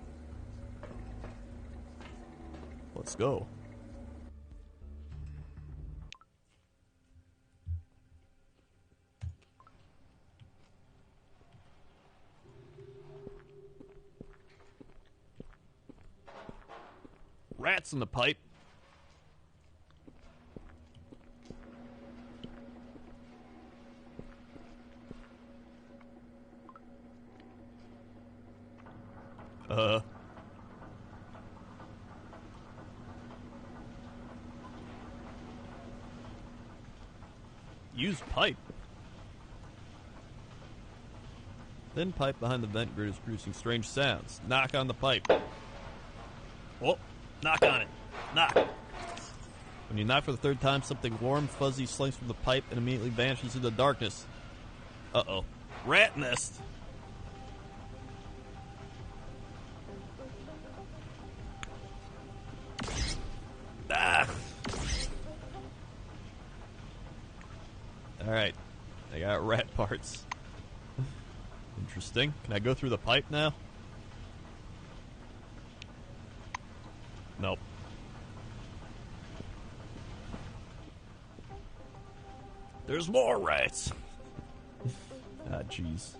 Let's go. Rats in the pipe. Use pipe. Thin pipe behind the vent grid is producing strange sounds. Knock on the pipe. Oh, knock on it. Knock. When you knock for the third time, something warm, fuzzy slinks from the pipe and immediately vanishes into the darkness. Uh-oh. Rat nest. rat parts. Interesting. Can I go through the pipe now? Nope. There's more rats. Ah, jeez.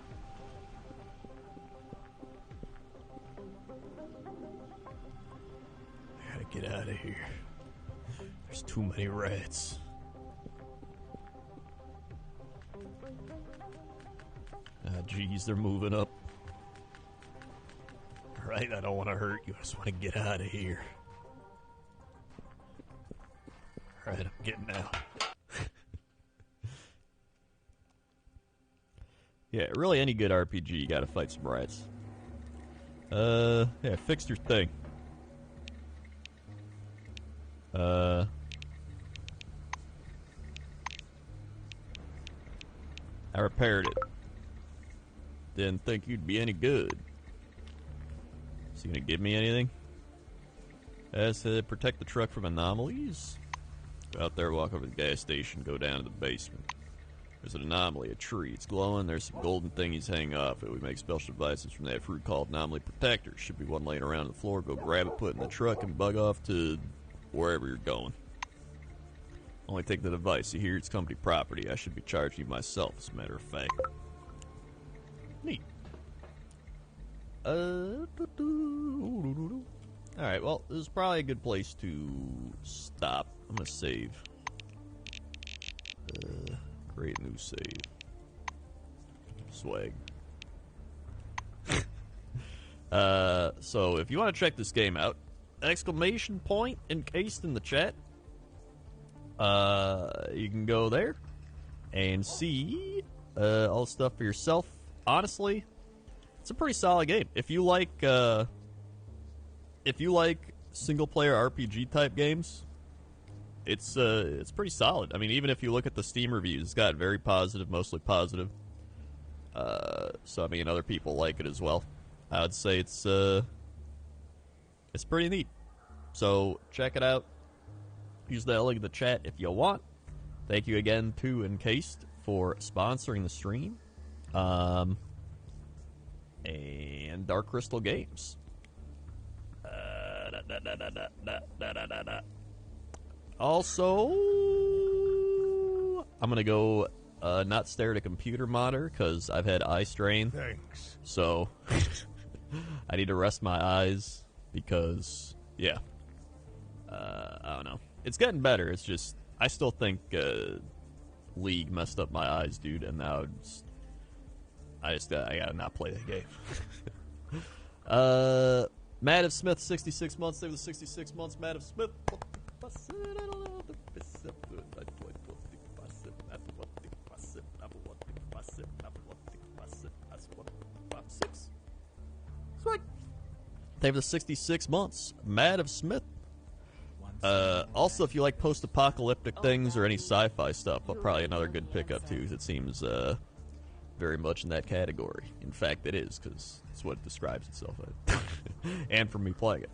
I gotta get out of here. There's too many rats. Ah, jeez, they're moving up. Alright, I don't want to hurt you. I just want to get out of here. Alright, I'm getting out. Yeah, really any good RPG, you gotta fight some rats. Yeah, fixed your thing. I repaired it. Didn't think you'd be any good. Is he gonna give me anything? As to protect the truck from anomalies. Go out there, walk over to the gas station, go down to the basement. There's an anomaly, a tree. It's glowing. There's some golden thingies hanging off it. We make special devices from that fruit called anomaly protector. Should be one laying around on the floor. Go grab it, put it in the truck, and bug off to wherever you're going. Only take the device. You hear it's company property. I should be charging you myself, as a matter of fact. Neat. Alright, well, this is probably a good place to stop. I'm gonna save. Create new save. Swag. So if you want to check this game out, exclamation point encased in the chat. You can go there and see all the stuff for yourself. Honestly, it's a pretty solid game. If you like single player RPG type games, it's pretty solid. I mean, even if you look at the Steam reviews, it's got very positive, mostly positive. So I mean, other people like it as well. I would say it's pretty neat. So check it out. Use that link in the chat if you want. Thank you again to Encased for sponsoring the stream, and Dark Crystal Games. Also, I'm gonna go not stare at a computer monitor because I've had eye strain. Thanks. So I need to rest my eyes because, yeah, I don't know. It's getting better. It's just I still think League messed up my eyes, dude, and now I gotta not play that game. Matt of Smith, 66 months. They were the 66 months. Matt of Smith. Sweet. They have the 66 months. Matt of Smith. Also, if you like post-apocalyptic things or any sci-fi stuff, probably another good pickup too, because it seems very much in that category. In fact, it is, because it's what it describes itself as. And from me playing it.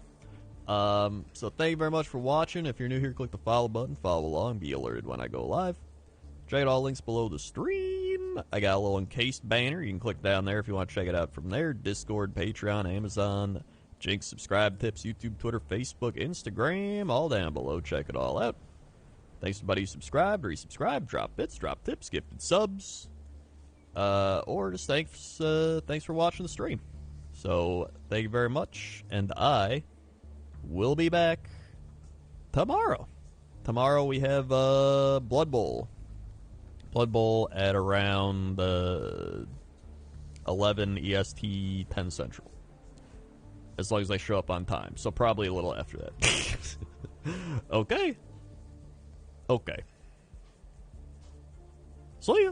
So thank you very much for watching. If you're new here, click the follow button, follow along, be alerted when I go live. Check out all links below the stream. I got a little Encased banner. You can click down there if you want to check it out from there. Discord, Patreon, Amazon, Jinx, subscribe tips, YouTube, Twitter, Facebook, Instagram, all down below. Check it all out. Thanks to everybody who subscribed, resubscribed, drop bits, drop tips, gifted subs, or just thanks for watching the stream. So thank you very much, and I will be back tomorrow. Tomorrow we have Blood Bowl. Blood Bowl at around 11 EST, 10 Central. As long as I show up on time. So probably a little after that. Okay. Okay. See ya.